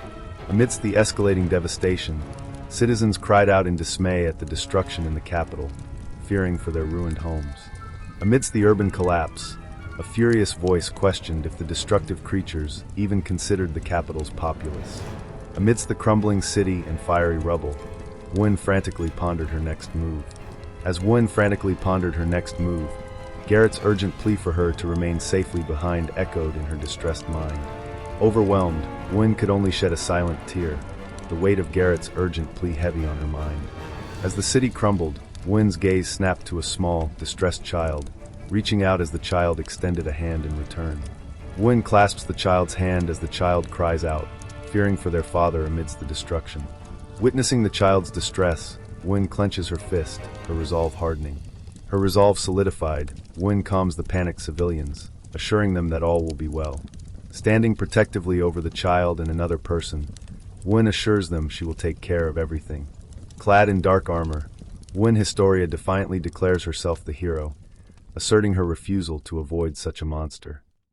[SPEAKER 1] Amidst the escalating devastation, citizens cried out in dismay at the destruction in the capital, fearing for their ruined homes. Amidst the urban collapse, a furious voice questioned if the destructive creatures even considered the capital's populace. Amidst the crumbling city and fiery rubble, Wynn frantically pondered her next move. As Wynn frantically pondered her next move, Garrett's urgent plea for her to remain safely behind echoed in her distressed mind. Overwhelmed, Wynn could only shed a silent tear, the weight of Garrett's urgent plea heavy on her mind. As the city crumbled, Wynn's gaze snapped to a small, distressed child, reaching out as the child extended a hand in return. Wynn clasps the child's hand as the child cries out, fearing for their father amidst the destruction. Witnessing the child's distress, Wynn clenches her fist, her resolve hardening. Her resolve solidified, Wynn calms the panicked civilians, assuring them that all will be well. Standing protectively over the child and another person, Wynn assures them she will take care of everything. Clad in dark armor, Wynn Historia defiantly declares herself the hero, asserting her refusal to avoid such a monster.